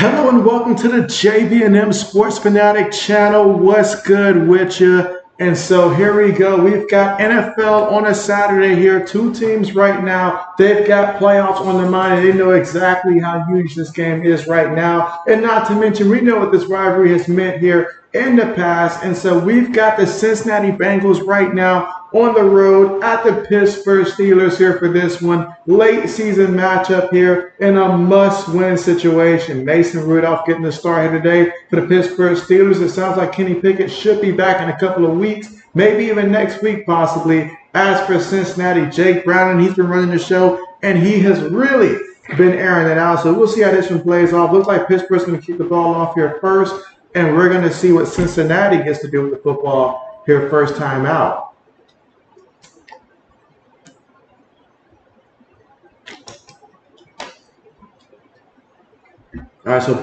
Hello and welcome to the JB&M Sports Fanatic channel. What's good with you? And so here we go. We've got NFL on a Saturday here. Two teams right now. They've got playoffs on their mind, and they know exactly how huge this game is right now. And not to mention, we know what this rivalry has meant here in the past. And so we've got the Cincinnati Bengals right now on the road at the Pittsburgh Steelers here for this one. Late season matchup here in a must-win situation. Mason Rudolph getting the start here today for the Pittsburgh Steelers. It sounds like Kenny Pickett should be back in a couple of weeks, maybe even next week possibly. As for Cincinnati, Jake Browning, he's been running the show, and he has really been airing it out. So we'll see how this one plays off. Looks like Pittsburgh's going to keep the ball off here first, and we're going to see what Cincinnati gets to do with the football here first time out. All right, so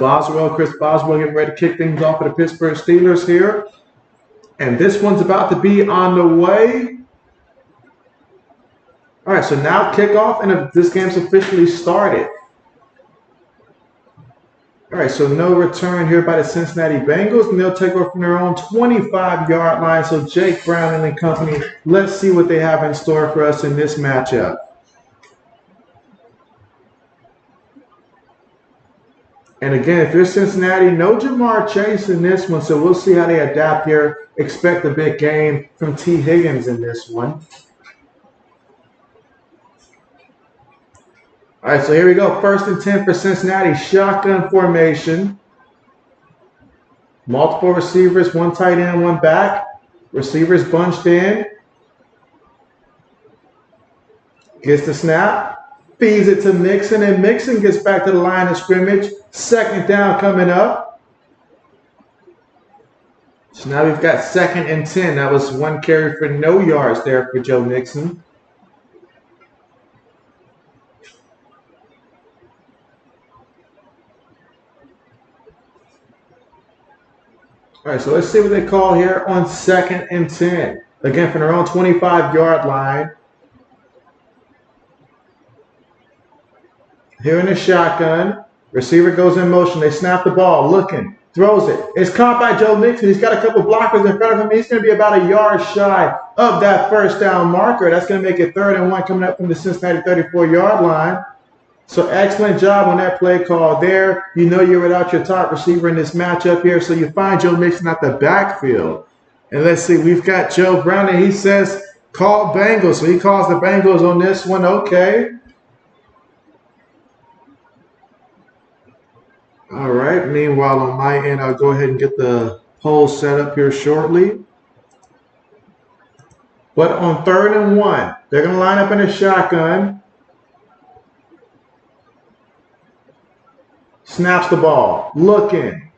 Chris Boswell getting ready to kick things off for the Pittsburgh Steelers here. And this one's about to be on the way. All right, so now kickoff, and this game's officially started. All right, so no return here by the Cincinnati Bengals, and they'll take over from their own 25-yard line. So Jake Browning and company, let's see what they have in store for us in this matchup. And again, if you're Cincinnati, no Jamar Chase in this one, so we'll see how they adapt here. Expect a big game from T. Higgins in this one. All right, so here we go. 1st and 10 for Cincinnati. Shotgun formation. Multiple receivers, one tight end, one back. Receivers bunched in. Gets the snap. Feeds it to Mixon, and Mixon gets back to the line of scrimmage. 2nd down coming up. So now we've got 2nd and 10. That was one carry for no yards there for Joe Mixon. All right, so let's see what they call here on 2nd and 10. Again, from their own 25-yard line. Here in the shotgun. Receiver goes in motion. They snap the ball. Looking. Throws it. It's caught by Joe Mixon. He's got a couple blockers in front of him. He's going to be about a yard shy of that first down marker. That's going to make it 3rd and 1 coming up from the Cincinnati 34-yard line. So excellent job on that play call there. You know you're without your top receiver in this matchup here. So you find Joe Mixon at the backfield. And let's see. We've got Joe Browning. He says call Bengals. So he calls the Bengals on this one. Okay. All right, meanwhile, on my end, I'll go ahead and get the poll set up here shortly. But on 3rd and 1, they're going to line up in a shotgun. Snaps the ball. Looking.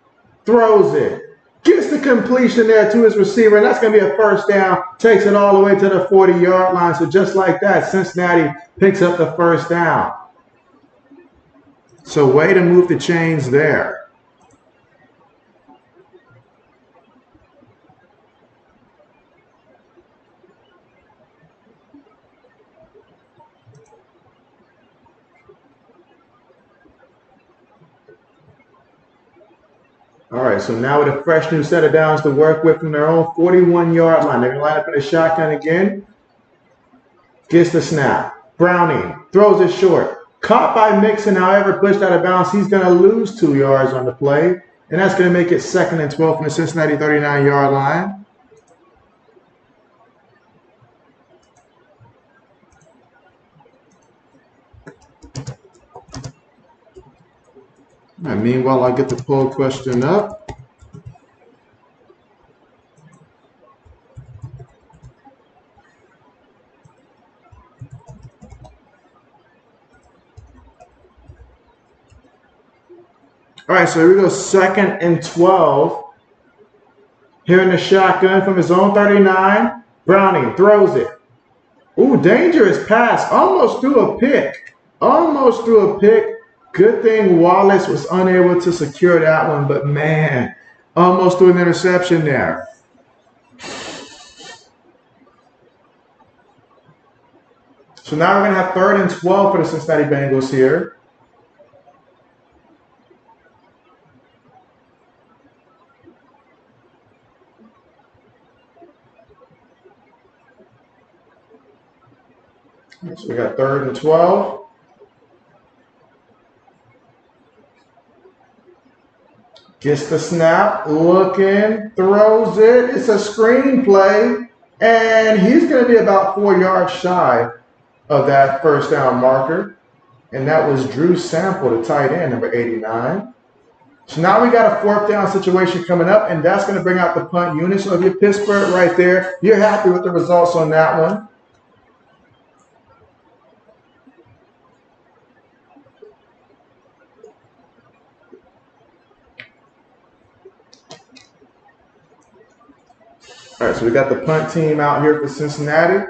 Throws it. Gets the completion there to his receiver, and that's going to be a 1st down. Takes it all the way to the 40-yard line. So just like that, Cincinnati picks up the 1st down. So way to move the chains there. All right, so now with a fresh new set of downs to work with from their own 41-yard line. They're going to line up in a shotgun again. Gets the snap. Browning throws it short. Caught by Mixon, however, pushed out of bounds. He's going to lose 2 yards on the play. And that's going to make it 2nd and 12 from the Cincinnati 39-yard line. And meanwhile, I'll get the poll question up. All right, so here we go, 2nd and 12. Here in the shotgun from his own 39. Browning throws it. Ooh, dangerous pass. Almost threw a pick. Almost threw a pick. Good thing Wallace was unable to secure that one, but man, almost threw an interception there. So now we're going to have 3rd and 12 for the Cincinnati Bengals here. So we got 3rd and 12. Gets the snap, looking, throws it. It's a screenplay, and he's going to be about 4 yards shy of that first down marker. And that was Drew Sample, the tight end, number 89. So now we got a 4th down situation coming up, and that's going to bring out the punt unit. So if you're Pittsburgh right there, you're happy with the results on that one. All right, so we got the punt team out here for Cincinnati.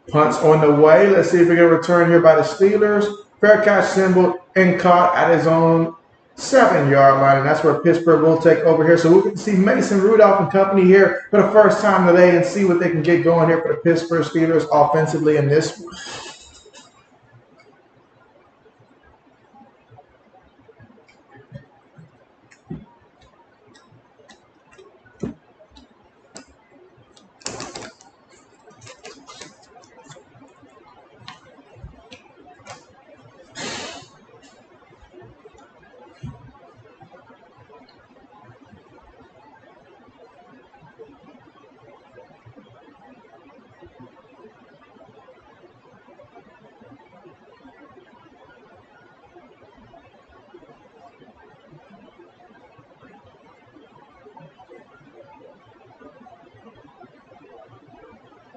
Punt's on the way. Let's see if we get a return here by the Steelers. Fair catch symbol and caught at his own 7-yard line, and that's where Pittsburgh will take over here. So we'll get to see Mason Rudolph and company here for the first time today and see what they can get going here for the Pittsburgh Steelers offensively in this one.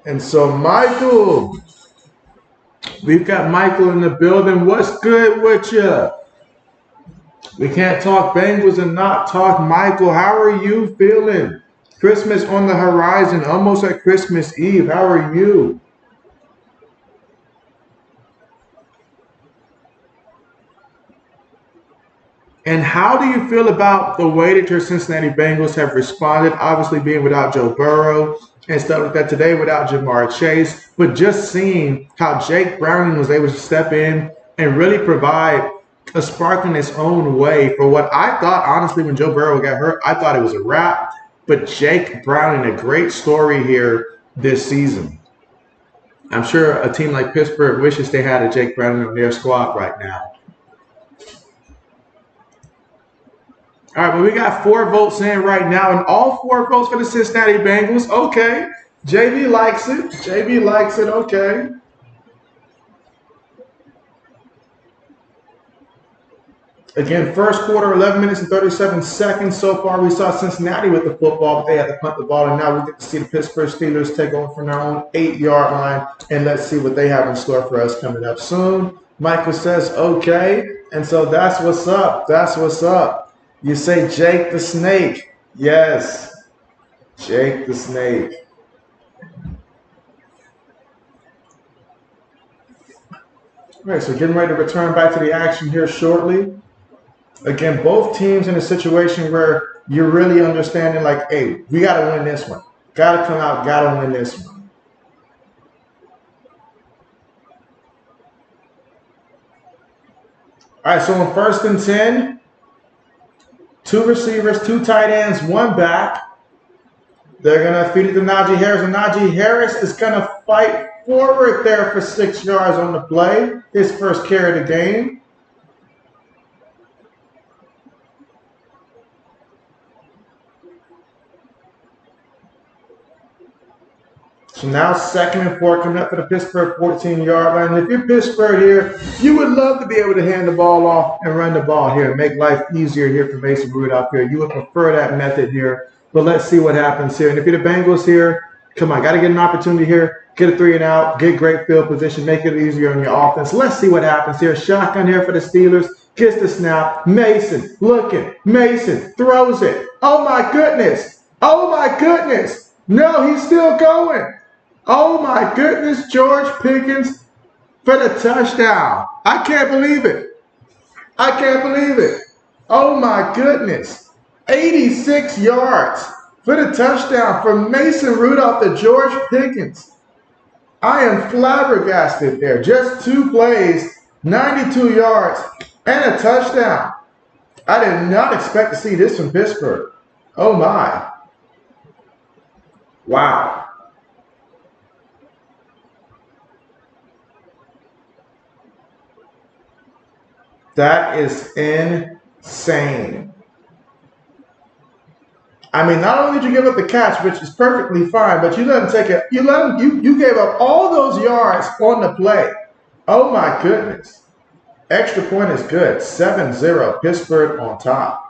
And so, Michael, we've got Michael in the building. What's good with you? We can't talk Bengals and not talk Michael. How are you feeling? Christmas on the horizon, almost at Christmas Eve. How are you? And how do you feel about the way that your Cincinnati Bengals have responded? Obviously being without Joe Burrow and stuff like that today, without Jamar Chase, but just seeing how Jake Browning was able to step in and really provide a spark in his own way for what I thought, honestly, when Joe Burrow got hurt, I thought it was a wrap. But Jake Browning, a great story here this season. I'm sure a team like Pittsburgh wishes they had a Jake Browning on their squad right now. All right, but we got 4 votes in right now, and all 4 votes for the Cincinnati Bengals. Okay. JB likes it. JB likes it. Okay. Again, first quarter, 11 minutes and 37 seconds. So far, we saw Cincinnati with the football, but they had to punt the ball, and now we get to see the Pittsburgh Steelers take over from their own 8-yard line, and let's see what they have in store for us coming up soon. Michael says, okay, and so that's what's up. That's what's up. You say Jake the Snake. Yes, Jake the Snake. All right, so getting ready to return back to the action here shortly. Again, both teams in a situation where you're really understanding, like, hey, we got to win this one. Got to come out, got to win this one. All right, so on 1st and 10, 2 receivers, 2 tight ends, 1 back. They're going to feed it to Najee Harris, and Najee Harris is going to fight forward there for 6 yards on the play. His first carry of the game. So now 2nd and 4 coming up for the Pittsburgh 14-yard line. If you're Pittsburgh here, you would love to be able to hand the ball off and run the ball here and make life easier here for Mason Rudolph here. You would prefer that method here. But let's see what happens here. And if you're the Bengals here, come on, got to get an opportunity here. Get a 3 and out, get great field position, make it easier on your offense. Let's see what happens here. Shotgun here for the Steelers. Gets the snap. Mason looking. Mason throws it. Oh, my goodness. Oh, my goodness. No, he's still going. Oh, my goodness, George Pickens for the touchdown. I can't believe it. I can't believe it. Oh, my goodness. 86 yards for the touchdown from Mason Rudolph to George Pickens. I am flabbergasted there. Just 2 plays, 92 yards, and a touchdown. I did not expect to see this from Pittsburgh. Oh, my. Wow. That is insane. I mean, not only did you give up the catch, which is perfectly fine, but you let him take it. You gave up all those yards on the play. Oh my goodness. Extra point is good. 7-0. Pittsburgh on top.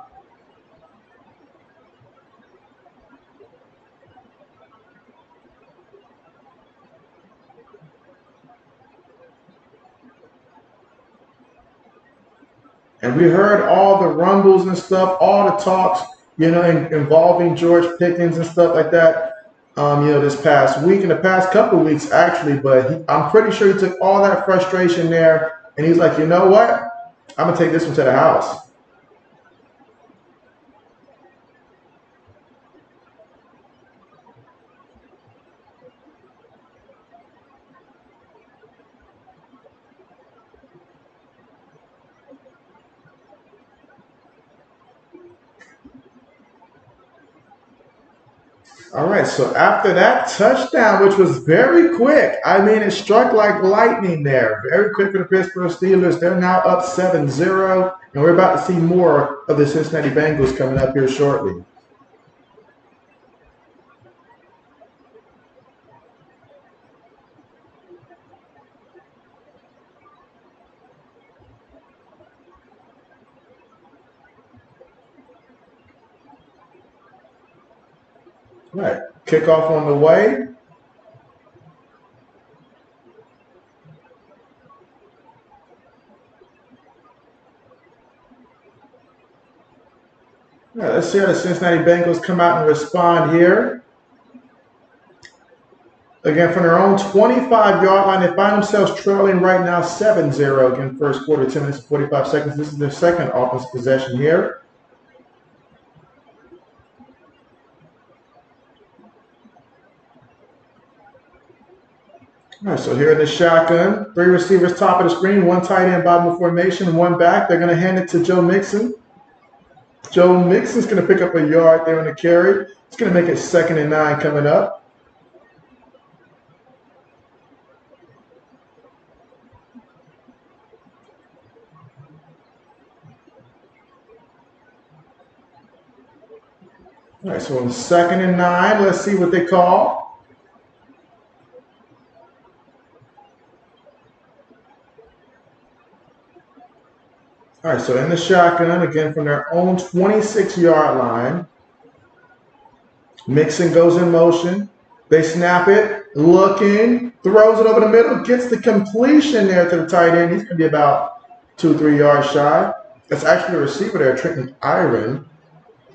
And we heard all the rumbles and stuff, all the talks, involving George Pickens and stuff like that, this past week, in the past couple of weeks, actually. But I'm pretty sure he took all that frustration there, and he's like, you know what? I'm going to take this one to the house. All right, so after that touchdown, which was very quick, I mean, it struck like lightning there. Very quick for the Pittsburgh Steelers. They're now up 7-0, and we're about to see more of the Cincinnati Bengals coming up here shortly. All right, kickoff on the way. All right, let's see how the Cincinnati Bengals come out and respond here. Again, from their own 25-yard line, they find themselves trailing right now 7-0. Again, first quarter, 10 minutes and 45 seconds. This is their second offensive possession here. All right, so here in the shotgun, 3 receivers top of the screen, 1 tight end bottom of formation, 1 back. They're going to hand it to Joe Mixon. Joe Mixon's going to pick up a yard there on the carry. It's going to make it 2nd and 9 coming up. All right, so on 2nd and 9, let's see what they call. All right, so in the shotgun, again, from their own 26-yard line. Mixon goes in motion. They snap it, looking, throws it over the middle, gets the completion there to the tight end. He's going to be about 2-3 yards shy. That's actually a receiver there, Trenton Iron,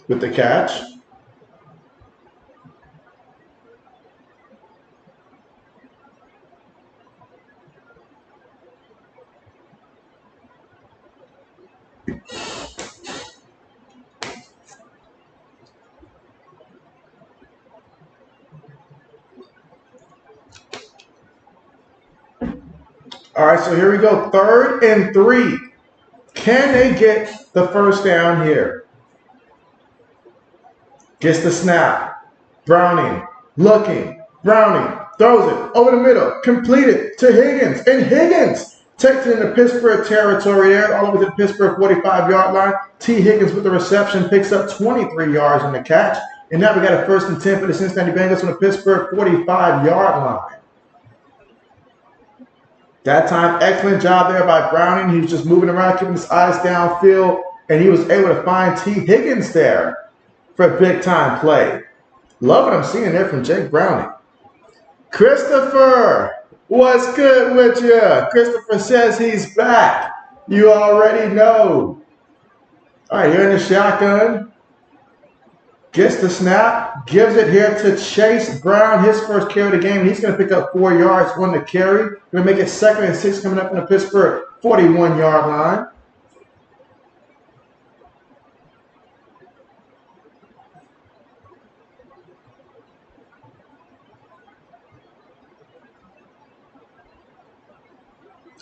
with the catch. All right, so here we go. 3rd and 3. Can they get the first down here? Gets the snap. Browning, looking. Browning throws it over the middle. Completed to Higgins. And Higgins takes it into Pittsburgh territory there, all over to the Pittsburgh 45-yard line. T. Higgins with the reception picks up 23 yards on the catch. And now we got a 1st and 10 for the Cincinnati Bengals on the Pittsburgh 45-yard line. That time, excellent job there by Browning. He was just moving around, keeping his eyes downfield, and he was able to find T. Higgins there for a big-time play. Love what I'm seeing there from Jake Browning. Christopher, what's good with you? Christopher says he's back. You already know. All right, here in the shotgun. Gets the snap, gives it here to Chase Brown, his first carry of the game. He's going to pick up 4 yards on the carry. Going to make it 2nd and 6 coming up in the Pittsburgh 41-yard line.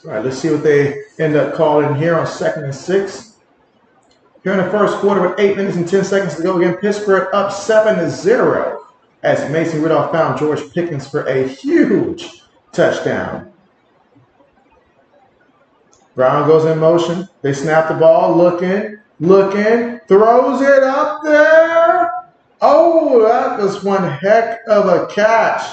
All right, let's see what they end up calling here on 2nd and 6. Here in the first quarter with 8 minutes and 10 seconds to go again, Pittsburgh up 7-0 as Mason Rudolph found George Pickens for a huge touchdown. Brown goes in motion. They snap the ball, looking, throws it up there. Oh, that was one heck of a catch.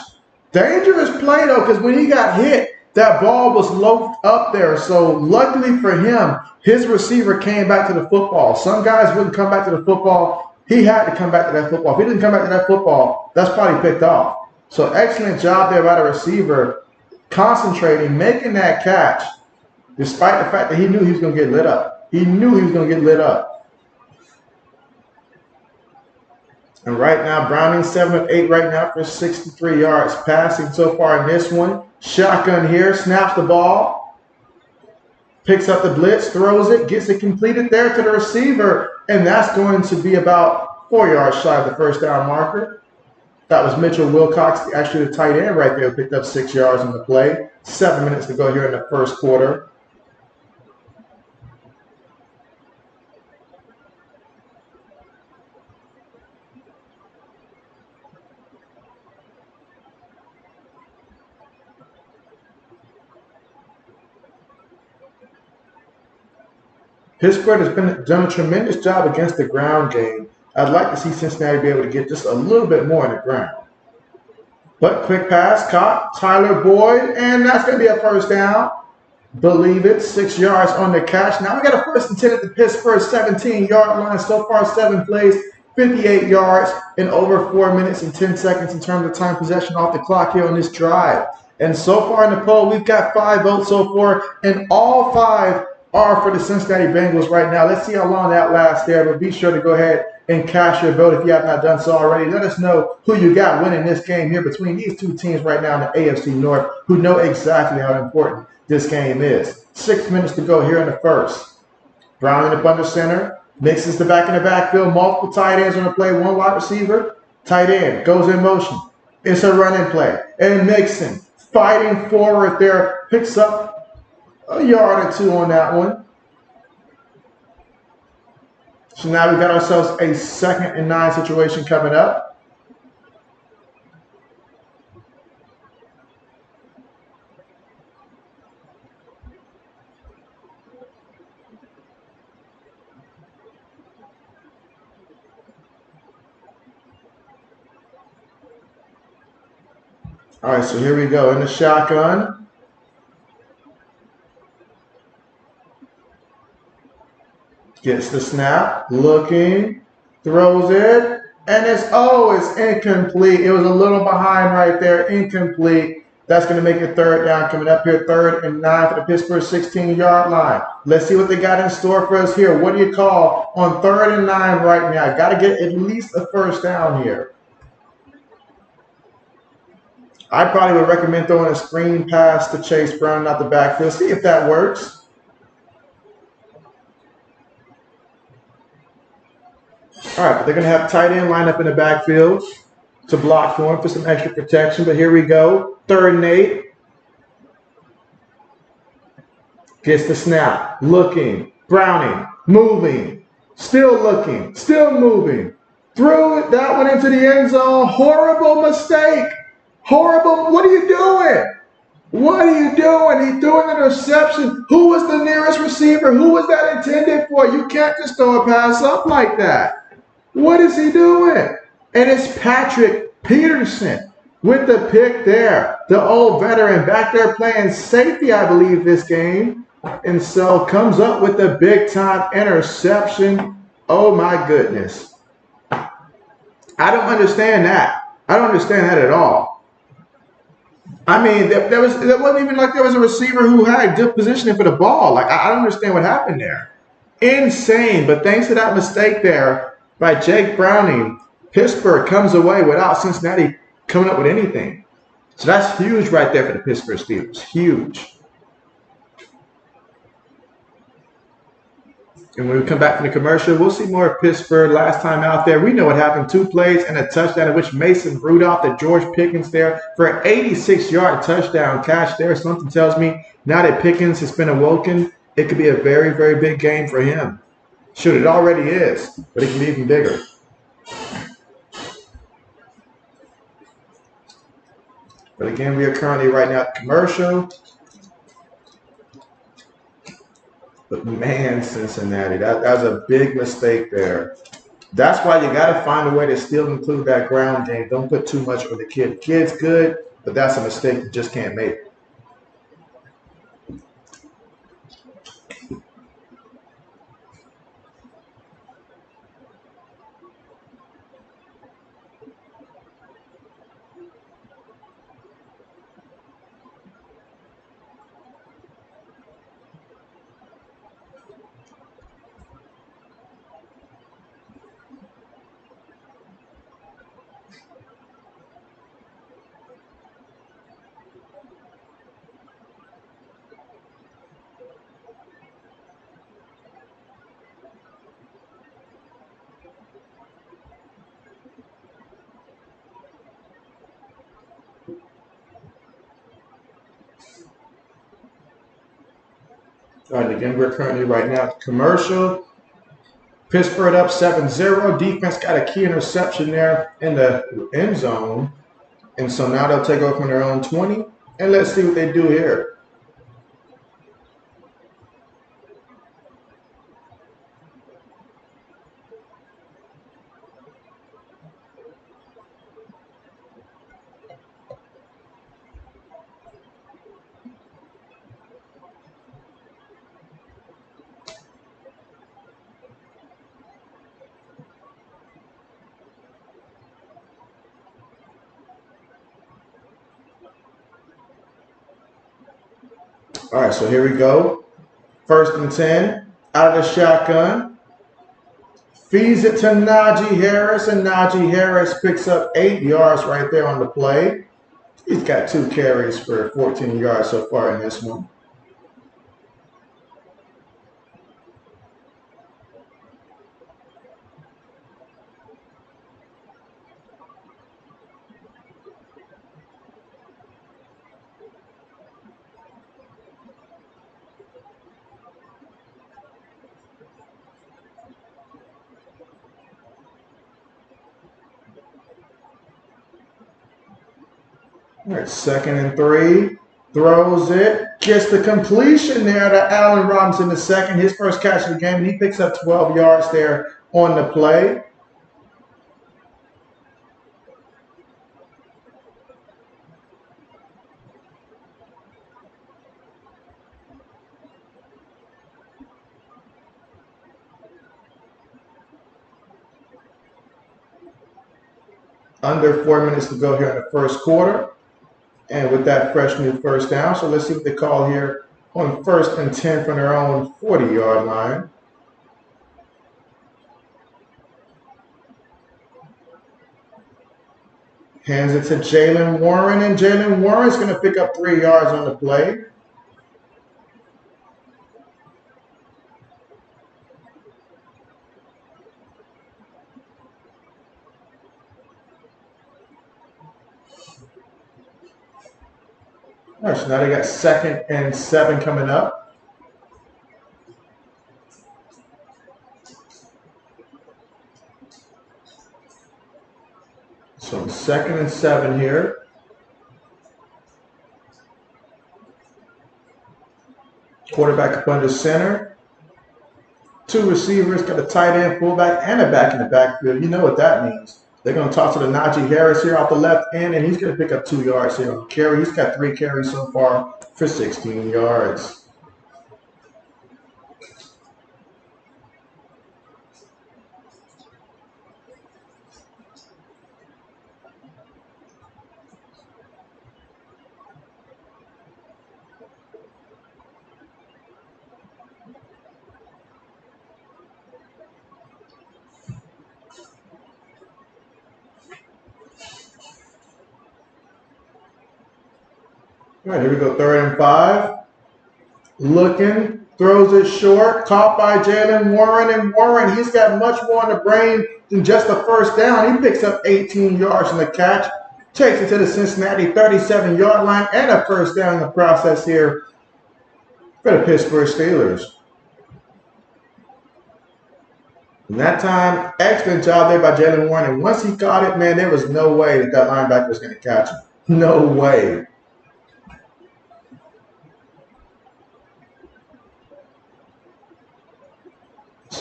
Dangerous play, though, because when he got hit, that ball was loafed up there. So luckily for him, his receiver came back to the football. Some guys wouldn't come back to the football. He had to come back to that football. If he didn't come back to that football, that's probably picked off. So excellent job there by the receiver, concentrating, making that catch, despite the fact that he knew he was going to get lit up. He knew he was going to get lit up. And right now, Browning 7 of 8 right now for 63 yards passing so far in this one. Shotgun here, snaps the ball, picks up the blitz, throws it, gets it completed there to the receiver, and that's going to be about 4 yards shy of the first down marker. That was Mitchell Wilcox, actually the tight end right there, who picked up 6 yards on the play. 7 minutes to go here in the first quarter. Pittsburgh has done a tremendous job against the ground game. I'd like to see Cincinnati be able to get just a little bit more in the ground. But quick pass, caught, Tyler Boyd, and that's going to be a first down. Believe it, 6 yards on the catch. Now we got a 1st and 10 at the Pittsburgh 17-yard line. So far, 7 plays, 58 yards in over 4 minutes and 10 seconds in terms of time possession off the clock here on this drive. And so far in the poll, we've got 5 votes so far, and all 5 are for the Cincinnati Bengals right now. Let's see how long that lasts there, but be sure to go ahead and cast your vote if you have not done so already. Let us know who you got winning this game here between these two teams right now in the AFC North, who know exactly how important this game is. 6 minutes to go here in the first. Brown in the under center, mixes the back in the backfield, multiple tight ends on the play, one wide receiver, tight end, goes in motion. It's a running play, and Mixon fighting forward there, picks up a yard or 2 on that one. So now we've got ourselves a 2nd and 9 situation coming up. All right, so here we go in the shotgun. Gets the snap, looking, throws it, and it's incomplete. It was a little behind right there, incomplete. That's going to make it 3rd down coming up here, 3rd and 9 for the Pittsburgh 16-yard line. Let's see what they got in store for us here. What do you call on 3rd and 9 right now? Got to get at least a first down here. I probably would recommend throwing a screen pass to Chase Brown out the backfield. See if that works. All right, but they're going to have tight end line up in the backfield to block for him for some extra protection. But here we go. 3rd and 8. Gets the snap. Looking. Browning. Moving. Still looking. Still moving. Threw it. That one into the end zone. Horrible mistake. Horrible. What are you doing? What are you doing? He threw an interception. Who was the nearest receiver? Who was that intended for? You can't just throw a pass up like that. What is he doing? And it's Patrick Peterson with the pick there. The old veteran back there playing safety, I believe, this game. And so comes up with the big-time interception. Oh, my goodness. I don't understand that. I don't understand that at all. I mean, it wasn't even like there was a receiver who had good positioning for the ball. Like, I don't understand what happened there. Insane. But thanks to that mistake there by Jake Browning, Pittsburgh comes away without Cincinnati coming up with anything. So that's huge right there for the Pittsburgh Steelers. Huge. And when we come back from the commercial, we'll see more of Pittsburgh last time out there. We know what happened. 2 plays and a touchdown in which Mason Rudolph to George Pickens there for an 86-yard touchdown catch there. Something tells me now that Pickens has been awoken, it could be a very, very big game for him. Shoot, it already is, but it can be even bigger. But again, we are currently right now at the commercial. But man, Cincinnati, that was a big mistake there. That's why you got to find a way to still include that ground game. Don't put too much on the kid. The kid's good, but that's a mistake you just can't make. All right, again, we're currently right now at the commercial. Pittsburgh up 7-0. Defense got a key interception there in the end zone. And so now they'll take over from their own 20. And let's see what they do here. All right, so here we go. 1st and 10. Out of the shotgun. Feeds it to Najee Harris, and Najee Harris picks up 8 yards right there on the play. He's got 2 carries for 14 yards so far in this one. All right, 2nd and 3. Throws it. Gets the completion there to Allen Robinson the second. His first catch of the game. And he picks up 12 yards there on the play. Under 4 minutes to go here in the first quarter. And with that fresh new first down. So let's see what they call here on 1st and 10 from their own 40-yard line. Hands it to Jaylen Warren, and Jaylen Warren's going to pick up 3 yards on the play. All right, so now they got 2nd and 7 coming up. So 2nd and 7 here. Quarterback up under center. 2 receivers, got a tight end, fullback, and a back in the backfield. You know what that means. They're going to toss it to Najee Harris here off the left end, and he's going to pick up 2 yards here on the carry. He's got 3 carries so far for 16 yards. All right, here we go, 3rd and 5. Looking, throws it short, caught by Jaylen Warren, and Warren, he's got much more on the brain than just a first down. He picks up 18 yards in the catch, takes it to the Cincinnati 37-yard line, and a first down in the process here for the Pittsburgh Steelers. And that time, excellent job there by Jaylen Warren, and once he caught it, man, there was no way that linebacker was going to catch him. No way.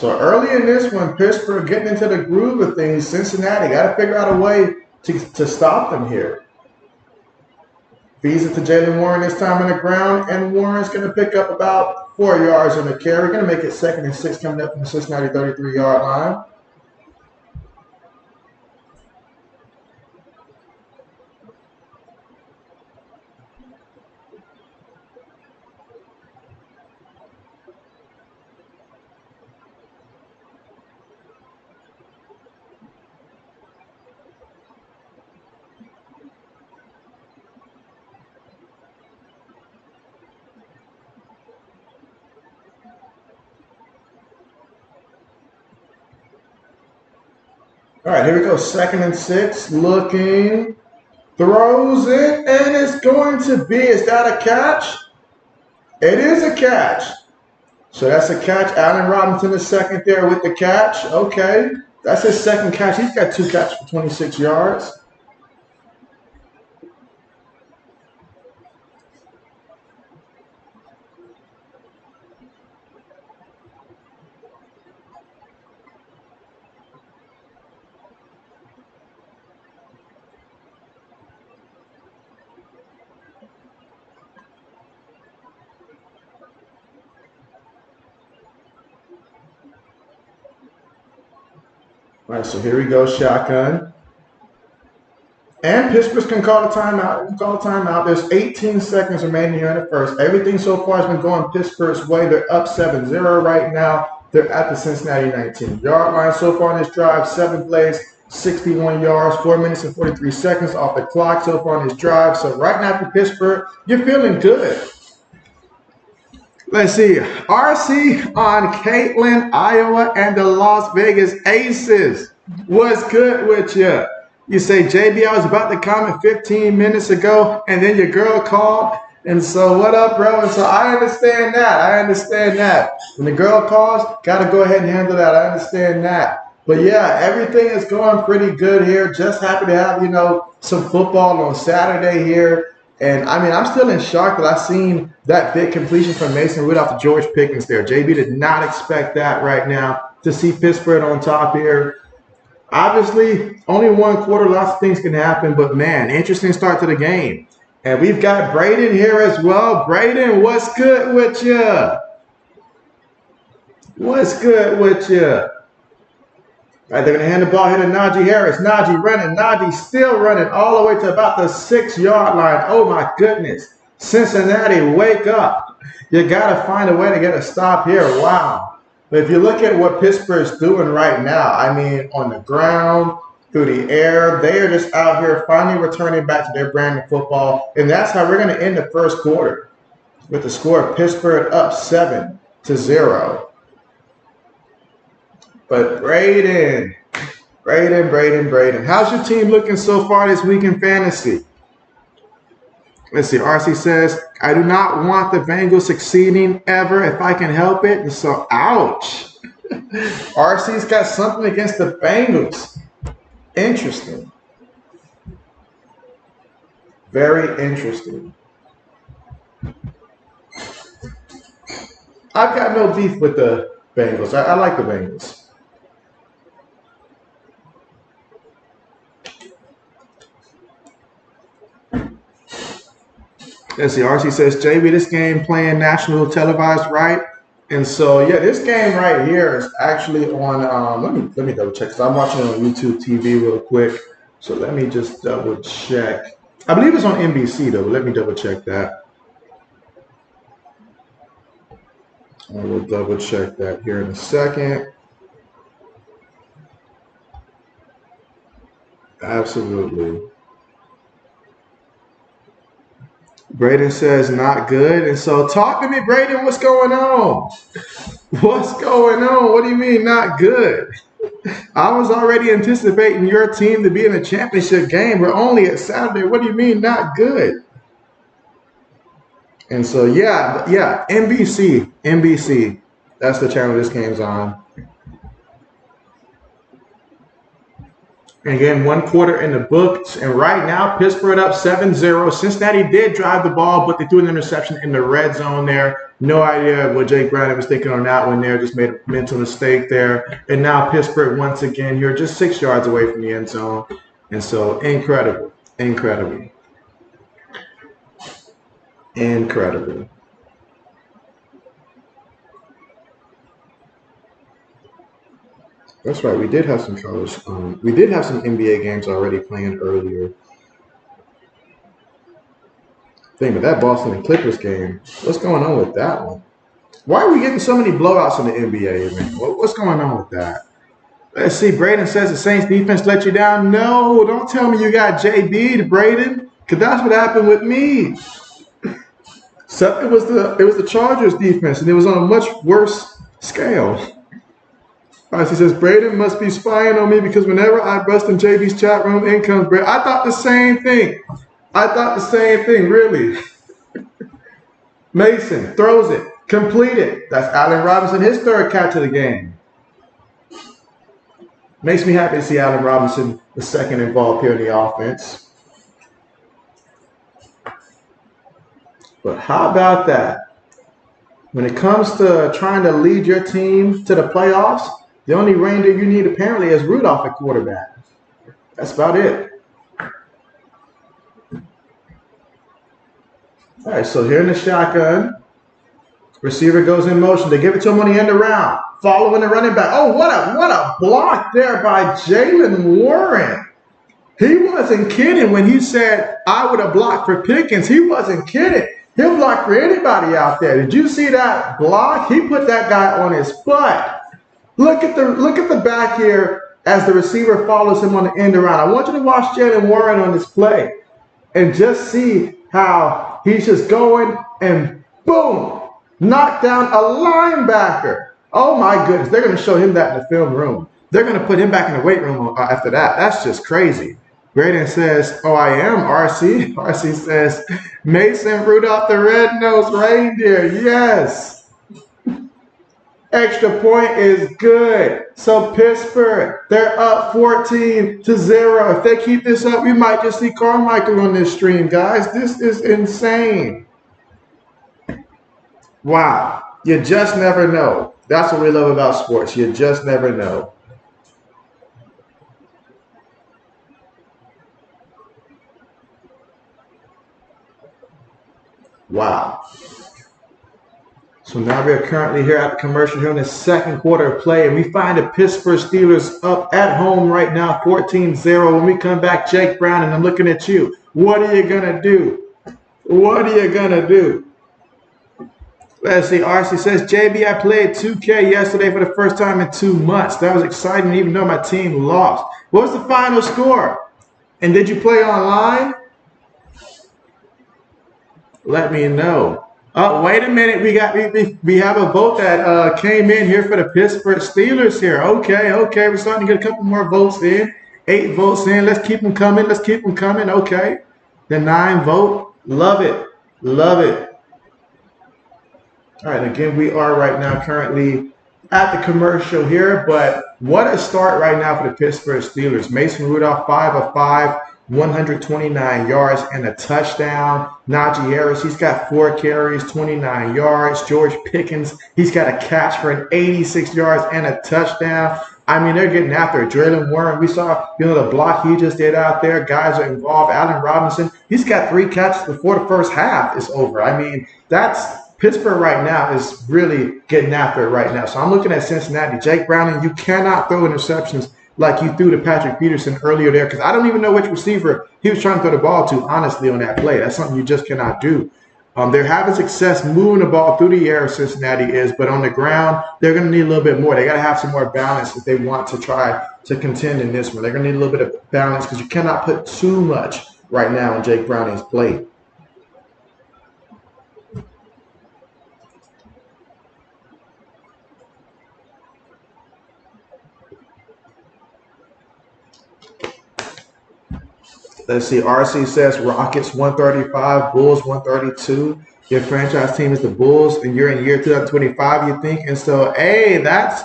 So early in this one, Pittsburgh getting into the groove of things. Cincinnati got to figure out a way to stop them here. Feeds it to Jalen Warren this time on the ground, and Warren's going to pick up about 4 yards on the carry. Going to make it 2nd and 6 coming up from the Cincinnati 33-yard line. All right, here we go. 2nd and 6. Looking. Throws it, and it's going to be. Is that a catch? It is a catch. So that's a catch. Allen Robinson is second there with the catch. Okay. That's his 2nd catch. He's got 2 catches for 26 yards. All right, so here we go, shotgun. And Pittsburgh can call a timeout. There's 18 seconds remaining here in the first. Everything so far has been going Pittsburgh's way. They're up 7-0 right now. They're at the Cincinnati 19-yard line so far on this drive. 7 plays, 61 yards, 4 minutes and 43 seconds off the clock so far on this drive. So right now for Pittsburgh, you're feeling good. Let's see. RC on Caitlin, Iowa, and the Las Vegas Aces. What's good with you? You say, JB, I was about to comment 15 minutes ago, and then your girl called. And so what up, bro? And so I understand that. When the girl calls, got to go ahead and handle that. I understand that. But, yeah, everything is going pretty good here. Just happy to have, some football on Saturday here. And, I mean, I'm still in shock that I seen that big completion from Mason Rudolph to George Pickens there. JB did not expect that right now to see Pittsburgh on top here. Obviously, only 1 quarter, lots of things can happen. But, man, interesting start to the game. And we've got Braden here as well. Braden, what's good with you? What's good with you? All right, they're going to hand the ball here to Najee Harris. Najee running. Najee still running all the way to about the 6-yard line. Oh, my goodness. Cincinnati, wake up. You got to find a way to get a stop here. Wow. But if you look at what Pittsburgh's doing right now, I mean, on the ground, through the air, they are just out here finally returning back to their brand of football. And that's how we're going to end the first quarter with the score of Pittsburgh up 7-0. But Braden, how's your team looking so far this week in fantasy? Let's see. RC says, I do not want the Bengals succeeding ever if I can help it. And so, ouch. RC's got something against the Bengals. Interesting. Very interesting. I've got no beef with the Bengals. I like the Bengals. Let's see. RC says, JB, this game playing national televised, right? And so, yeah, this game right here is actually on, let me double check, because I'm watching it on YouTube TV real quick. So let me just double check. I believe it's on NBC, though. Let me double check that. I will double check that here in a second. Absolutely. Braden says not good. And so talk to me, Braden. What's going on? What's going on? What do you mean not good? I was already anticipating your team to be in a championship game. We're only at Saturday. What do you mean not good? And so, yeah, NBC. That's the channel this game's on. And again, 1 quarter in the books. And right now, Pittsburgh up 7-0. Cincinnati did drive the ball, but they threw an interception in the red zone there. No idea what Jake Brown was thinking on that one there. Just made a mental mistake there. And now Pittsburgh once again here, just 6 yards away from the end zone. And so incredible, incredible, incredible. That's right. We did have some college. We did have some NBA games already playing earlier. Think of that Boston and Clippers game. What's going on with that one? Why are we getting so many blowouts in the NBA, man? What's going on with that? Let's see. Braden says the Saints defense let you down. No, don't tell me you got JB to Braden, because that's what happened with me. So it was the Chargers defense, and it was on a much worse scale. He says, Braden must be spying on me because whenever I bust in JB's chat room, in comes Braden. I thought the same thing. Really. Mason throws it. Completed. That's Allen Robinson, his third catch of the game. Makes me happy to see Allen Robinson, the second involved here in the offense. But how about that? When it comes to trying to lead your team to the playoffs, the only reindeer you need apparently is Rudolph at quarterback. That's about it. All right, so here in the shotgun, receiver goes in motion. They give it to him on the end around, following the running back. Oh, what a block there by Jaylen Warren. He wasn't kidding when he said, I would have blocked for Pickens. He wasn't kidding. He'll block for anybody out there. Did you see that block? He put that guy on his butt. Look at the back here as the receiver follows him on the end around. I want you to watch Jaylen Warren on this play and just see how he's just going and boom, knocked down a linebacker. Oh my goodness, they're going to show him that in the film room. They're going to put him back in the weight room after that. That's just crazy. Braden says, oh, I am, RC. RC says, Mason Rudolph the red-nosed reindeer. Yes. Extra point is good. So Pittsburgh, they're up 14-0. If they keep this up, we might just see Carmichael on this stream, guys. This is insane. Wow. You just never know. That's what we love about sports. You just never know. Wow. So now we are currently here at the commercial here in the second quarter of play, and we find the Pittsburgh Steelers up at home right now, 14-0. When we come back, Jake Brown, and I'm looking at you. What are you going to do? What are you going to do? Let's see. RC says, JB, I played 2K yesterday for the first time in 2 months. That was exciting even though my team lost. What was the final score? And did you play online? Let me know. Oh, wait a minute. We have a vote that came in here for the Pittsburgh Steelers here. Okay. We're starting to get a couple more votes in. 8 votes in. Let's keep them coming. Okay. The 9 vote. Love it. All right. Again, we are right now currently at the commercial here. But what a start right now for the Pittsburgh Steelers. Mason Rudolph, 5 of 5. 129 yards and a touchdown. Najee Harris, he's got 4 carries, 29 yards. George Pickens, he's got a catch for an 86 yards and a touchdown. I mean, they're getting after it. Jaylen Warren, we saw, the block he just did out there. Guys are involved. Allen Robinson, he's got 3 catches before the first half is over. I mean, that's Pittsburgh right now is really getting after it right now. So I'm looking at Cincinnati. Jake Browning, you cannot throw interceptions like you threw to Patrick Peterson earlier there, because I don't even know which receiver he was trying to throw the ball to, honestly, on that play. That's something you just cannot do. They're having success moving the ball through the air, Cincinnati is, but on the ground, they're going to need a little bit more. They got to have some more balance if they want to try to contend in this one. They're going to need a little bit of balance because you cannot put too much right now on Jake Browning's plate. Let's see. RC says Rockets 135, Bulls 132. Your franchise team is the Bulls, and you're in year 2025, you think? And so, hey, that's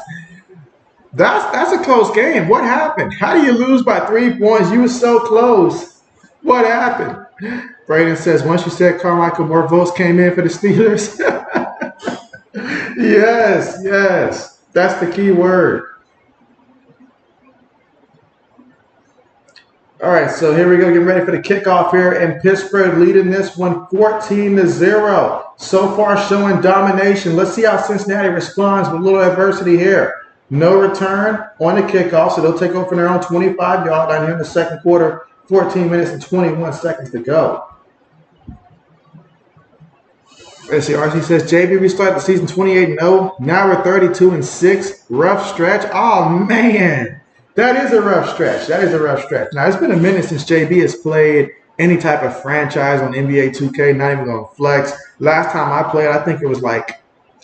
a close game. What happened? How do you lose by 3 points? You were so close. What happened? Braden says, once you said Carmichael, more votes came in for the Steelers. Yes, yes. That's the key word. All right, so here we go, getting ready for the kickoff here, and Pittsburgh leading this one 14-0. So far showing domination. Let's see how Cincinnati responds with a little adversity here. No return on the kickoff, so they'll take over from their own 25-yard line here in the second quarter. 14 minutes and 21 seconds to go. Let's see, RC says, JB, we started the season 28-0. Now we're 32-6. Rough stretch. Oh, man. That is a rough stretch. That is a rough stretch. Now, it's been a minute since JB has played any type of franchise on NBA 2K, not even on Flex. Last time I played, I think it was like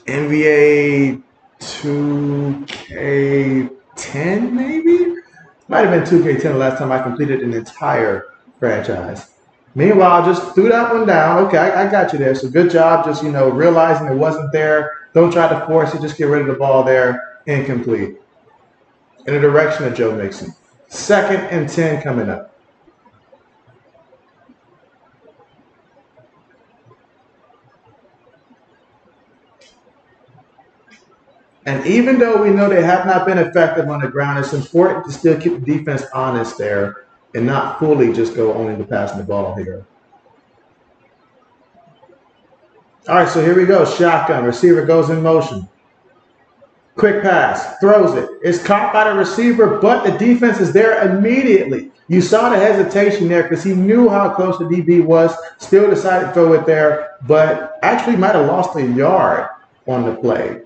NBA 2K10 maybe? Might have been 2K10 the last time I completed an entire franchise. Meanwhile, just threw that one down. Okay, I got you there. So good job just, realizing it wasn't there. Don't try to force it. Just get rid of the ball there. Incomplete. In the direction of Joe Mixon. 2nd and 10 coming up. And even though we know they have not been effective on the ground, it's important to still keep the defense honest there and not fully just go only to passing the ball here. All right, so here we go. Shotgun. Receiver goes in motion. Quick pass. Throws it. It's caught by the receiver, but the defense is there immediately. You saw the hesitation there because he knew how close the DB was. Still decided to throw it there, but actually might have lost a yard on the play.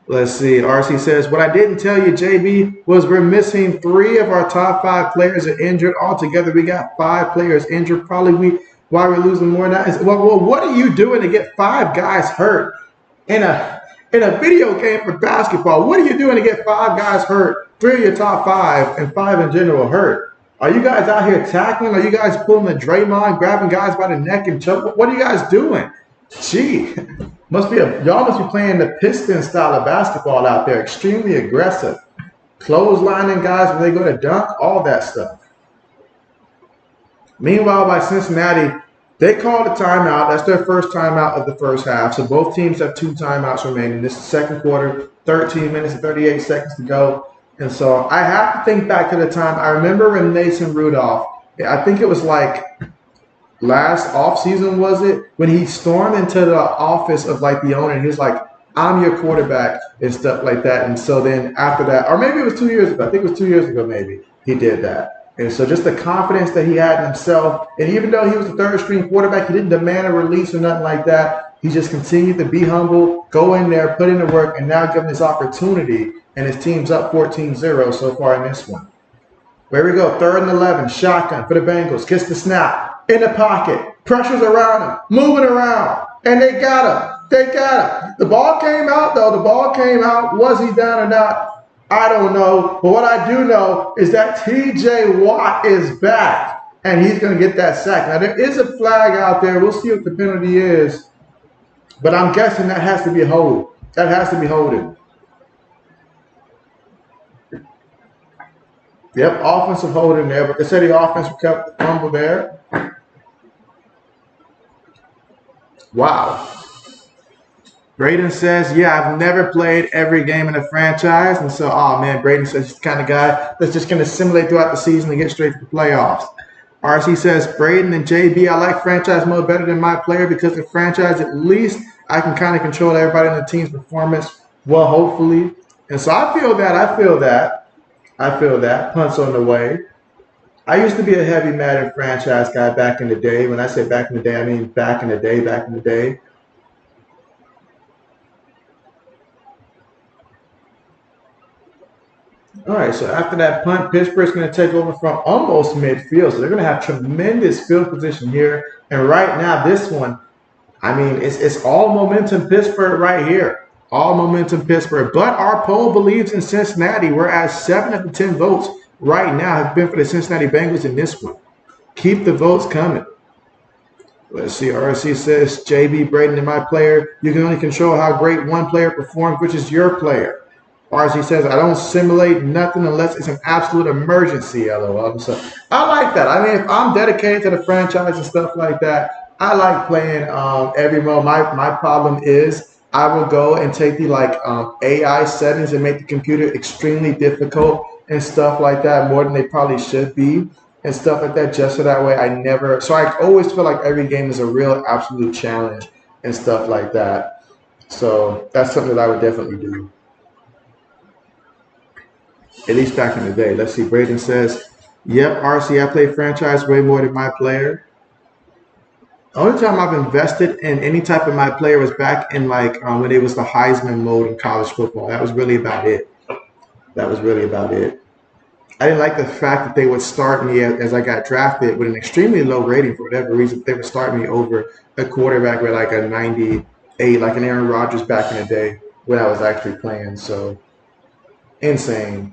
Let's see. RC says, what I didn't tell you, JB, was we're missing 3 of our top 5 players are injured. Altogether, we got 5 players injured. Probably why we're losing more now is, well, what are you doing to get 5 guys hurt in a video game for basketball? What are you doing to get 5 guys hurt? 3 of your top 5 and 5 in general hurt. Are you guys out here tackling? Are you guys pulling the Draymond, grabbing guys by the neck and choke? What are you guys doing? Gee. Y'all must be playing the Piston style of basketball out there. Extremely aggressive. Clotheslining guys when they go to dunk, all that stuff. Meanwhile, by Cincinnati, they called a timeout. That's their first timeout of the first half. So both teams have 2 timeouts remaining. This is the second quarter, 13 minutes and 38 seconds to go. And so I have to think back to the time. I remember when Mason Rudolph, I think it was like last offseason, was it? When he stormed into the office of like the owner and he was like, I'm your quarterback and stuff like that. And so then after that, or maybe it was 2 years ago. I think it was 2 years ago maybe he did that. And so just the confidence that he had in himself. And even though he was the 3rd string quarterback, he didn't demand a release or nothing like that. He just continued to be humble, go in there, put in the work, and now given this opportunity. And his team's up 14-0 so far in this one. There we go, 3rd and 11, shotgun for the Bengals. Gets the snap. In the pocket, pressures around him, moving around, and they got him. They got him. The ball came out, though. The ball came out. Was he down or not? I don't know. But what I do know is that TJ Watt is back, and he's going to get that sack. Now, there is a flag out there. We'll see what the penalty is. But I'm guessing that has to be a hold. That has to be holding. Yep, offensive holding there. But they said the offense kept the fumble there. Wow. Braden says, yeah, I've never played every game in a franchise. And so, oh, man, Braden says he's the kind of guy that's just going to simulate throughout the season and get straight to the playoffs. RC says, Braden and JB, I like franchise mode better than my player because the franchise, at least I can kind of control everybody in the team's performance. Well, hopefully. And so I feel that. Punts on the way. I used to be a heavy Madden franchise guy back in the day. When I say back in the day, I mean back in the day. All right, so after that punt, Pittsburgh's going to take over from almost midfield. So they're going to have tremendous field position here. And right now, this one, I mean, it's all momentum Pittsburgh right here. All momentum Pittsburgh. But our poll believes in Cincinnati, whereas 7 of the 10 votes right now have been for the Cincinnati Bengals in this one. Keep the votes coming. Let's see. RC says, JB, Braden, and my player, you can only control how great one player performs, which is your player. RC says, I don't simulate nothing unless it's an absolute emergency, LOL. So I like that. I mean, if I'm dedicated to the franchise and stuff like that, I like playing every mode. My problem is I will go and take the AI settings and make the computer extremely difficult and stuff like that, more than they probably should be and stuff like that, just so that way I never. So I always feel like every game is a real absolute challenge and stuff like that. So that's something that I would definitely do, at least back in the day. Let's see. Braden says, "Yep, RC. I play franchise way more than my player." The only time I've invested in any type of my player was back in when it was the Heisman mode in college football. That was really about it. That was really about it. I didn't like the fact that they would start me as I got drafted with an extremely low rating for whatever reason. They would start me over a quarterback with like a 98, like an Aaron Rodgers back in the day when I was actually playing. So insane.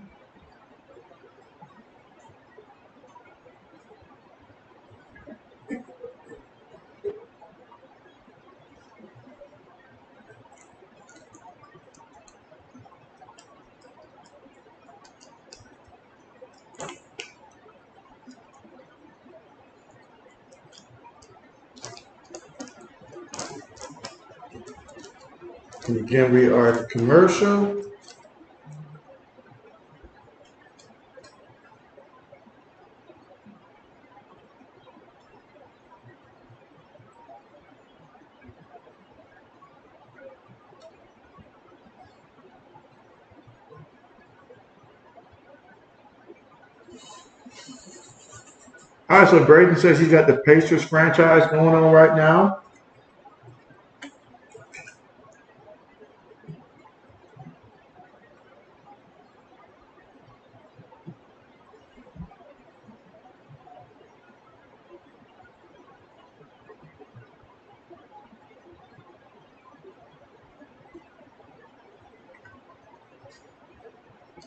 And again, we are at the commercial. All right, so Braden says he's got the Pacers franchise going on right now.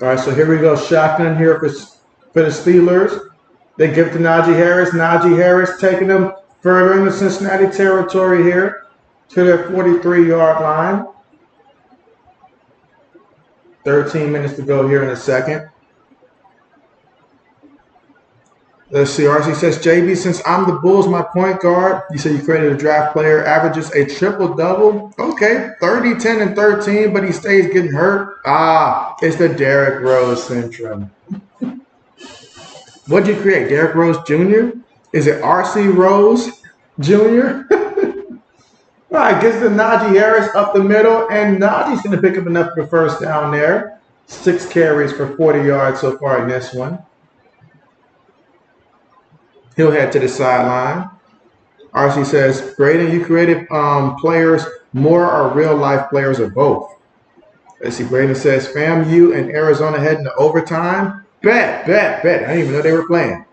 All right, so here we go. Shotgun here for the Steelers. They give it to Najee Harris. Najee Harris taking them further into Cincinnati territory here to their 43-yard line. 13 minutes to go here in a second. Let's see. RC says, JB, since I'm the Bulls, my point guard, you said you created a draft player, averages a triple-double. Okay, 30, 10, and 13, but he stays getting hurt. It's the Derrick Rose syndrome. What'd you create? Derrick Rose Jr.? Is it RC Rose Jr.? All right, gets the Najee Harris up the middle, and Najee's going to pick up enough for the first down there. 6 carries for 40 yards so far in this one. He'll head to the sideline. RC says, Braden, you created players more or real-life players or both? Let's see, Braden says, FAMU and Arizona heading to overtime. Bet. I didn't even know they were playing.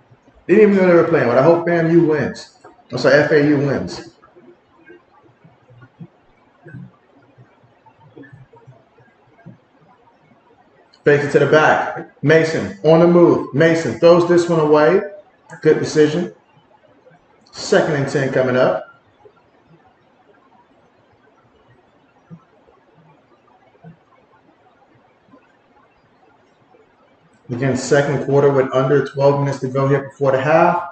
But I hope FAMU wins. I'm sorry, FAU wins. Fakes it to the back. Mason on the move. Mason throws this one away. Good decision. 2nd and 10 coming up. Again, second quarter with under 12 minutes to go here before the half.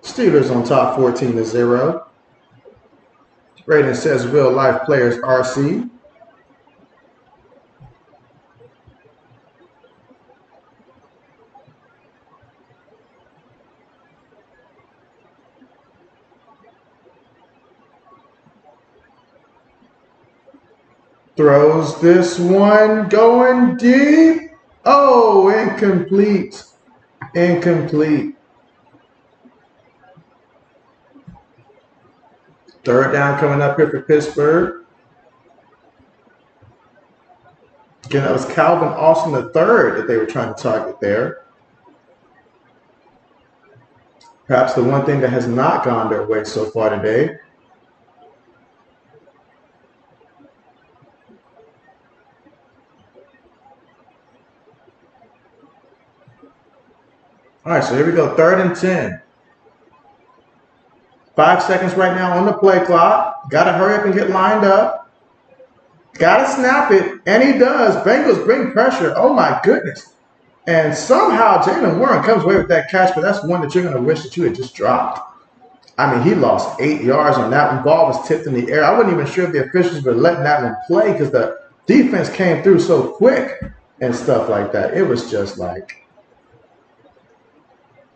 Steelers on top 14-0. Braden says real life players RC. Throws this one going deep. Oh, incomplete. Third down coming up here for Pittsburgh. Again, that was Calvin Austin III that they were trying to target there. Perhaps the one thing that has not gone their way so far today. All right, so here we go, 3rd and 10. 5 seconds right now on the play clock. Got to hurry up and get lined up. Got to snap it, and he does. Bengals bring pressure. Oh, my goodness. And somehow Jalen Warren comes away with that catch, but that's one that you're going to wish that you had just dropped. I mean, he lost 8 yards on that one. Ball was tipped in the air. I wasn't even sure if the officials were letting that one play because the defense came through so quick and stuff like that. It was just like,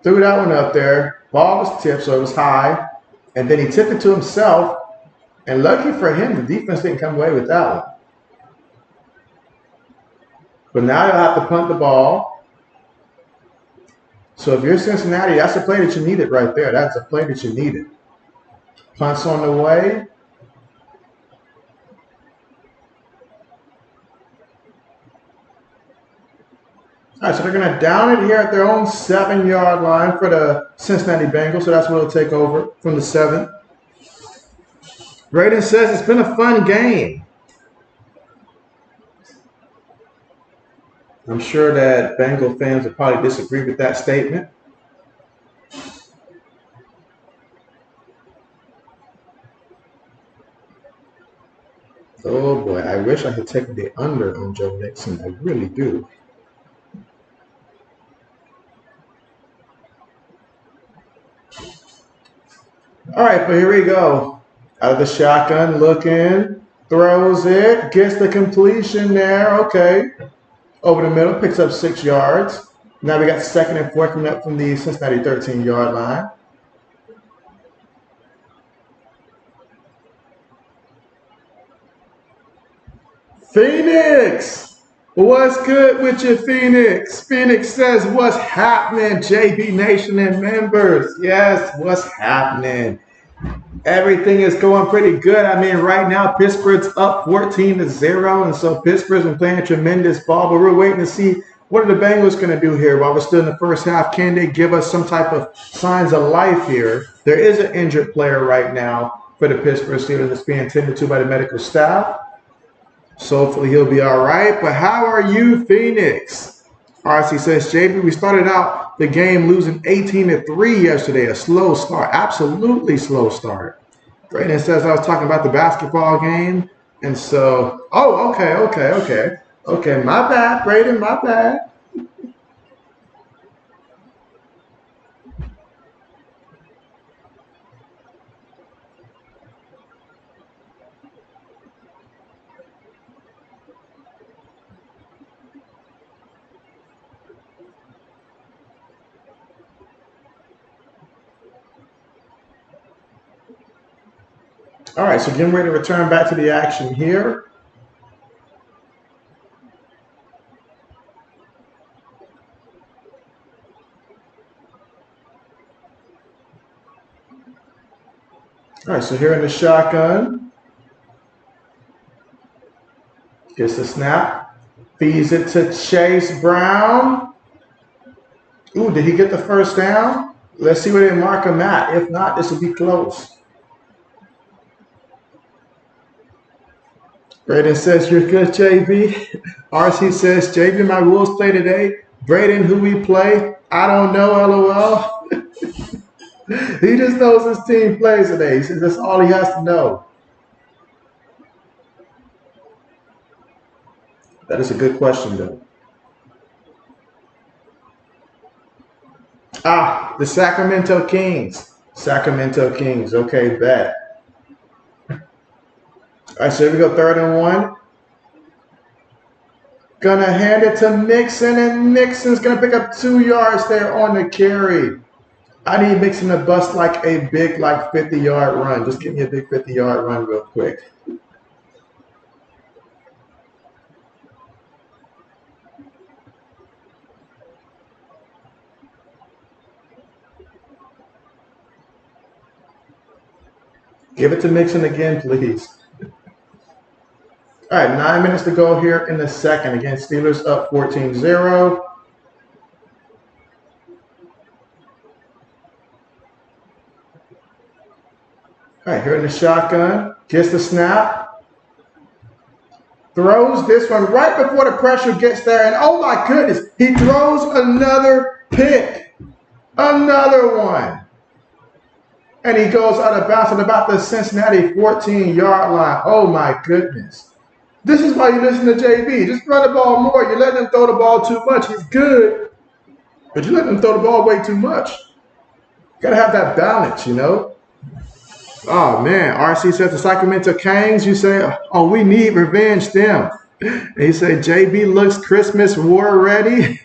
threw that one up there. Ball was tipped, so it was high. And then he tipped it to himself. And lucky for him, the defense didn't come away with that one. But now you'll have to punt the ball. So if you're Cincinnati, that's a play that you needed right there. That's a play that you needed. Punt's on the way. All right, so they're going to down it here at their own 7-yard line for the Cincinnati Bengals. So that's what it'll take over from the 7. Braden says it's been a fun game. I'm sure that Bengal fans will probably disagree with that statement. Oh boy, I wish I could take the under on Joe Mixon. I really do. All right, but here we go. Out of the shotgun, looking, throws it, gets the completion there. Okay. Over the middle, picks up 6 yards. Now we got 2nd and 4 coming up from the Cincinnati 13-yard line. Phoenix! What's good with you, Phoenix? Phoenix says, what's happening, JB Nation and members? Yes, what's happening? Everything is going pretty good. I mean, right now, Pittsburgh's up 14-0, and so Pittsburgh's been playing tremendous ball, but we're waiting to see what are the Bengals going to do here while we're still in the first half. Can they give us some type of signs of life here? There is an injured player right now for the Pittsburgh Steelers that's being tended to by the medical staff, so hopefully he'll be all right. But how are you, Phoenix? RC says, JB, we started out the game losing 18-3 yesterday. A slow start. Absolutely slow start. Brayden says I was talking about the basketball game. And so, oh, okay. Okay, my bad, Brayden, my bad. All right, so getting ready to return back to the action here. All right, so here in the shotgun. Gets the snap. Feeds it to Chase Brown. Ooh, did he get the first down? Let's see where they mark him at. If not, this will be close. Braden says, you're good, JB. RC says, JB, my Wolves play today. Braden, who we play? I don't know, LOL. He just knows his team plays today. He says that's all he has to know. That is a good question, though. The Sacramento Kings. Sacramento Kings. Okay, bet. All right, so here we go, 3rd and 1. Gonna hand it to Mixon, and Mixon's gonna pick up 2 yards there on the carry. I need Mixon to bust like a big, 50-yard run. Just give me a big 50-yard run real quick. Give it to Mixon again, please. All right, 9 minutes to go here in the second. Again, Steelers up 14-0. All right, here in the shotgun. Gets the snap. Throws this one right before the pressure gets there. And oh my goodness, he throws another pick. Another one. And he goes out of bounds at about the Cincinnati 14-yard line. Oh my goodness. This is why you listen to JB. Just run the ball more. You're letting him throw the ball too much. He's good, but you're letting him throw the ball way too much. You got to have that balance, you know. Oh man, RC says the Sacramento Kings. You say, oh, we need revenge them. And you say JB looks Christmas war ready.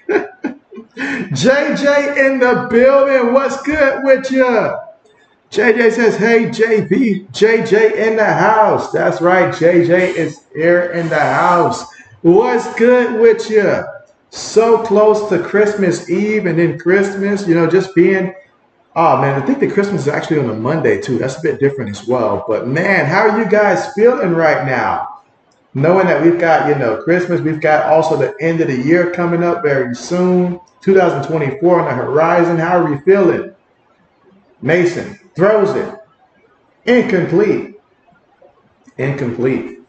JJ in the building. What's good with you? JJ says, hey, JB, JJ in the house. That's right, JJ is here in the house. What's good with you? So close to Christmas Eve and then Christmas, you know, just being, oh man, I think the Christmas is actually on a Monday too. That's a bit different as well. But man, how are you guys feeling right now? Knowing that we've got, you know, Christmas, we've got also the end of the year coming up very soon, 2024 on the horizon. How are we feeling? Mason throws it. Incomplete. Incomplete.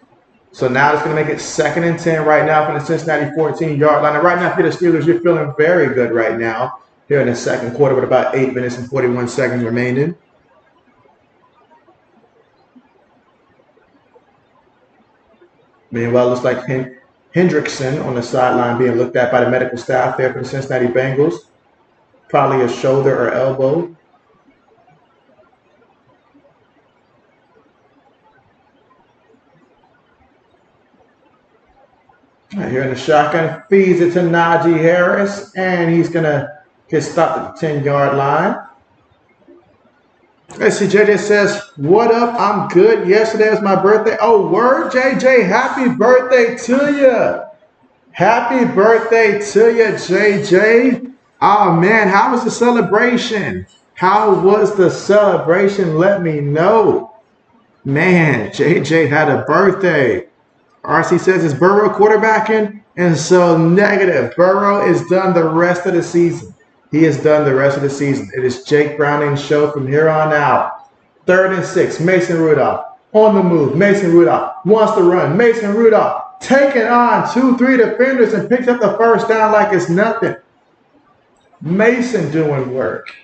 So now it's going to make it 2nd and 10 right now from the Cincinnati 14-yard line. And right now for the Steelers, you're feeling very good right now here in the second quarter with about 8 minutes and 41 seconds remaining. Meanwhile, it looks like Hendrickson on the sideline being looked at by the medical staff there for the Cincinnati Bengals. Probably a shoulder or elbow. Right here in the shotgun, feeds it to Najee Harris, and he's going to get stopped at the 10-yard line. Let's see, JJ says, what up? I'm good. Yesterday was my birthday. Oh, word, JJ. Happy birthday to you. Happy birthday to you, JJ. Oh, man, how was the celebration? How was the celebration? Let me know. Man, JJ had a birthday. RC says, is Burrow quarterbacking? And so negative. Burrow is done the rest of the season. He is done the rest of the season. It is Jake Browning's show from here on out. 3rd and 6. Mason Rudolph on the move. Mason Rudolph wants to run. Mason Rudolph taking on 2-3 defenders and picks up the first down like it's nothing. Mason doing work.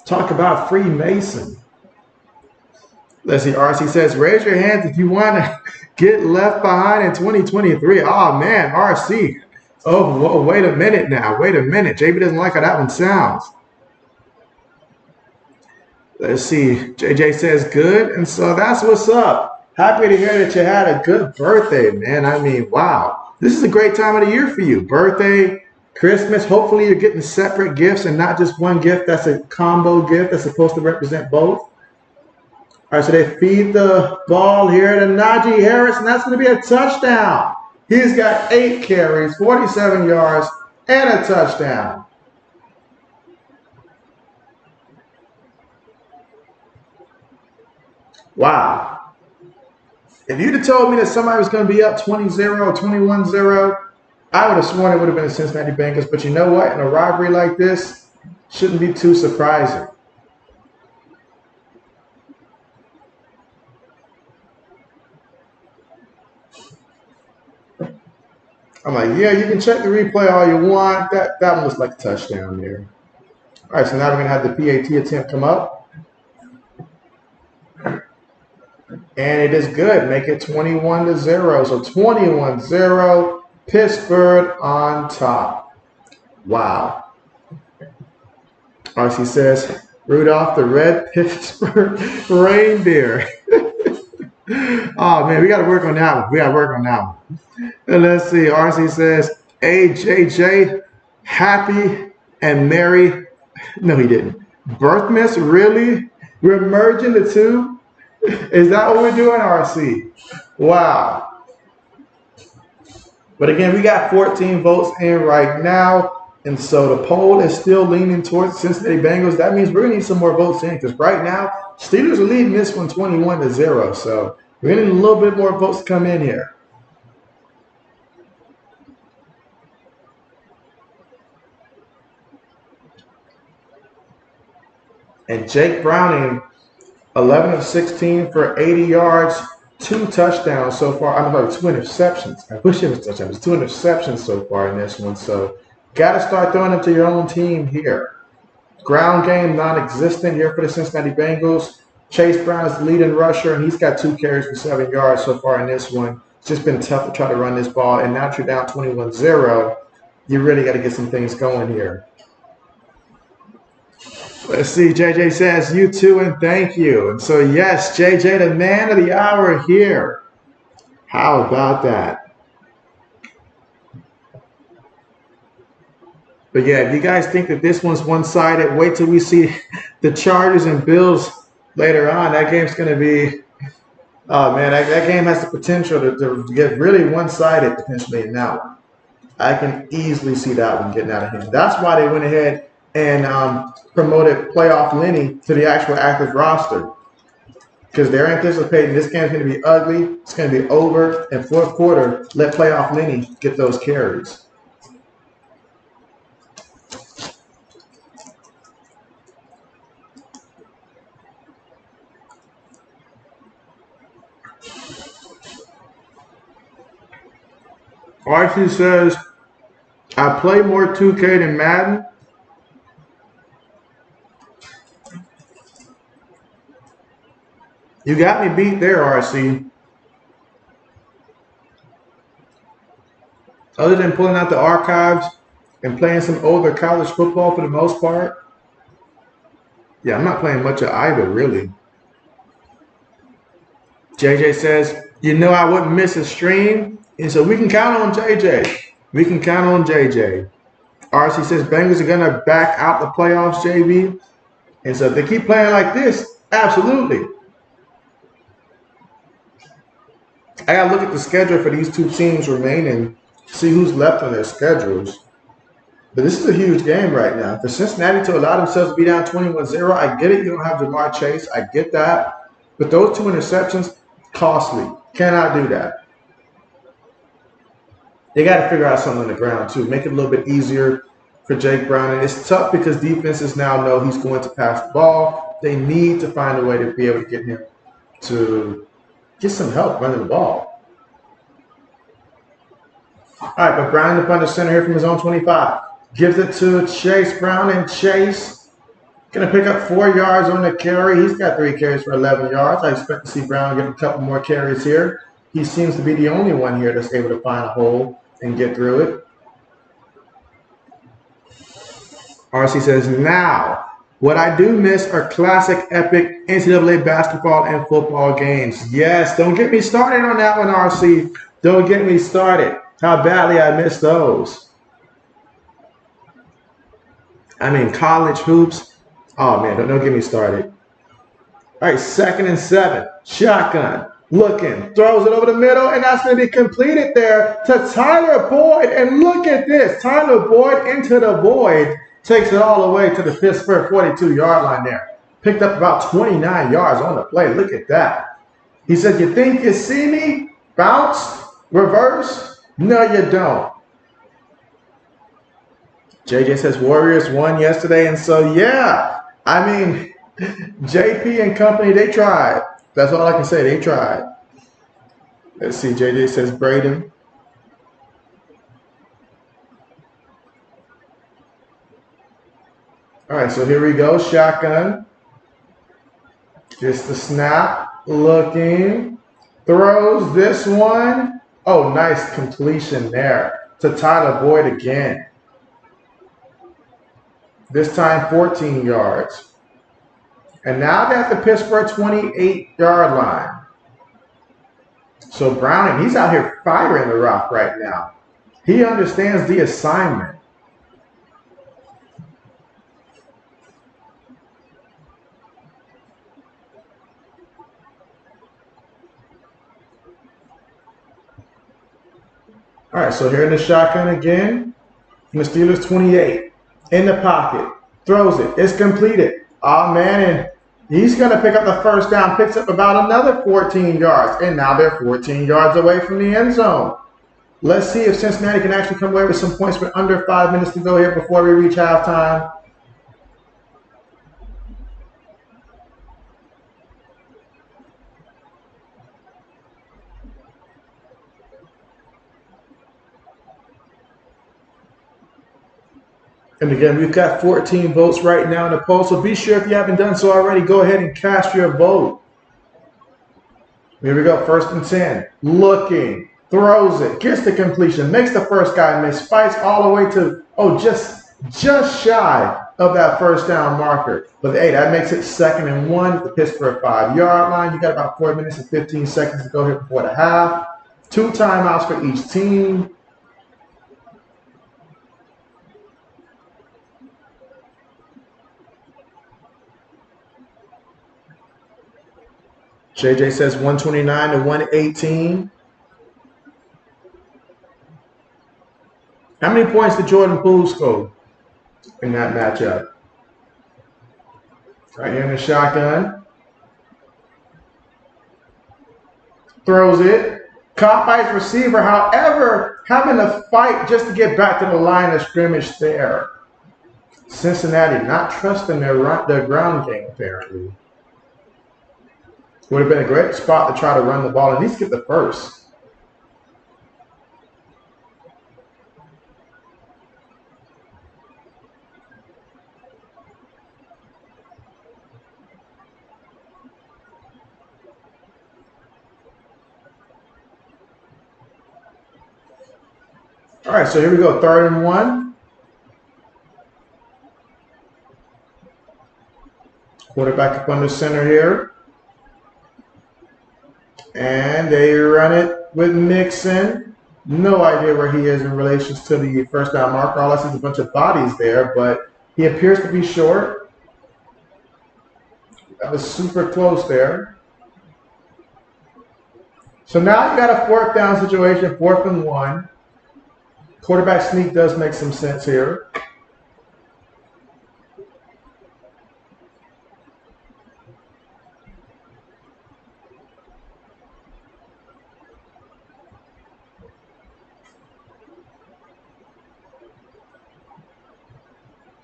Talk about free Mason. Let's see, RC says, raise your hands if you want to get left behind in 2023. Oh, man, RC. Oh, whoa, wait a minute now. Wait a minute. JB doesn't like how that one sounds. Let's see. JJ says good. And so that's what's up. Happy to hear that you had a good birthday, man. I mean, wow. This is a great time of the year for you. Birthday, Christmas. Hopefully you're getting separate gifts and not just one gift that's a combo gift that's supposed to represent both. All right, so they feed the ball here to Najee Harris, and that's going to be a touchdown. He's got 8 carries, 47 yards, and a touchdown. Wow. If you'd have told me that somebody was going to be up 20-0 or 21-0, I would have sworn it would have been the Cincinnati Bengals. But you know what? In a rivalry like this, shouldn't be too surprising. I'm like, yeah, you can check the replay all you want. That one was like a touchdown there. All right, so now we're going to have the PAT attempt come up. And it is good. Make it 21-0. So 21-0, Pittsburgh on top. Wow. RC says, Rudolph the Red Pittsburgh Reindeer. Oh, man, we got to work on that one. We got to work on that one. And let's see. RC says, AJJ, happy and merry. No, he didn't. Birthmas, really? We're merging the two? Is that what we're doing, RC? Wow. But again, we got 14 votes in right now. And so the poll is still leaning towards Cincinnati Bengals. That means we're going to need some more votes in because right now, Steelers are leading this one 21-0. So we're going to need a little bit more votes to come in here. And Jake Browning, 11 of 16 for 80 yards, 2 touchdowns so far. I'm sorry, 2 interceptions. I wish it was touchdowns. 2 interceptions so far in this one. So got to start throwing them to your own team here. Ground game non-existent here for the Cincinnati Bengals. Chase Brown is the leading rusher, and he's got 2 carries for 7 yards so far in this one. It's just been tough to try to run this ball. And now that you're down 21-0, you really got to get some things going here. Let's see. JJ says, you too, and thank you. And so, yes, JJ, the man of the hour here. How about that? But yeah, if you guys think that this one's one-sided, wait till we see the Chargers and Bills later on. That game's going to be, oh man, that game has the potential to get really one-sided potentially in that one. I can easily see that one getting out of hand. That's why they went ahead and promoted Playoff Lenny to the actual active roster. Because they're anticipating this game's going to be ugly, it's going to be over, and fourth quarter, let Playoff Lenny get those carries. Archie says, I play more 2K than Madden. You got me beat there, RC. Other than pulling out the archives and playing some older college football for the most part, yeah, I'm not playing much of either, really. JJ says, you know I wouldn't miss a stream. And so we can count on JJ. We can count on JJ. RC says Bengals are going to back out the playoffs, JB. And so if they keep playing like this, absolutely. I got to look at the schedule for these two teams remaining, see who's left on their schedules. But this is a huge game right now. For Cincinnati to allow themselves to be down 21-0, I get it. You don't have Jamar Chase. I get that. But those two interceptions, costly. Cannot do that. They got to figure out something on the ground, too. Make it a little bit easier for Jake Brown. And it's tough because defenses now know he's going to pass the ball. They need to find a way to be able to get him to get some help running the ball. All right, but Brown up under center here from his own 25. Gives it to Chase Brown, and Chase going to pick up 4 yards on the carry. He's got 3 carries for 11 yards. I expect to see Brown get a couple more carries here. He seems to be the only one here that's able to find a hole and get through it. RC says, now, what I do miss are classic, epic NCAA basketball and football games. Yes, don't get me started on that one, RC. Don't get me started. How badly I miss those. I mean, college hoops. Oh, man, don't get me started. All right, 2nd and 7. Shotgun. Looking, throws it over the middle, and that's going to be completed there to Tyler Boyd. And look at this. Tyler Boyd into the void. Takes it all the way to the Pittsburgh 42-yard line there. Picked up about 29 yards on the play. Look at that. He said, you think you see me? Bounce? Reverse? No, you don't. JJ says Warriors won yesterday. And so, yeah, I mean, JP and company, they tried. That's all I can say. They tried. Let's see. JJ says Braden. All right, so here we go. Shotgun. Just the snap. Looking. Throws this one. Oh, nice completion there to Tyler Boyd again. This time 14 yards. And now they're at the Pittsburgh 28-yard line. So Browning, he's out here firing the rock right now. He understands the assignment. All right, so here in the shotgun again. From the Steelers 28. In the pocket. Throws it. It's completed. Oh, man, and he's going to pick up the first down. Picks up about another 14 yards. And now they're 14 yards away from the end zone. Let's see if Cincinnati can actually come away with some points with under 5 minutes to go here before we reach halftime. And again, we've got 14 votes right now in the poll, so be sure if you haven't done so already, go ahead and cast your vote. Here we go, 1st and 10. Looking, throws it, gets the completion, makes the first guy miss, fights all the way to, just shy of that first down marker. But hey, that makes it 2nd and 1 at the Pittsburgh 5-yard line. You got about 4 minutes and 15 seconds to go here before the half. 2 timeouts for each team. JJ says 129 to 118. How many points did Jordan Poole score in that matchup? Right here in the shotgun. Throws it. Caught by his receiver. However, having to fight just to get back to the line of scrimmage there. Cincinnati not trusting their ground game, apparently. Would have been a great spot to try to run the ball and at least get the first. All right, so here we go, 3rd and 1. Quarterback up under center here. And they run it with Mixon. No idea where he is in relation to the first down marker. All I see is a bunch of bodies there, but he appears to be short. That was super close there. So now you got a 4th down situation, 4th and 1. Quarterback sneak does make some sense here.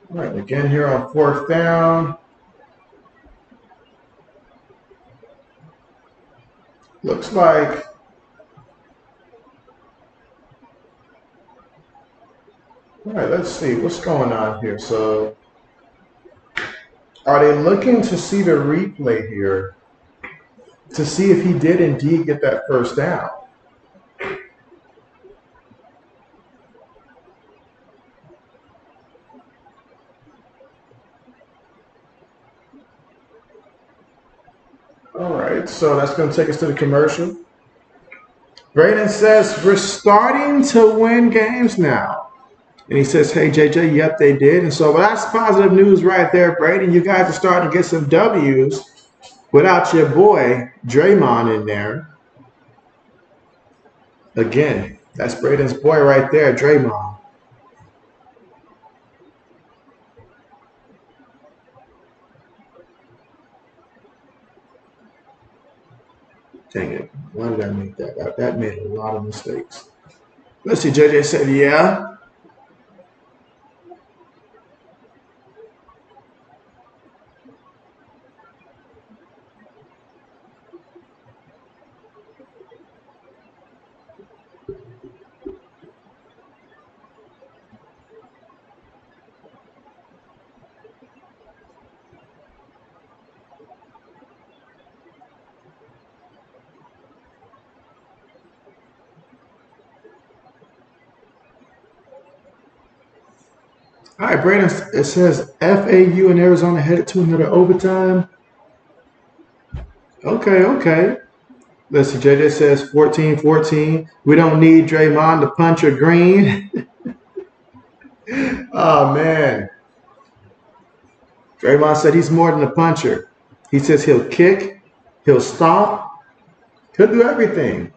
All right, again here on 4th down. Looks like all right, let's see what's going on here. So are they looking to see the replay here to see if he did indeed get that first down? All right, so that's going to take us to the commercial. Braden says, we're starting to win games now. And he says, hey, JJ, yep, they did. And so that's positive news right there, Braden. You guys are starting to get some W's without your boy, Draymond, in there. Again, that's Braden's boy right there, Draymond. Dang it. Why did I make that? That made a lot of mistakes. Let's see, JJ said, yeah. All right, Brandon, it says FAU and Arizona headed to another overtime. Okay. Let's see, JJ says 14-14. We don't need Draymond to punch or green. Oh, man. Draymond said he's more than a puncher. He says he'll kick, he'll stomp, he'll do everything.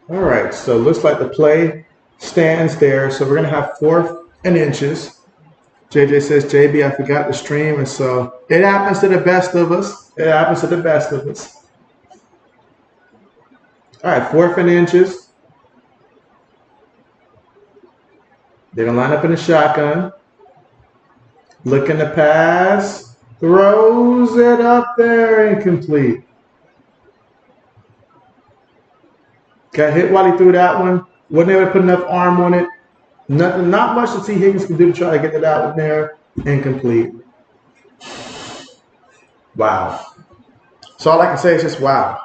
All right, so looks like the play stands there. So we're going to have 4th and inches. JJ says, JB, I forgot the stream. And so it happens to the best of us. It happens to the best of us. All right, 4th and inches. They're going to line up in the shotgun. Looking to pass. Throws it up there. Incomplete. Got hit while he threw that one. Wasn't able to put enough arm on it. Nothing, not much that T. Higgins can do to try to get it out in there. Incomplete. Wow. So all I can say is just wow.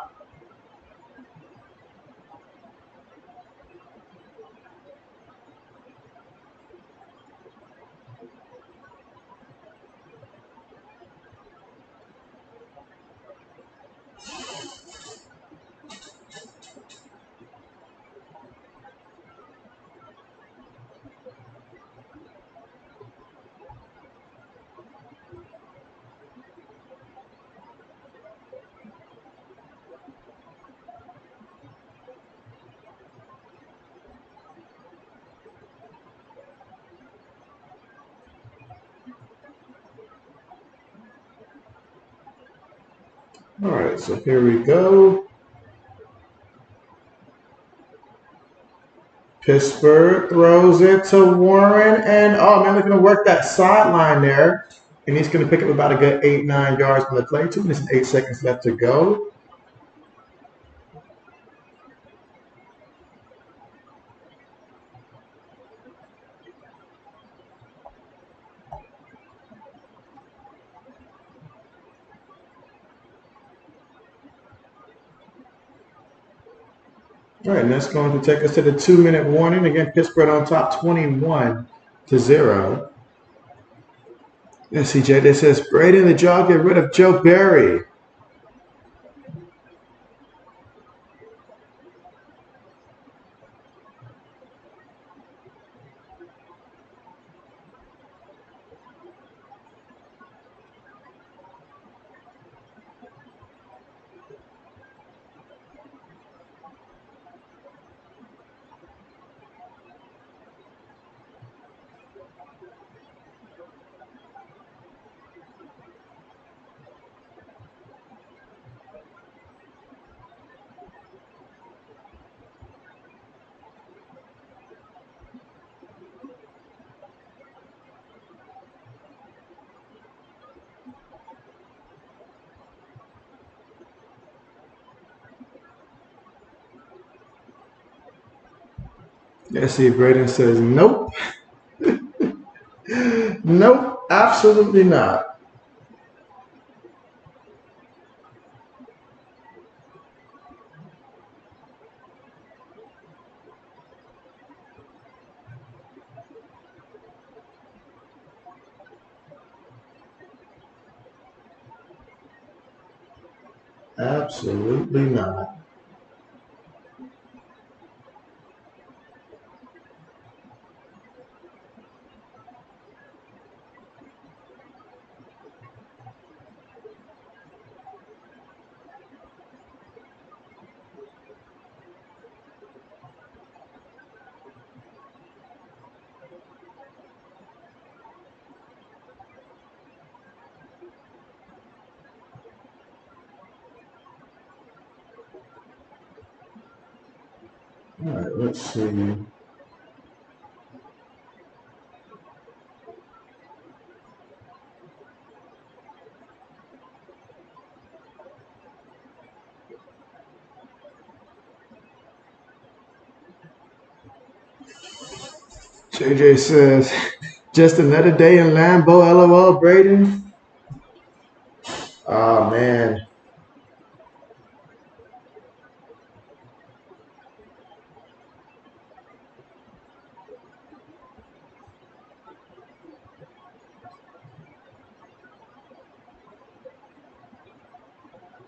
All right, so here we go. Pittsburgh throws it to Warren, and oh man, they're going to work that sideline there. And he's going to pick up about a good 8-9 yards from the play. 2 minutes and 8 seconds left to go. All right, and that's going to take us to the 2-minute warning. Again, Pittsburgh on top 21-0. And CJ, this says, Brady and the Jaw get rid of Joe Barry. Let's see, Braden says, nope. Nope, absolutely not. Absolutely not. All right, let's see. JJ says, just another day in Lambeau, LOL, Braden. Oh, man.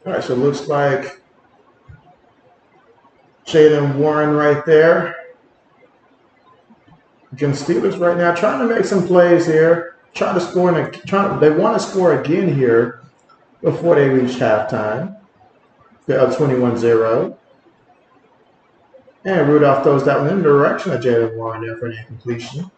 All right, so it looks like Jaylen Warren right there. Against Steelers right now, trying to make some plays here. Trying to score, they want to score again here before they reach halftime. They're up 21-0. And Rudolph throws that one in the direction of Jalen Warren there for an incompletion.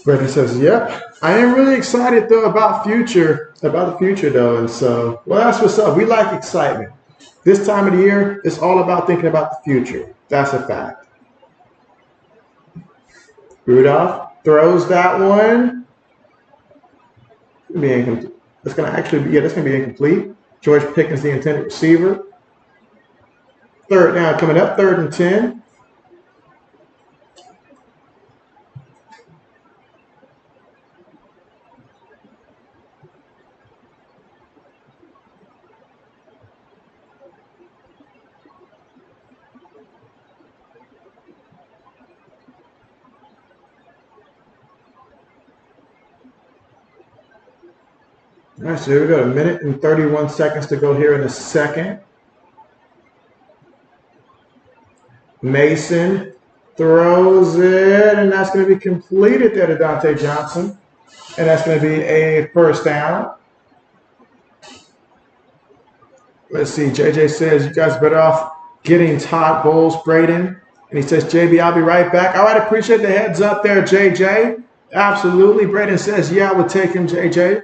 Brady says, "Yep, I am really excited though about the future though." And so, well, that's what's up. We like excitement. This time of the year, it's all about thinking about the future. That's a fact. Rudolph throws that one. That's going to actually be, yeah, that's going to be incomplete. George Pickens, the intended receiver. Third down coming up, 3rd and 10. All right, so here we go. 1 minute and 31 seconds to go here in the second. Mason throws it, and that's going to be completed there to Dante Johnson. And that's going to be a first down. Let's see. JJ says, you guys better off getting Todd Bowles, Braden. And he says, JB, I'll be right back. All right, appreciate the heads up there, JJ. Absolutely. Braden says, yeah, I would take him, JJ.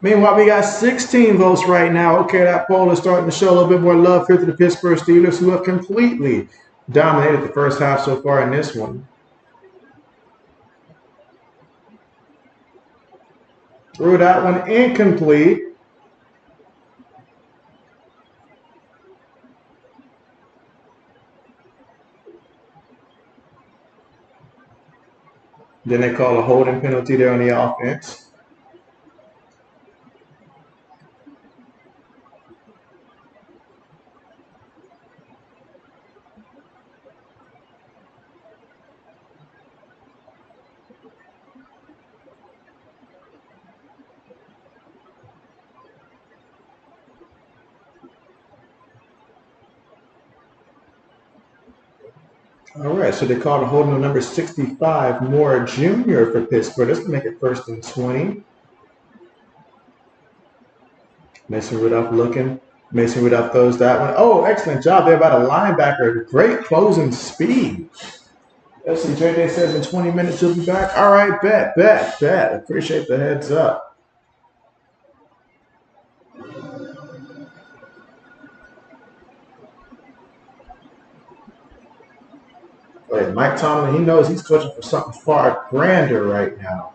Meanwhile, we got 16 votes right now. Okay, that poll is starting to show a little bit more love here to the Pittsburgh Steelers, who have completely dominated the first half so far in this one. Threw that one incomplete. Then they call a holding penalty there on the offense. All right, so they called a holding on number 65, Moore Jr. for Pittsburgh. That's going to make it 1st and 20. Mason Rudolph looking. Mason Rudolph throws that one. Oh, excellent job there by the linebacker. Great closing speed. Let's see, JJ says in 20 minutes he'll be back. All right, bet. Appreciate the heads up. Wait, Mike Tomlin, he knows he's coaching for something far grander right now.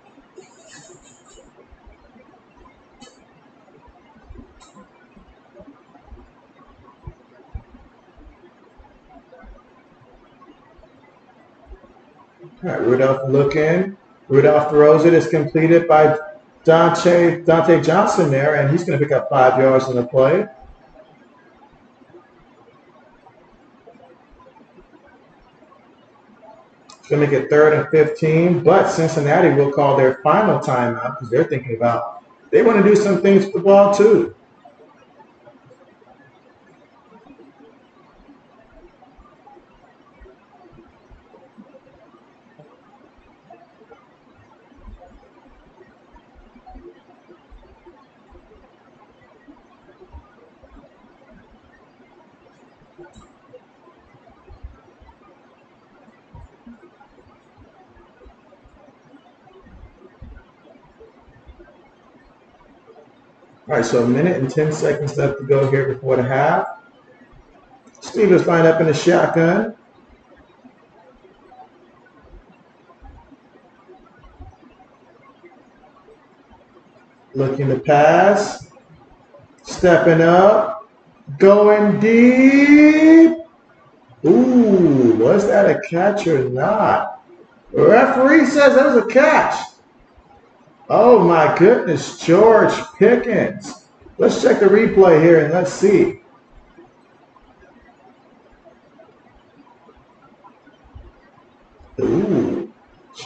All right, Rudolph looking. Rudolph throws it. It's completed by Dante Johnson there, and he's going to pick up 5 yards on the play. Going to make it 3rd and 15, but Cincinnati will call their final timeout because they're thinking about they want to do some things with the ball too. All right, so 1 minute and 10 seconds left to go here before the half. Steelers line up in the shotgun. Looking to pass. Stepping up. Going deep. Ooh, was that a catch or not? The referee says that was a catch. Oh my goodness, George Pickens. Let's check the replay here and let's see. Ooh.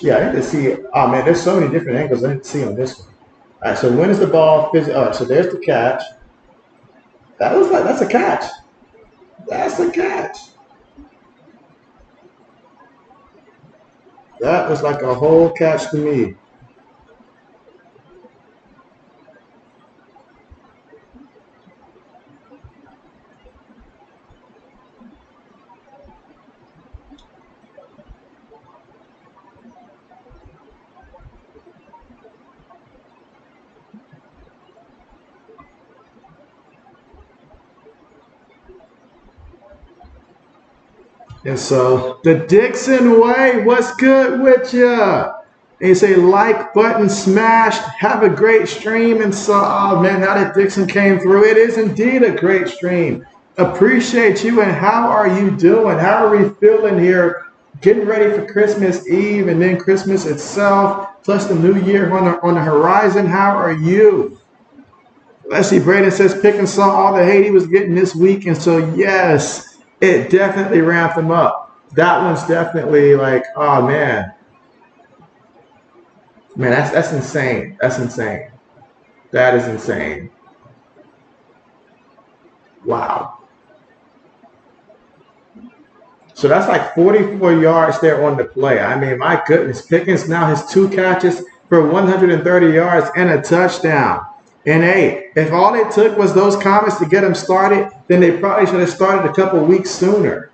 Yeah, I need to see it. Oh man, there's so many different angles I need to see on this one. All right, so when is the ball all right, so there's the catch. That's a catch. That's the catch. That was like a whole catch to me. And so the Dixon way, what's good with ya? And you say like button smashed. Have a great stream. And so, oh man, now that Dixon came through, it is indeed a great stream. Appreciate you. And how are you doing? How are we feeling here? Getting ready for Christmas Eve and then Christmas itself, plus the New Year on the horizon. How are you? Let's see. Braden says Pickens saw all the hate he was getting this week, and so yes, it definitely ramped him up. That one's definitely like, oh man, that's insane. That's insane. That is insane. Wow. So that's like 44 yards there on the play. I mean, my goodness, Pickens now has 2 catches for 130 yards and a touchdown. And hey, if all it took was those comments to get him started, then they probably should have started a couple weeks sooner.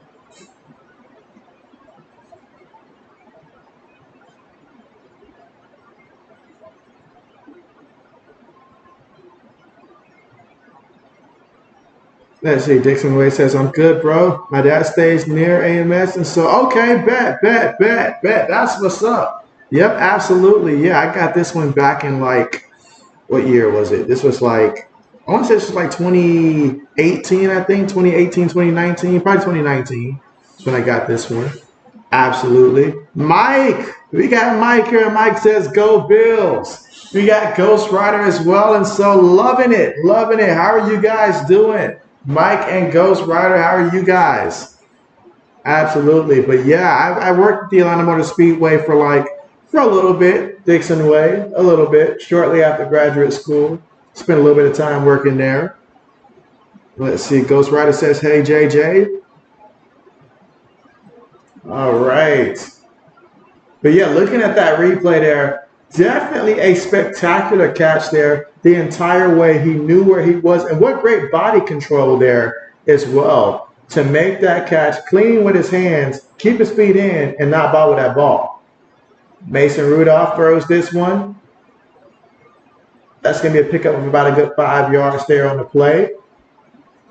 Let's see, Dixon Way says, I'm good, bro. My dad stays near AMS. And so, okay, bet. That's what's up. Yep, absolutely. Yeah, I got this one back in like, what year was it? This was like, I want to say this was like 2018, I think. 2018, 2019, probably 2019. That's when I got this one. Absolutely. Mike, we got Mike here. Mike says, go Bills. We got Ghost Rider as well. And so loving it. How are you guys doing? Mike and Ghost Rider, how are you guys? Absolutely. But yeah, I worked at the Atlanta Motor Speedway for a little bit, Dixon Way, a little bit, shortly after graduate school. Spent a little bit of time working there. Let's see, Ghost Rider says, hey, JJ. All right. But yeah, looking at that replay there, definitely a spectacular catch there the entire way. He knew where he was, and what great body control there as well to make that catch clean with his hands, keep his feet in, and not bobble that ball. Mason Rudolph throws this one. That's going to be a pickup of about a good 5 yards there on the play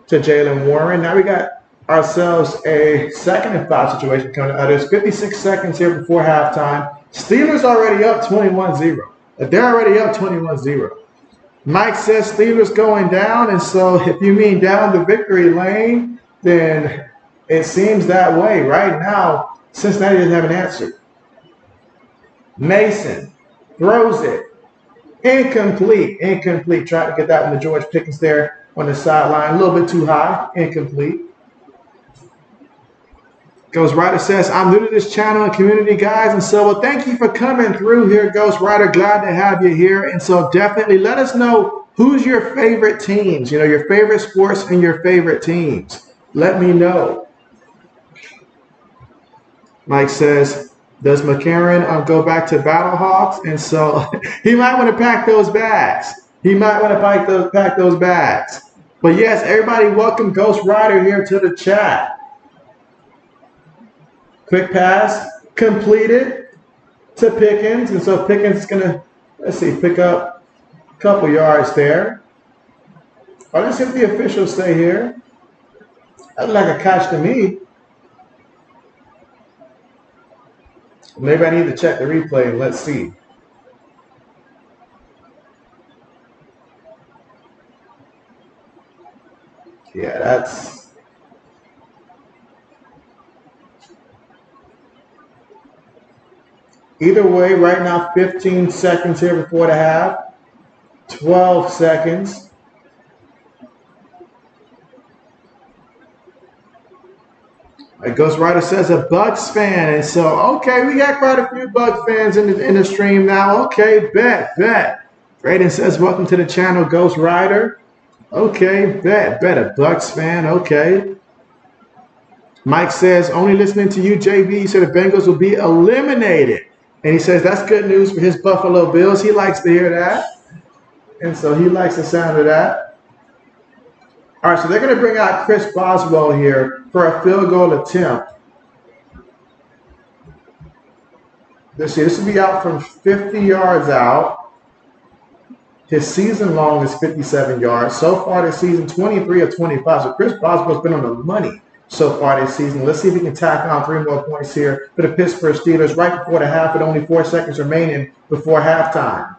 to Jalen Warren. Now we got ourselves a 2nd and 5 situation coming out. There's 56 seconds here before halftime. Steelers already up 21-0. They're already up 21-0. Mike says Steelers going down, and so if you mean down the victory lane, then it seems that way. Right now, Cincinnati doesn't have an answer. Mason throws it. Incomplete. Tried to get that one to George Pickens there on the sideline. A little bit too high. Incomplete. Ghost Rider says, I'm new to this channel and community, guys. And so, well, thank you for coming through here, Ghost Rider. Glad to have you here. And so definitely let us know who's your favorite teams, your favorite sports and your favorite teams. Let me know. Mike says, does McCarron go back to Battlehawks? And so he might want to pack those bags. Pack those bags. But yes, everybody welcome Ghost Rider here to the chat. Quick pass completed to Pickens. And so Pickens is going to, pick up a couple yards there. Let's see if the officials stay here. That looked like a catch to me. Maybe I need to check the replay and let's see. Yeah, that's... Either way, right now, 15 seconds here before the half. 12 seconds. Ghost Rider says a Bucks fan. And so, okay, we got quite a few Bucks fans in the stream now. Okay, bet. Braden says, welcome to the channel, Ghost Rider. Okay, bet a Bucks fan. Okay. Mike says, only listening to you, JB. He said the Bengals will be eliminated. And he says that's good news for his Buffalo Bills. He likes to hear that. And so he likes the sound of that. All right, so they're going to bring out Chris Boswell here for a field goal attempt. Let's see, this will be out from 50 yards out. His season long is 57 yards. So far this season, 23 of 25. So Chris Boswell's been on the money so far this season. Let's see if he can tack on 3 more points here for the Pittsburgh Steelers right before the half with only 4 seconds remaining before halftime.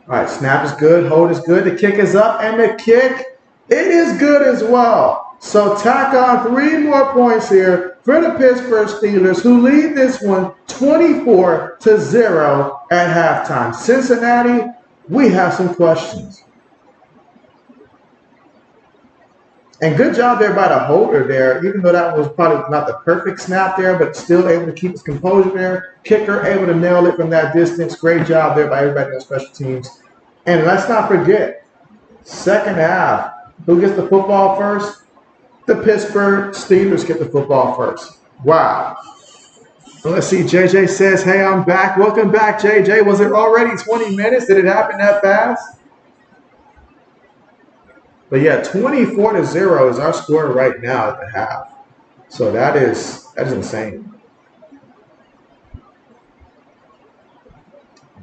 All right, snap is good, hold is good, the kick is up, and the kick, it is good as well. So tack on 3 more points here for the Pittsburgh Steelers, who lead this one 24-0 at halftime. Cincinnati, we have some questions. And good job there by the holder there, even though that was probably not the perfect snap there, but still able to keep his composure there. Kicker able to nail it from that distance. Great job there by everybody on special teams. And let's not forget, second half, who gets the football first? The Pittsburgh Steelers get the football first. Wow. Let's see, JJ says, hey, I'm back. Welcome back, JJ. Was it already 20 minutes? Did it happen that fast? But yeah, 24-0 is our score right now at the half. So that is insane.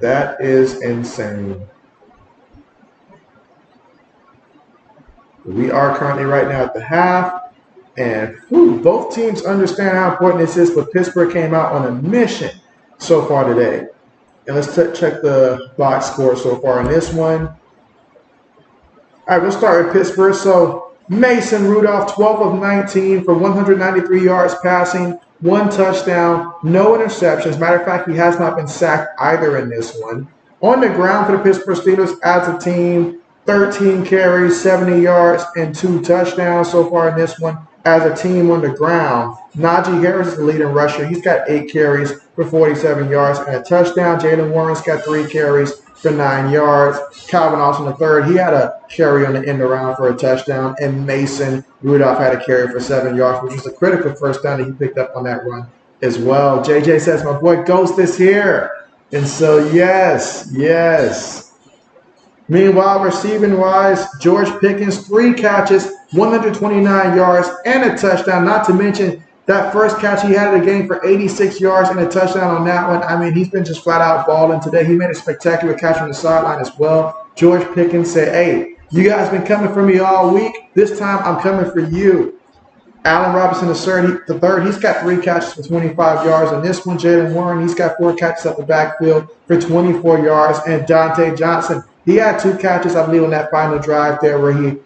That is insane. We are currently right now at the half. And both teams understand how important this is, but Pittsburgh came out on a mission so far today. And let's check the box score so far in this one. All right, we'll start with Pittsburgh. So Mason Rudolph, 12 of 19 for 193 yards passing, 1 touchdown, no interceptions. Matter of fact, he has not been sacked either in this one. On the ground for the Pittsburgh Steelers as a team, 13 carries, 70 yards, and 2 touchdowns so far in this one. As a team on the ground, Najee Harris is the leading rusher. He's got 8 carries for 47 yards and a touchdown. Jalen Warren's got 3 carries for 9 yards. Calvin Austin III, he had a carry on the end around for a touchdown. And Mason Rudolph had a carry for 7 yards, which was a critical first down that he picked up on that run as well. JJ says, my boy Ghost is here. And so, yes. Meanwhile, receiving-wise, George Pickens, 3 catches, 129 yards, and a touchdown. Not to mention that first catch he had of the game for 86 yards and a touchdown on that one. I mean, he's been just flat-out balling today. He made a spectacular catch on the sideline as well. George Pickens said, hey, you guys been coming for me all week. This time I'm coming for you. Allen Robinson the third, he's got 3 catches for 25 yards. And this one, Jalen Warren, he's got 4 catches up the backfield for 24 yards. And Dante Johnson, he had 2 catches, I believe, on that final drive there where he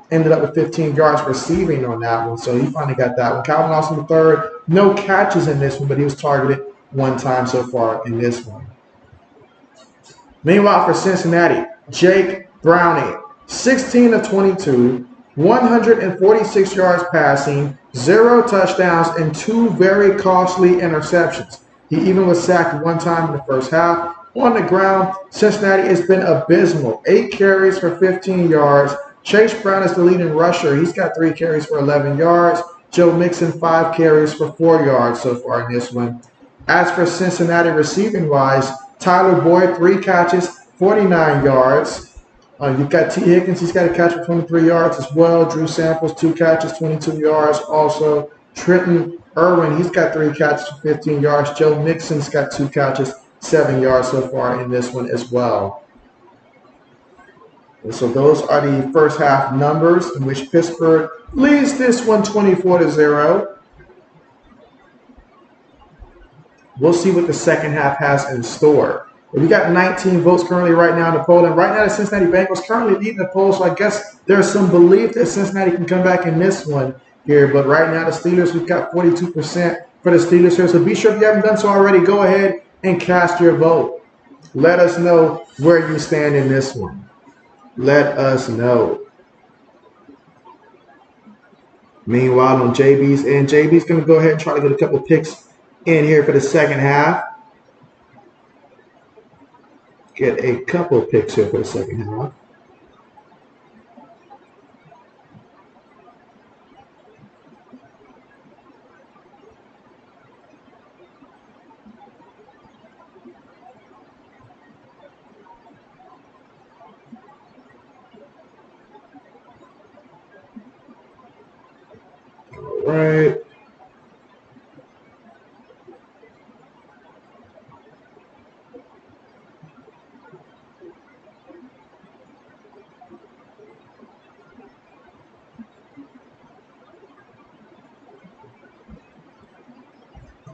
ended up with 15 yards receiving on that one. So he finally got that one. Calvin Austin III, no catches in this one, but he was targeted 1 time so far in this one. Meanwhile, for Cincinnati, Jake Browning, 16 of 22, 146 yards passing, 0 touchdowns, and 2 very costly interceptions. He even was sacked 1 time in the first half. On the ground, Cincinnati has been abysmal. 8 carries for 15 yards. Chase Brown is the leading rusher. He's got 3 carries for 11 yards. Joe Mixon, 5 carries for 4 yards so far in this one. As for Cincinnati receiving-wise, Tyler Boyd, 3 catches, 49 yards. You've got T. Higgins. He's got a catch for 23 yards as well. Drew Samples, 2 catches, 22 yards. Also, Trenton Irwin, he's got 3 catches for 15 yards. Joe Mixon's got 2 catches, 7 yards so far in this one as well. And so those are the first half numbers in which Pittsburgh leads this one 24-0. We'll see what the second half has in store. We got 19 votes currently right now in the poll. And right now the Cincinnati Bengals currently leading the poll. So I guess there's some belief that Cincinnati can come back in this one here. But right now the Steelers, we've got 42% for the Steelers here. So be sure if you haven't done so already, go ahead and cast your vote. Let us know where you stand in this one. Let us know. Meanwhile, on JB's end, JB's going to go ahead and try to get a couple picks in here for the second half. Get a couple picks here for the second half. right.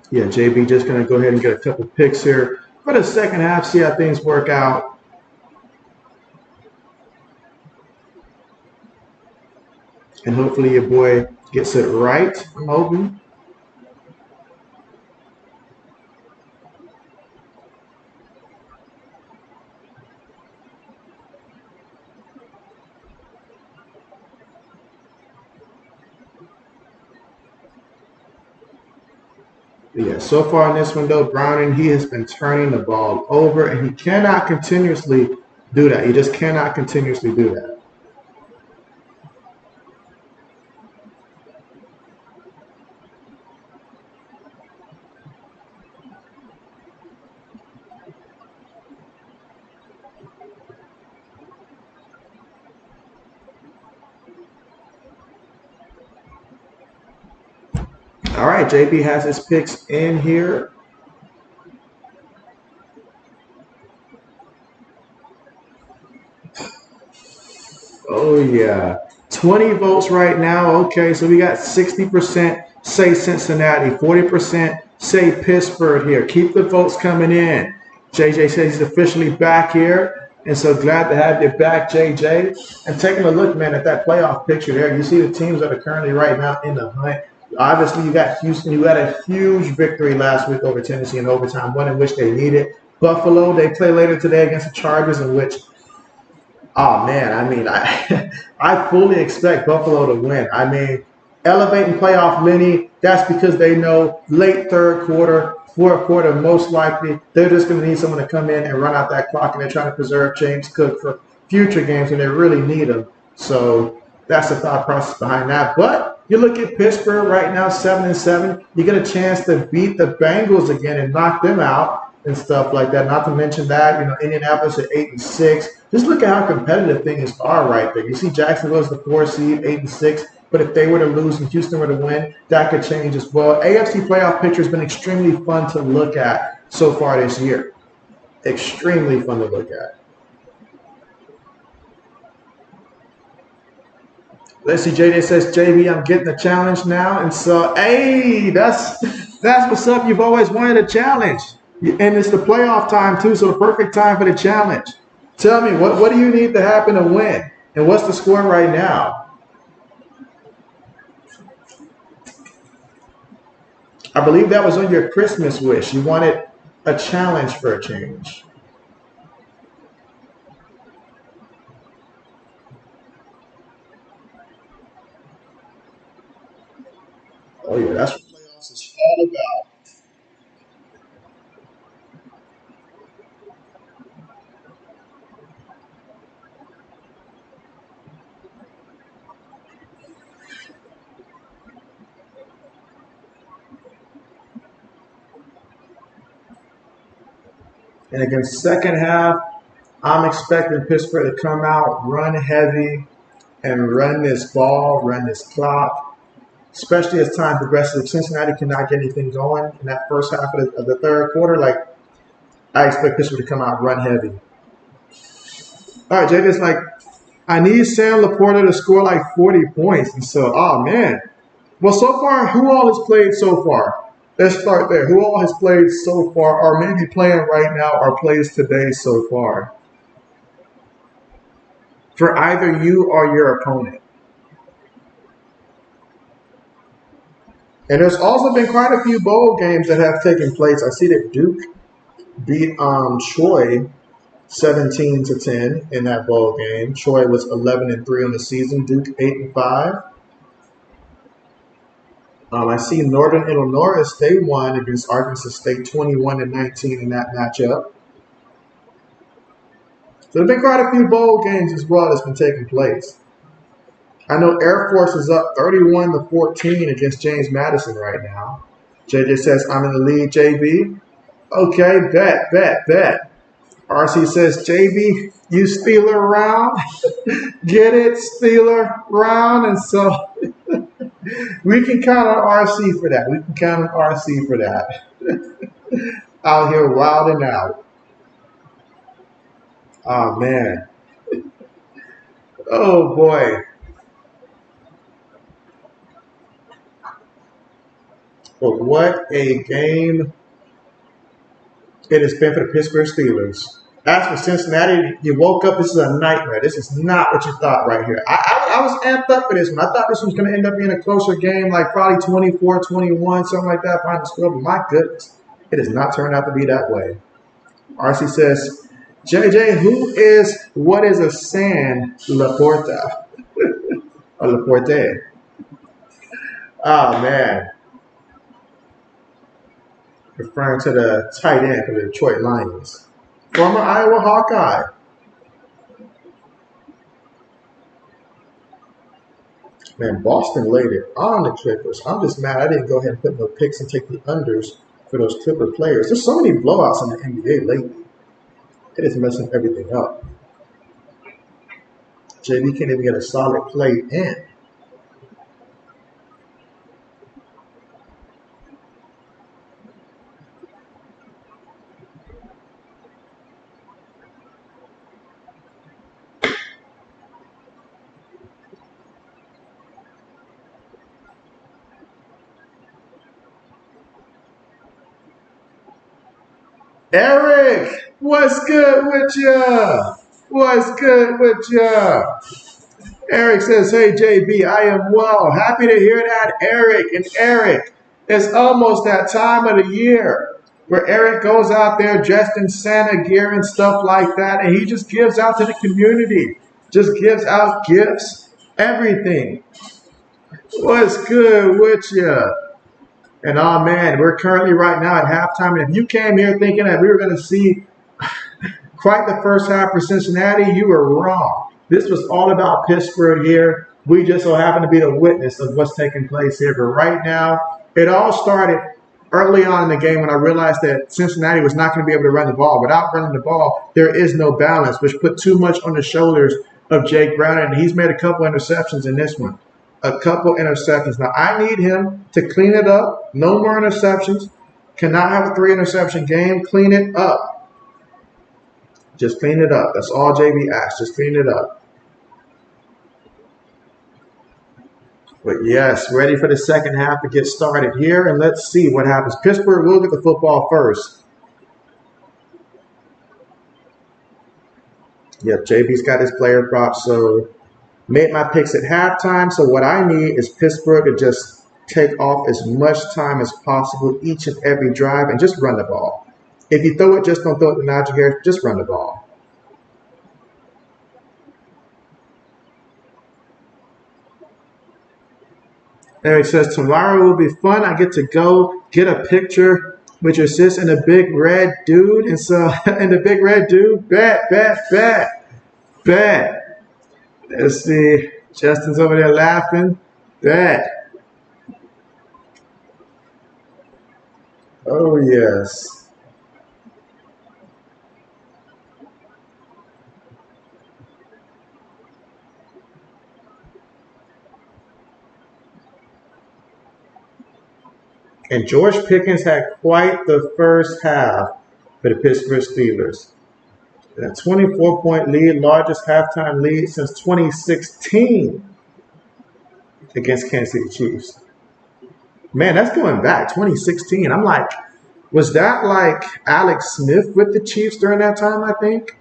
Yeah, JB just going to go ahead and get a couple picks here for the second half, see how things work out. And hopefully your boy gets it right. I'm hoping. Yeah, so far in this window, Browning, he has been turning the ball over, and he cannot continuously do that. He just cannot continuously do that. All right, JB has his picks in here. Oh, yeah. 20 votes right now. Okay, so we got 60% say Cincinnati, 40% say Pittsburgh here. Keep the votes coming in. JJ says he's officially back here. And so glad to have you back, JJ. And taking a look, man, at that playoff picture there, you see the teams that are currently right now in the hunt. Obviously, you got Houston. You had a huge victory last week over Tennessee in overtime, one in which they needed. Buffalo, they play later today against the Chargers, in which oh man, I mean, I fully expect Buffalo to win. I mean, elevating playoff Lenny, that's because they know late third quarter, fourth quarter, most likely they're just going to need someone to come in and run out that clock, and they're trying to preserve James Cook for future games when they really need him. So that's the thought process behind that. But you look at Pittsburgh right now, 7-7. You get a chance to beat the Bengals again and knock them out and stuff like that. Not to mention that, Indianapolis at 8-6. Just look at how competitive things are right there. You see Jacksonville's the 4 seed, 8-6. But if they were to lose and Houston were to win, that could change as well. AFC playoff picture has been extremely fun to look at so far this year. Extremely fun to look at. Let's see, JJ says, JB, I'm getting the challenge now. And so, hey, that's what's up. You've always wanted a challenge. And it's the playoff time, too, so the perfect time for the challenge. Tell me, what do you need to happen to win? And what's the score right now? I believe that was on your Christmas wish. You wanted a challenge for a change. Oh, yeah, that's what playoffs is all about. And again, second half, I'm expecting Pittsburgh to come out, run heavy, and run this ball, run this clock, especially as time progresses. If Cincinnati cannot get anything going in that first half of the third quarter, like I expect Pittsburgh to come out, run heavy. All right, Jada's like, I need Sam Laporta to score like 40 points. And so, oh, man. Well, so far, who all has played so far? Let's start there. Who all has played so far, or maybe playing right now, or plays today so far? For either you or your opponent. And there's also been quite a few bowl games that have taken place. I see that Duke beat Troy 17-10 in that bowl game. Troy was 11-3 on the season. Duke 8-5. I see Northern Illinois, they won against Arkansas State 21-19 in that matchup. So there have been quite a few bowl games as well that's been taking place. I know Air Force is up 31-14 against James Madison right now. JJ says, I'm in the lead, JB. Okay, bet. RC says, JB, you Steeler round. Get it, Steeler round. And so We can count on RC for that. We can count on RC for that. Out here wilding out. Oh, man. Oh, boy. But what a game it has been for the Pittsburgh Steelers. As for Cincinnati, you woke up, this is a nightmare. This is not what you thought right here. I was amped up for this one. I thought this was going to end up being a closer game, like probably 24-21, something like that, final score. But my goodness, it has not turned out to be that way. RC says, JJ, what is a San Laporta? Or Laporte? Oh, man. Referring to the tight end for the Detroit Lions. Former Iowa Hawkeye. Man, Boston laid it on the Clippers. I'm just mad I didn't go ahead and put no picks and take the unders for those Clipper players. There's so many blowouts in the NBA lately. It is messing everything up. JB can't even get a solid play in. Eric, what's good with ya? What's good with ya? Eric says, hey, JB, I am well. Happy to hear that, Eric. And Eric, it's almost that time of the year where Eric goes out there dressed in Santa gear and stuff like that, and he just gives out to the community. Just gives out gifts, everything. What's good with ya? And oh man, we're currently right now at halftime. And if you came here thinking that we were going to see quite the first half for Cincinnati, you were wrong. This was all about Pittsburgh here. We just so happen to be the witness of what's taking place here. But right now, it all started early on in the game when I realized that Cincinnati was not going to be able to run the ball. Without running the ball, there is no balance, which put too much on the shoulders of Jake Brown. And he's made a couple interceptions in this one. A couple interceptions. Now, I need him to clean it up. No more interceptions. Cannot have a 3-interception game. Clean it up. Just clean it up. That's all JB asks. Just clean it up. But yes, ready for the second half to get started here. And let's see what happens. Pittsburgh will get the football first. Yep, JB's got his player props. So made my picks at halftime. So what I need is Pittsburgh to just take off as much time as possible each and every drive and just run the ball. If you throw it, just don't throw it to Najee Harris. Just run the ball. Eric says, tomorrow will be fun. I get to go get a picture with your sis and the big red dude. And so, and the big red dude, bet. Let's see. Justin's over there laughing. Bet. Oh, yes. And George Pickens had quite the first half for the Pittsburgh Steelers. A 24-point lead, largest halftime lead since 2016 against Kansas City Chiefs. Man, that's going back, 2016. I'm like, was that like Alex Smith with the Chiefs during that time, I think?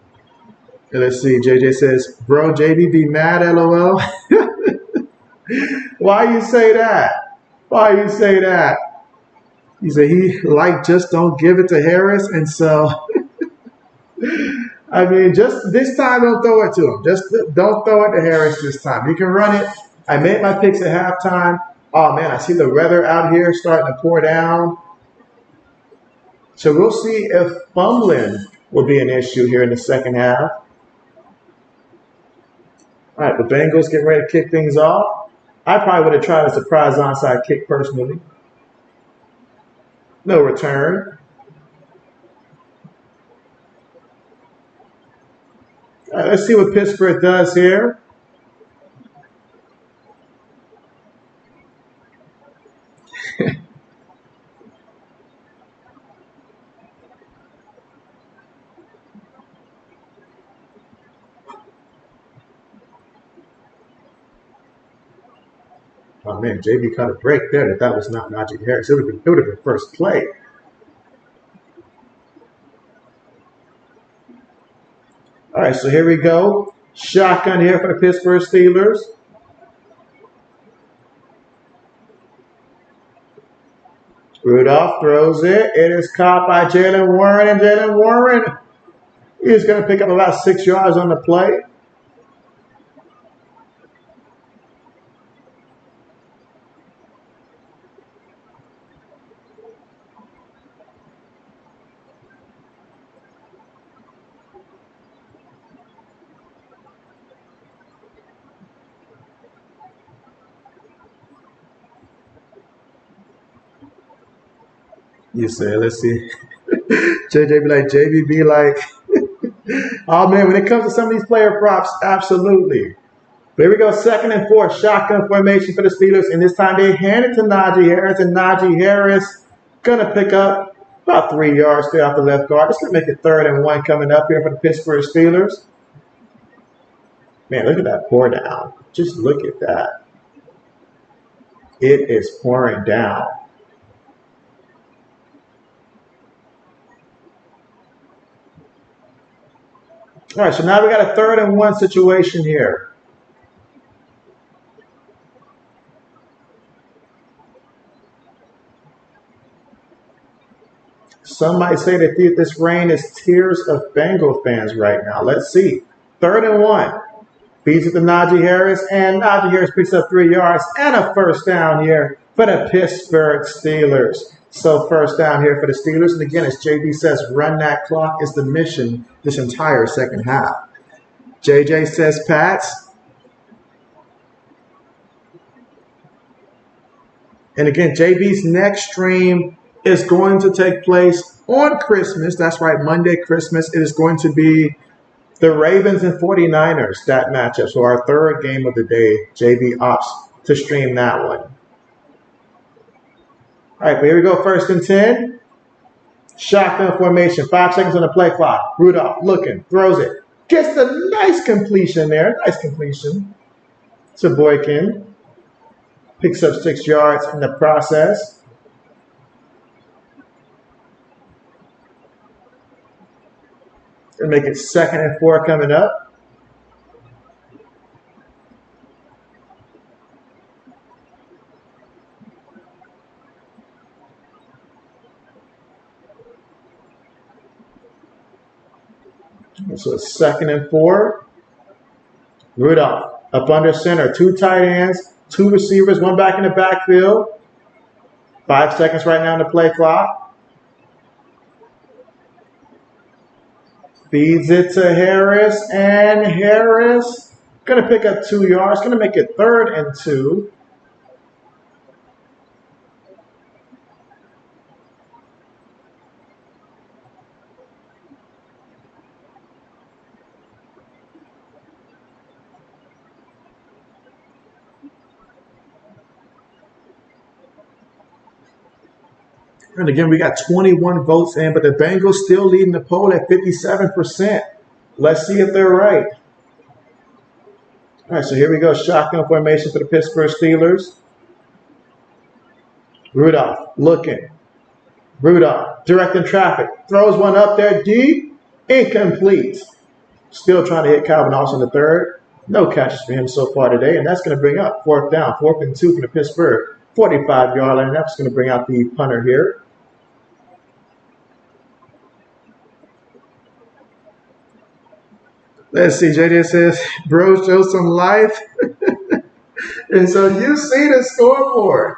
And let's see, JJ says, bro, JB be mad, LOL. Why you say that? Why you say that? He said he just don't give it to Harris. And so, I mean, just this time, don't throw it to him. Just don't throw it to Harris this time. You can run it. I made my picks at halftime. Oh, man, I see the weather out here starting to pour down. So we'll see if fumbling will be an issue here in the second half. All right, the Bengals getting ready to kick things off. I probably would have tried a surprise onside kick personally. No return. All right, let's see what Pittsburgh does here. Oh man, JB caught a break there. That was not Najee Harris. It would have been first play. All right, so here we go. Shotgun here for the Pittsburgh Steelers. Rudolph throws it. It is caught by Jalen Warren, and Jalen Warren is going to pick up about 6 yards on the play. You say, let's see. JJ be like, JB be like, oh man, when it comes to some of these player props, absolutely. But here we go, 2nd and 4, shotgun formation for the Steelers, and this time they hand it to Najee Harris, and Najee Harris gonna pick up about 3 yards there off the left guard. It's gonna make it 3rd and 1 coming up here for the Pittsburgh Steelers. Man, look at that pour down. Just look at that. It is pouring down. All right, so now we got a 3rd and 1 situation here. Some might say that this rain is tears of Bengals fans right now. Let's see. 3rd and 1. Feeds it to Najee Harris, and Najee Harris picks up 3 yards and a 1st down here for the Pittsburgh Steelers. So 1st down here for the Steelers. And again, as JB says, run that clock is the mission this entire 2nd half. JJ says Pats. And again, JB's next stream is going to take place on Christmas. That's right, Monday, Christmas. It is going to be the Ravens and 49ers, that matchup. So our 3rd game of the day, JB opts to stream that one. All right, but here we go, 1st and 10. Shotgun formation, 5 seconds on the play clock. Rudolph looking, throws it. Gets a nice completion there, nice completion to Boykin. Picks up 6 yards in the process. Gonna make it 2nd and 4 coming up. So it's 2nd and 4. Rudolph up under center. 2 tight ends, 2 receivers, 1 back in the backfield. 5 seconds right now on the play clock. Feeds it to Harris, and Harris going to pick up 2 yards. Going to make it 3rd and 2. And again, we got 21 votes in, but the Bengals still leading the poll at 57%. Let's see if they're right. All right, so here we go. Shotgun formation for the Pittsburgh Steelers. Rudolph looking. Rudolph directing traffic. Throws one up there deep. Incomplete. Still trying to hit Calvin Austin III. No catches for him so far today, and that's going to bring up 4th down. 4th and 2 for the Pittsburgh 45-yard line. That's going to bring out the punter here. Let's see, JJ says, bro, show some life. And so you see the scoreboard.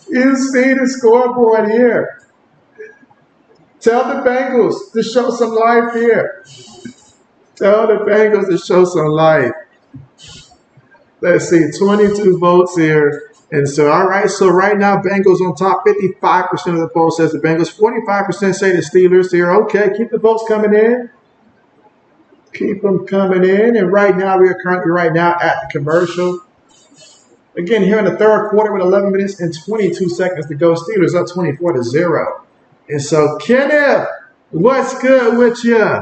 You see the scoreboard here. Tell the Bengals to show some life here. Tell the Bengals to show some life. Let's see, 22 votes here. And so, all right, so right now, Bengals on top. 55% of the poll says the Bengals. 45% say the Steelers here. Okay, keep the votes coming in. Keep them coming in. And right now, we are currently right now at the commercial. Again, here in the 3rd quarter with 11 minutes and 22 seconds to go. Steelers up 24-0. And so, Kenneth, what's good with you?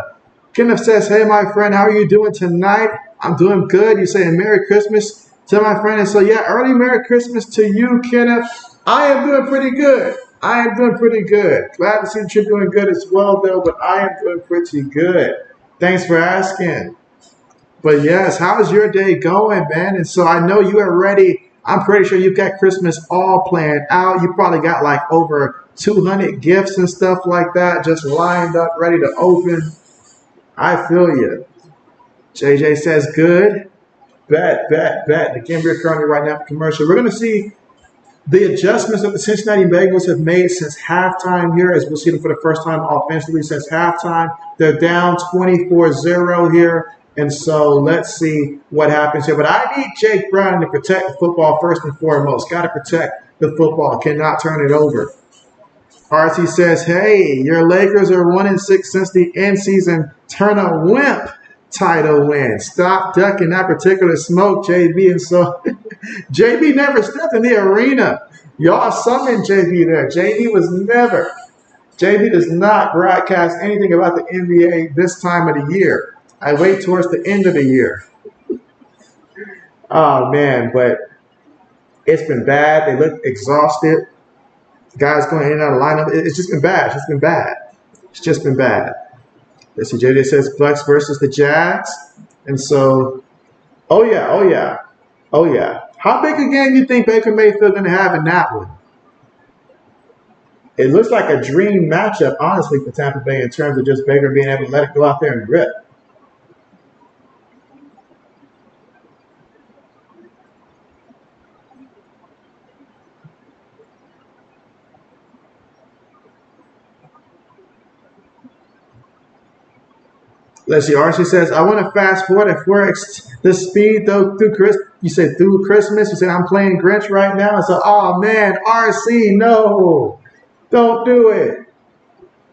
Kenneth says, hey, my friend, how are you doing tonight? I'm doing good. You saying Merry Christmas to my friend. And so, yeah, early Merry Christmas to you, Kenneth. I am doing pretty good. I am doing pretty good. Glad to see that you're doing good as well, though, but I am doing pretty good. Thanks for asking. But, yes, how's your day going, man? And so I know you are ready. I'm pretty sure you've got Christmas all planned out. You probably got like over 200 gifts and stuff like that just lined up, ready to open. I feel you. JJ says good. Bet. Again, we're currently right now for commercial. We're going to see the adjustments that the Cincinnati Bengals have made since halftime here, as we'll see them for the first time offensively since halftime. They're down 24-0 here. And so let's see what happens here. But I need Jake Brown to protect the football first and foremost. Got to protect the football. Cannot turn it over. RC says, hey, your Lakers are 1-6 since the in-season turn a wimp title win. Stop ducking that particular smoke, JB. And so JB never stepped in the arena. Y'all summoned JB there. JB does not broadcast anything about the NBA this time of the year. I wait towards the end of the year. Oh, man, but it's been bad. They look exhausted. Guys going in and out of the lineup. It's just been bad. It's just been bad. Let's see, JJ says Bucks versus the Jags. And so, oh, yeah. How big a game do you think Baker Mayfield going to have in that one? It looks like a dream matchup, honestly, for Tampa Bay in terms of just Baker being able to let it go out there and rip. Let's see. RC says, I want to fast forward. If we're the speed though through Christmas, you said through Christmas. You said I'm playing Grinch right now. So, oh man, RC, no, don't do it.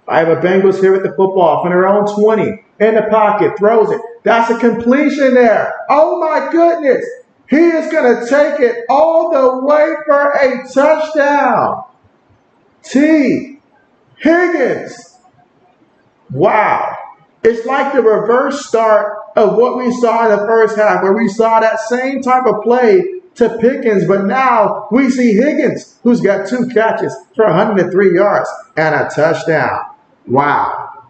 I have a Bengals here with the football from their own 20 in the pocket, throws it. That's a completion there. Oh my goodness, he is going to take it all the way for a touchdown. T. Higgins. Wow. It's like the reverse start of what we saw in the first half, where we saw that same type of play to Pickens, but now we see Higgins, who's got 2 catches for 103 yards and a touchdown. Wow.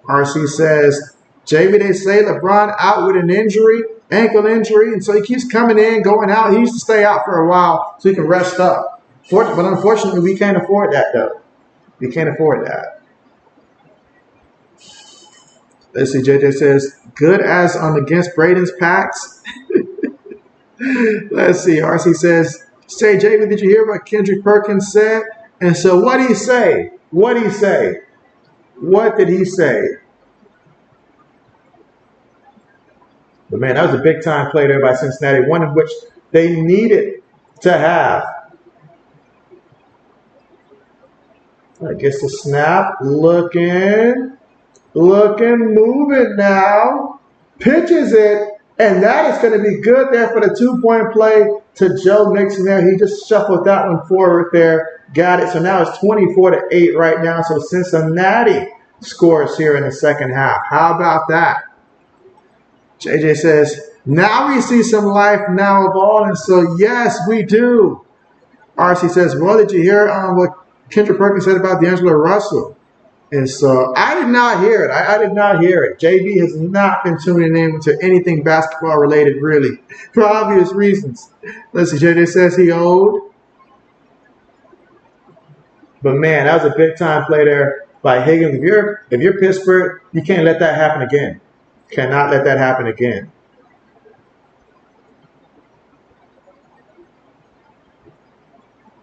RC says, JB, they say LeBron out with an injury, ankle injury, and so he keeps coming in, going out. He used to stay out for a while so he can rest up. But unfortunately, we can't afford that, though. We can't afford that. Let's see, JJ says, good as against Braden's Packs. Let's see, RC says, say, JB, did you hear what Kendrick Perkins said? And so what did he say? What did he say? What did he say? But man, that was a big time play there by Cincinnati, one of which they needed to have. I guess the snap, looking, moving now, pitches it, and that is going to be good there for the 2-point play to Joe Mixon there. He just shuffled that one forward there, got it. So now it's 24-8 right now. So Cincinnati scores here in the second half. How about that? JJ says, now we see some life now of all, and so yes, we do. RC says, well, did you hear what Kendrick Perkins said about D'Angelo Russell? And so I did not hear it. I did not hear it. JB has not been tuning in to anything basketball related, really, for obvious reasons. Let's see, JJ says he owed. But man, that was a big time play there by Higgins. If you're Pittsburgh, you can't let that happen again. Cannot let that happen again.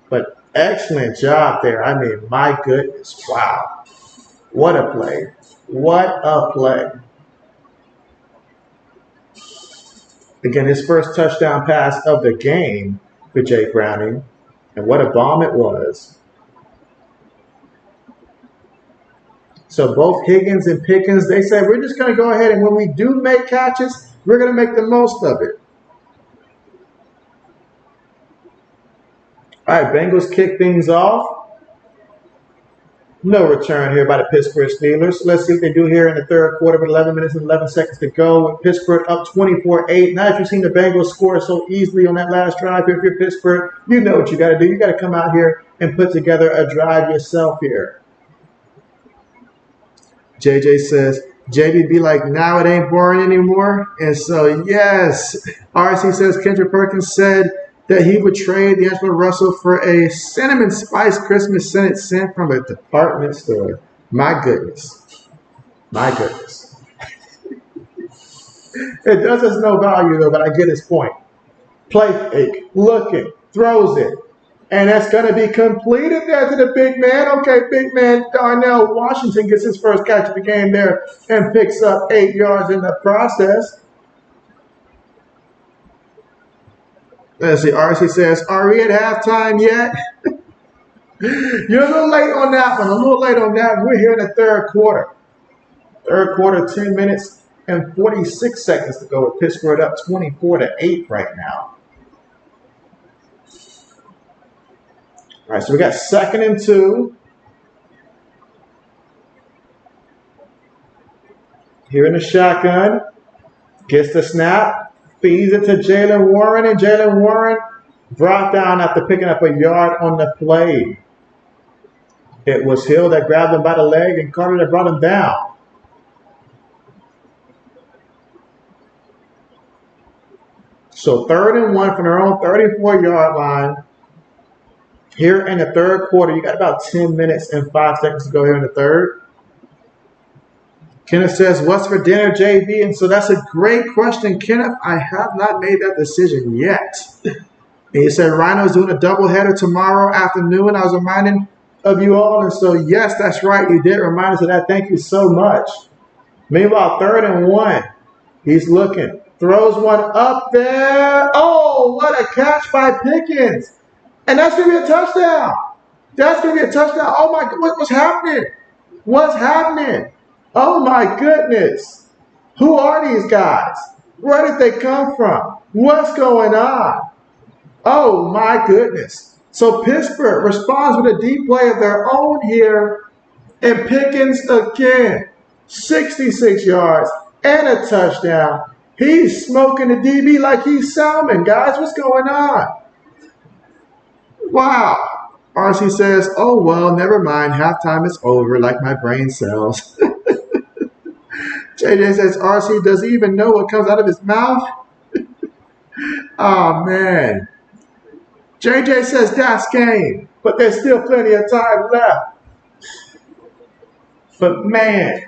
But excellent job there. I mean, my goodness, wow. What a play. What a play. Again, his first touchdown pass of the game for Jake Browning. And what a bomb it was. So both Higgins and Pickens, they said, we're just going to go ahead and when we do make catches, we're going to make the most of it. All right, Bengals kick things off. No return here by the Pittsburgh Steelers. Let's see what they do here in the third quarter with 11 minutes and 11 seconds to go. With Pittsburgh up 24-8. Now, if you've seen the Bengals score so easily on that last drive here, if you're Pittsburgh, you know what you got to do. You got to come out here and put together a drive yourself here. JJ says, JB be like, now it ain't boring anymore. And so, yes, RC says, Kendrick Perkins said that he would trade D'Angelo Russell for a cinnamon spice Christmas scented scent from a department store. My goodness. My goodness. It does us no value, though, but I get his point. Play fake, looking, throws it. And that's going to be completed there to the big man. Okay, big man Darnell Washington gets his first catch of the game there and picks up 8 yards in the process. Let's see, RC says, are we at halftime yet? You're a little late on that one. A little late on that one. We're here in the third quarter. Third quarter, 10 minutes and 46 seconds to go with Pittsburgh up 24-8 right now. All right, so we got 2nd and 2. Here in the shotgun. Gets the snap. Feeds it to Jaylen Warren, and Jaylen Warren brought down after picking up a yard on the play. It was Hill that grabbed him by the leg and Carter that brought him down. So 3rd and 1 from their own 34-yard line. Here in the third quarter, you got about 10 minutes and 5 seconds to go here in the third. Kenneth says, what's for dinner, JB? And so that's a great question, Kenneth. I have not made that decision yet. And he said, Rhino's doing a doubleheader tomorrow afternoon. I was reminding of you all. And so, yes, that's right. You did remind us of that. Thank you so much. Meanwhile, 3rd and 1. He's looking. Throws one up there. Oh, what a catch by Pickens. And that's going to be a touchdown. That's going to be a touchdown. Oh, my God. What's happening? What's happening? Oh, my goodness. Who are these guys? Where did they come from? What's going on? Oh, my goodness. So Pittsburgh responds with a deep play of their own here. And Pickens again. 66 yards and a touchdown. He's smoking the DB like he's Salmon. Guys, what's going on? Wow. RC says, oh, well, never mind. Halftime is over like my brain cells. JJ says, RC, does he even know what comes out of his mouth? Oh, man. JJ says, that's game. But there's still plenty of time left. But, man,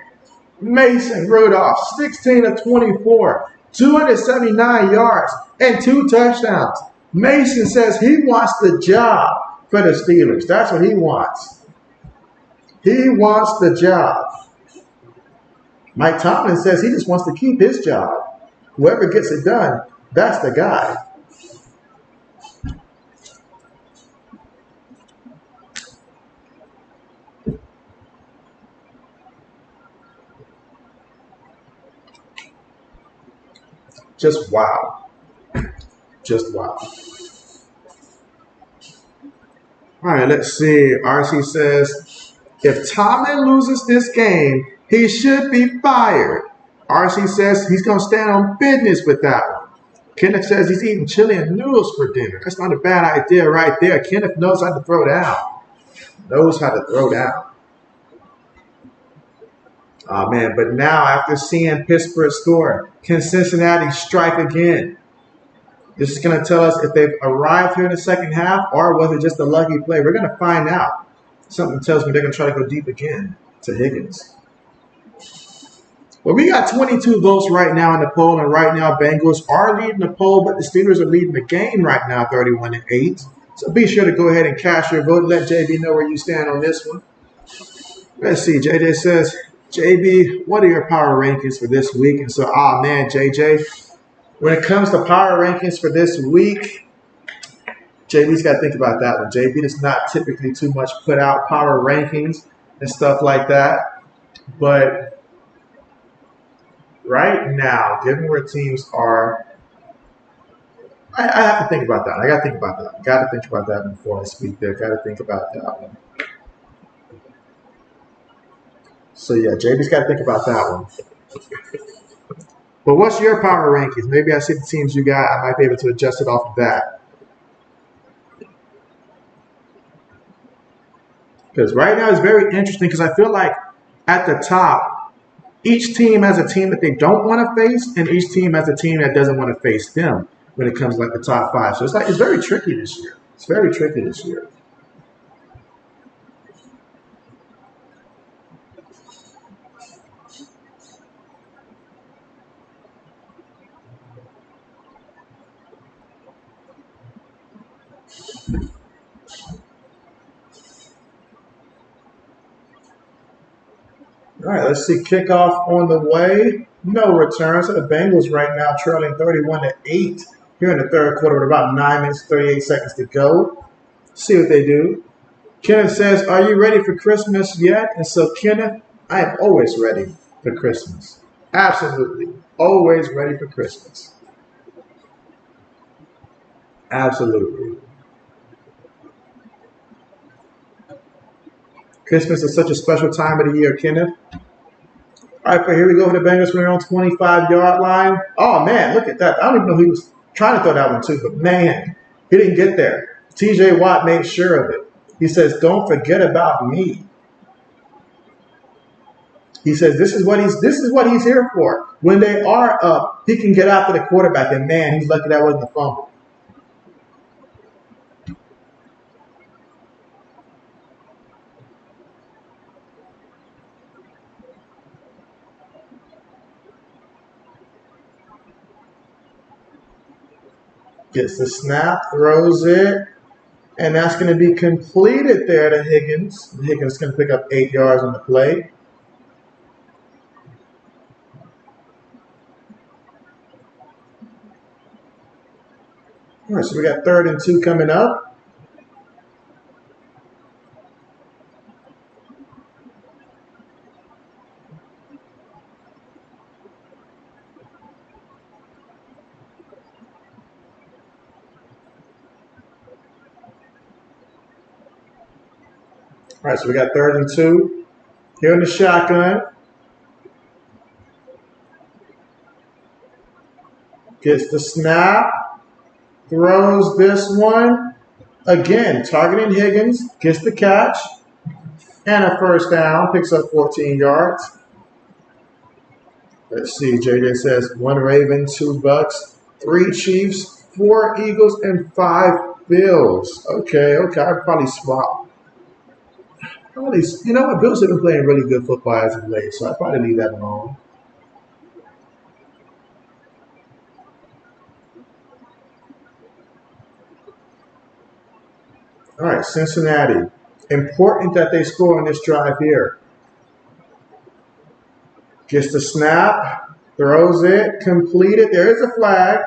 Mason Rudolph, 16 of 24, 279 yards, and 2 touchdowns. Mason says he wants the job for the Steelers. That's what he wants. He wants the job. Mike Tomlin says he just wants to keep his job. Whoever gets it done, that's the guy. Just wow. Just wow. All right, let's see. RC says, if Tomlin loses this game, he should be fired. RC says he's going to stand on business with that one. Kenneth says he's eating chili and noodles for dinner. That's not a bad idea right there. Kenneth knows how to throw down. Knows how to throw down. Oh, man, but now after seeing Pittsburgh score, can Cincinnati strike again? This is going to tell us if they've arrived here in the second half or was it just a lucky play. We're going to find out. Something tells me they're going to try to go deep again to Higgins. Well, we got 22 votes right now in the poll, and right now Bengals are leading the poll, but the Steelers are leading the game right now, 31-8. So be sure to go ahead and cast your vote. Let JB know where you stand on this one. Let's see. JJ says, JB, what are your power rankings for this week? And so, man, JJ, when it comes to power rankings for this week, JB's got to think about that one. JB does not typically too much put out power rankings and stuff like that. But right now, given where teams are, I have to think about that. I got to think about that. Got to think about that before I speak there. Got to think about that one. So yeah, JB's got to think about that one. But what's your power rankings? Maybe I see the teams you got. I might be able to adjust it off of that. Because right now it's very interesting because I feel like at the top, each team has a team that they don't want to face, and each team has a team that doesn't want to face them when it comes to like the top 5. So it's very tricky this year. It's very tricky this year. All right, let's see. Kickoff on the way. No return. So the Bengals right now trailing 31-8 here in the third quarter with about 9 minutes, 38 seconds to go. See what they do. Kenneth says, are you ready for Christmas yet? And so, Kenneth, I am always ready for Christmas. Absolutely. Always ready for Christmas. Absolutely. Christmas is such a special time of the year, Kenneth. All right, but here we go for the Bengals. We're on 25-yard line. Oh, man, look at that. I don't even know he was trying to throw that one, too. But, man, he didn't get there. TJ Watt made sure of it. He says, don't forget about me. He says this is what he's here for. When they are up, he can get after the quarterback. And, man, he's lucky that wasn't a fumble. Gets the snap, throws it, and that's going to be completed there to Higgins. Higgins is going to pick up 8 yards on the play. All right, so we got 3rd and 2 coming up. All right, so we got 3rd and 2. Here in the shotgun. Gets the snap. Throws this one. Again, targeting Higgins. Gets the catch. And a first down. Picks up 14 yards. Let's see. JJ says 1 Raven, 2 Bucks, 3 Chiefs, 4 Eagles, and 5 Bills. Okay. I'd probably swap. You know what? Bills have been playing really good football as of late, so I'd probably leave that alone. All right, Cincinnati. Important that they score on this drive here. Gets the snap, throws it, completed. There is a flag.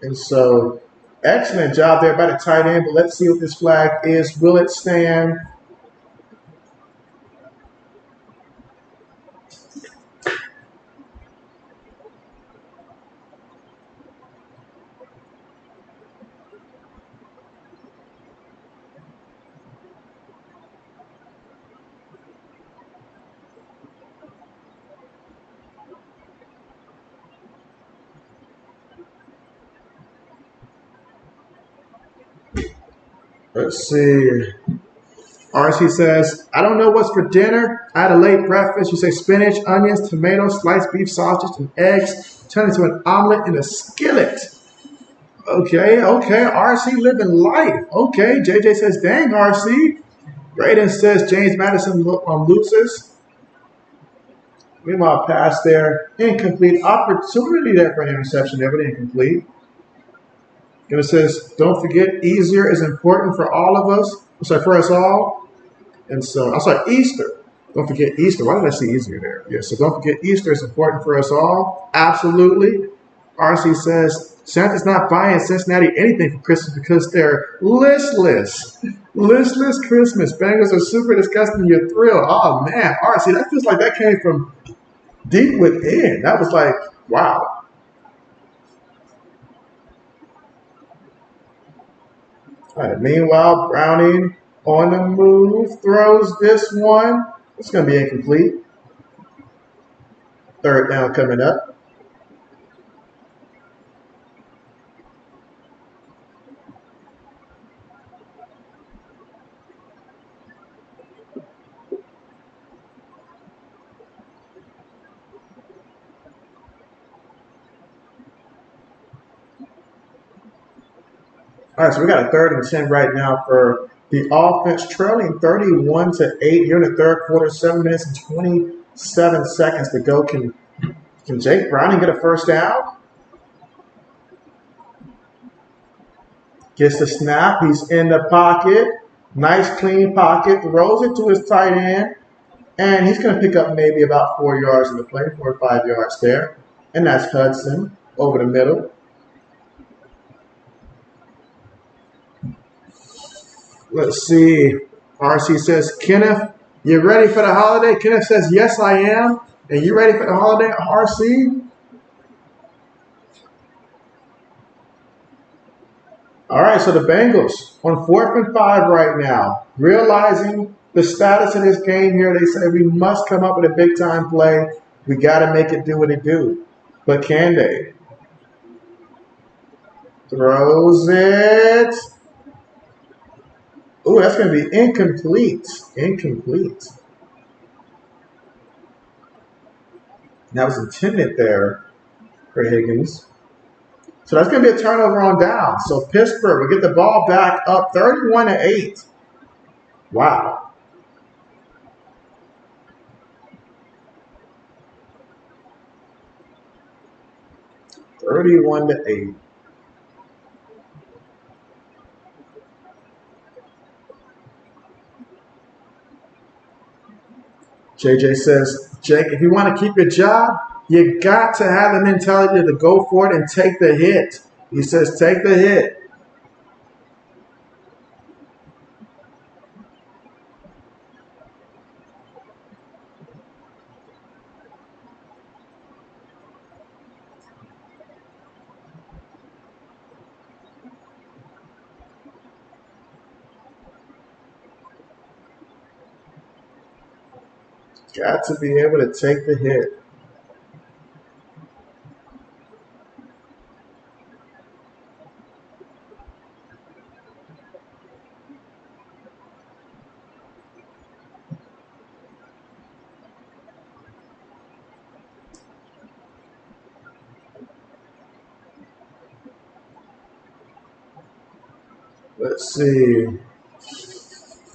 And so, excellent job there by the tight end, but let's see what this flag is. Will it stand? Let's see. RC says, I don't know what's for dinner. I had a late breakfast. You say spinach, onions, tomatoes, sliced beef, sausage, and eggs. Turn into an omelet in a skillet. Okay. RC living life. Okay. JJ says, dang, RC. Braden says, James Madison loses. Meanwhile, pass there. Incomplete. Opportunity there for an interception there, but incomplete. And it says, don't forget, easier is important for all of us. Sorry, for us all. And so, I'm sorry, Easter. Don't forget Easter. Why did I see easier there? Yeah, so don't forget Easter is important for us all. Absolutely. RC says, Santa's not buying Cincinnati anything for Christmas because they're listless. Listless Christmas. Bengals are super disgusting. You're thrilled. Oh, man. RC, that feels like that came from deep within. That was like, wow. All right, meanwhile, Browning On the move, throws this one. It's going to be incomplete. Third down coming up. All right, so we got a 3rd and 10 right now for the offense, trailing 31-8 here in the third quarter. 7 minutes and 27 seconds to go. Can Jake Browning get a first down? Gets the snap. He's in the pocket. Nice clean pocket. Throws it to his tight end. And he's going to pick up maybe about 4 yards in the play, 4 or 5 yards there. And that's Hudson over the middle. Let's see. RC says, Kenneth, you ready for the holiday? Kenneth says, yes, I am. And you ready for the holiday, RC? All right, so the Bengals on 4th and 5 right now, realizing the status of this game here, they say we must come up with a big-time play. We got to make it do what it do. But can they? Throws it. Ooh, that's going to be incomplete. Incomplete. That was intended there for Higgins. So that's going to be a turnover on down. So Pittsburgh will get the ball back up 31-8. Wow. (31-8). JJ says, Jake, if you want to keep your job, you got to have the mentality to go for it and take the hit. He says, take the hit. Got to be able to take the hit. Let's see.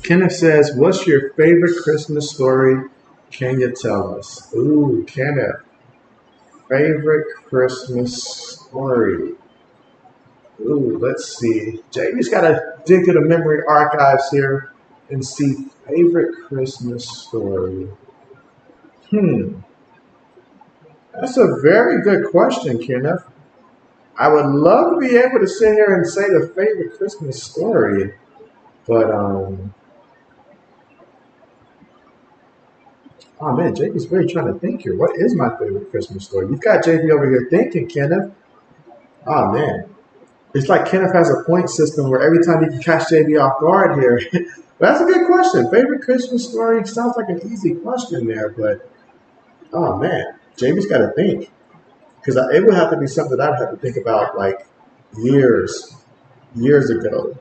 Kenneth says, what's your favorite Christmas story? Can you tell us? Ooh, Kenneth. Favorite Christmas story. Ooh, let's see. JB's got to dig through the memory archives here and see favorite Christmas story. That's a very good question, Kenneth. I would love to be able to sit here and say the favorite Christmas story, but oh man, JB's really trying to think here. What is my favorite Christmas story? You've got JB over here thinking, Kenneth. Oh man, it's like Kenneth has a point system where every time you can catch JB off guard here. But that's a good question. Favorite Christmas story sounds like an easy question there, but oh man, JB's got to think. Because it would have to be something that I'd have to think about like years ago.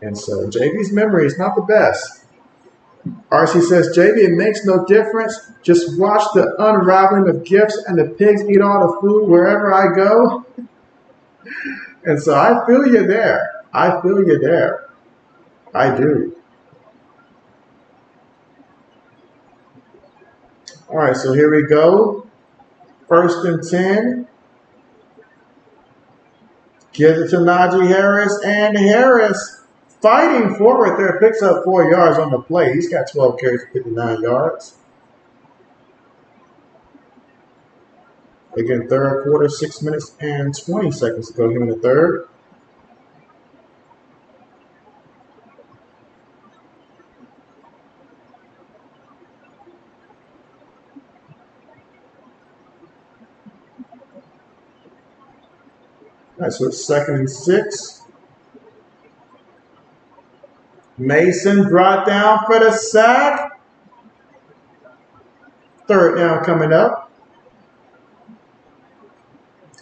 And so JB's memory is not the best. RC says, JB, it makes no difference. Just watch the unraveling of gifts and the pigs eat all the food wherever I go. And so I feel you there. I feel you there. I do. All right, so here we go. 1st and 10. Gives it to Najee Harris, and Harris fighting forward there, picks up 4 yards on the play. He's got 12 carries for 59 yards. Again, third quarter, 6 minutes and 20 seconds to go here in the third. All right, so it's 2nd and 6. Mason brought down for the sack. Third down coming up.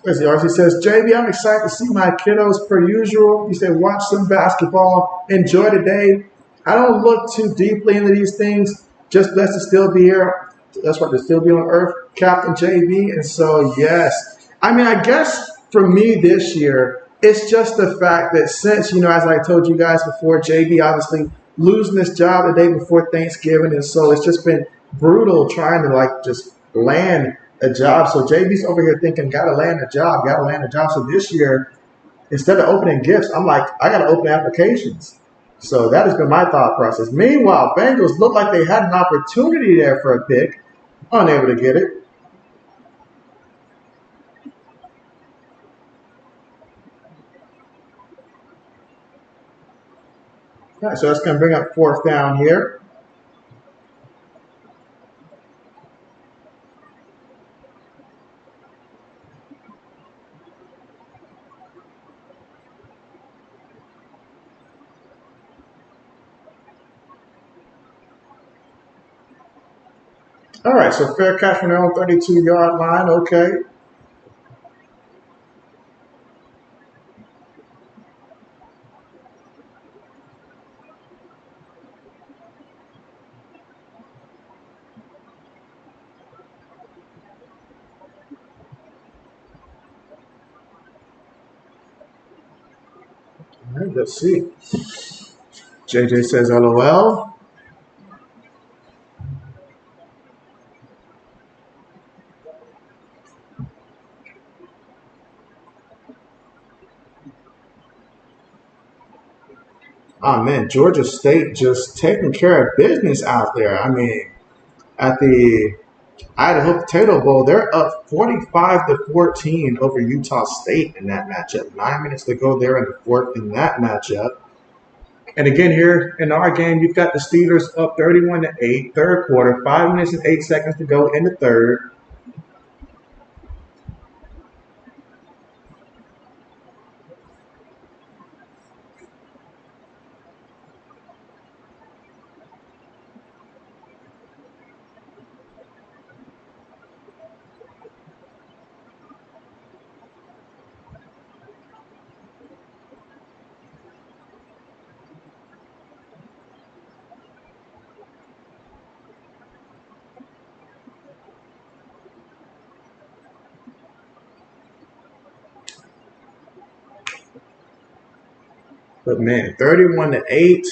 As the RC says, JB, I'm excited to see my kiddos per usual. You said watch some basketball, enjoy the day. I don't look too deeply into these things. Just blessed to still be here. That's right, to still be on earth, Captain JB. And so, yes. I mean, I guess for me this year, it's just the fact that since, you know, as I told you guys before, JB obviously losing his job the day before Thanksgiving. And so it's just been brutal trying to like just land a job. So JB's over here thinking, gotta land a job, gotta land a job. So this year, instead of opening gifts, I'm like, I gotta open applications. So that has been my thought process. Meanwhile, Bengals looked like they had an opportunity there for a pick, unable to get it. All right, so that's gonna bring up fourth down here. All right, so fair catch from their own 32-yard line. Okay. All right, let's see. JJ says LOL. Oh man, Georgia State just taking care of business out there. I mean, at the Idaho Potato Bowl, they're up 45-14 over Utah State in that matchup. 9 minutes to go there in the fourth in that matchup. And again, here in our game, you've got the Steelers up 31-8, third quarter, 5 minutes and 8 seconds to go in the third. But man, 31-8.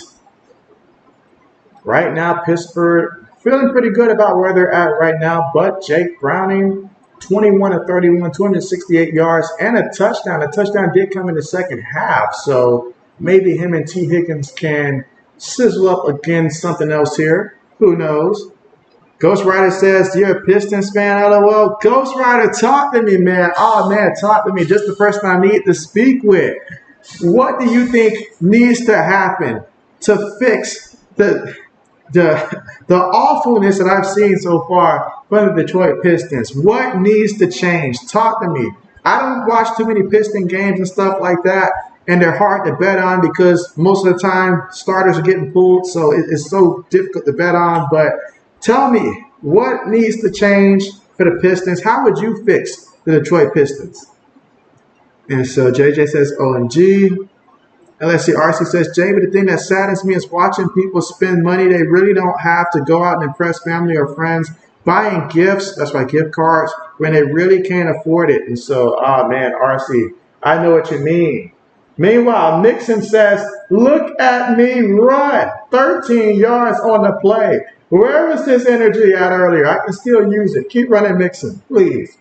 Right now, Pittsburgh feeling pretty good about where they're at right now. But Jake Browning, 21-31, 268 yards, and a touchdown. A touchdown did come in the second half. So maybe him and T. Higgins can sizzle up against something else here. Who knows? Ghost Rider says, you're a Pistons fan, LOL. Ghost Rider, talk to me, man. Oh, man, talk to me. Just the person I need to speak with. What do you think needs to happen to fix the awfulness that I've seen so far from the Detroit Pistons? What needs to change? Talk to me. I don't watch too many Piston games and stuff like that, and they're hard to bet on because most of the time starters are getting pulled, so it's so difficult to bet on. But tell me, what needs to change for the Pistons? How would you fix the Detroit Pistons? And so JJ says, OMG. And let's see, RC says, JB, the thing that saddens me is watching people spend money they really don't have to go out and impress family or friends, buying gifts, that's right, gift cards, when they really can't afford it. And so, oh man, RC, I know what you mean. Meanwhile, Nixon says, look at me run, 13 yards on the play. Where was this energy at earlier? I can still use it. Keep running, Nixon, please.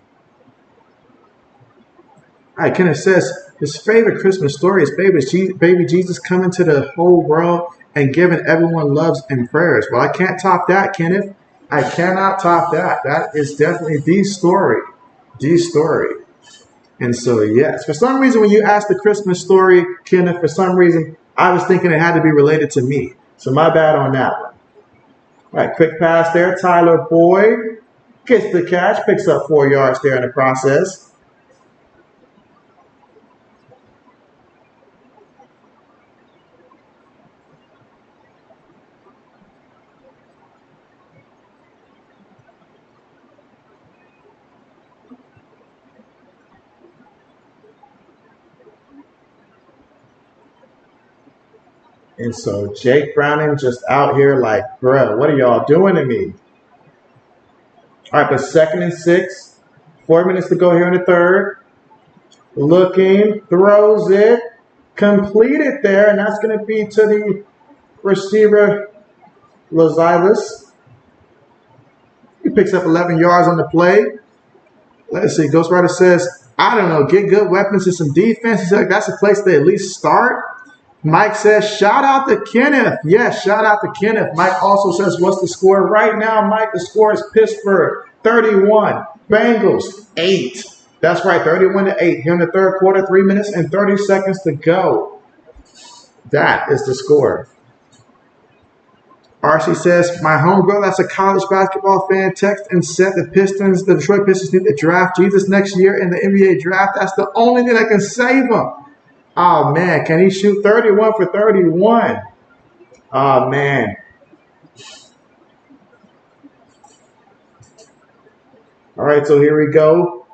All right, Kenneth says, his favorite Christmas story is baby Jesus coming to the whole world and giving everyone loves and prayers. Well, I can't top that, Kenneth. I cannot top that. That is definitely the story. The story. And so, yes, for some reason, when you asked the Christmas story, Kenneth, for some reason, I was thinking it had to be related to me. So my bad on that one. All right, quick pass there. Tyler Boyd gets the catch, picks up 4 yards there in the process. And so Jake Browning just out here like, bruh, what are y'all doing to me? All right, but 2nd and 6. 4 minutes to go here in the third. Looking, throws it, completed there, and that's going to be to the receiver, Lazarus. He picks up 11 yards on the play. Let's see, Ghostwriter says, I don't know, get good weapons and some defense. He's like, that's a place to at least start. Mike says, shout out to Kenneth. Yes, shout out to Kenneth. Mike also says, what's the score? Right now, Mike, the score is Pittsburgh 31, Bengals 8. That's right, 31-8 here in the third quarter, 3 minutes and 30 seconds to go. That is the score. RC says, my homegirl that's a college basketball fan text and said the Detroit Pistons need to draft Jesus next year in the NBA draft. That's the only thing that can save them. Oh, man, can he shoot 31 for 31? Oh, man. All right, so here we go.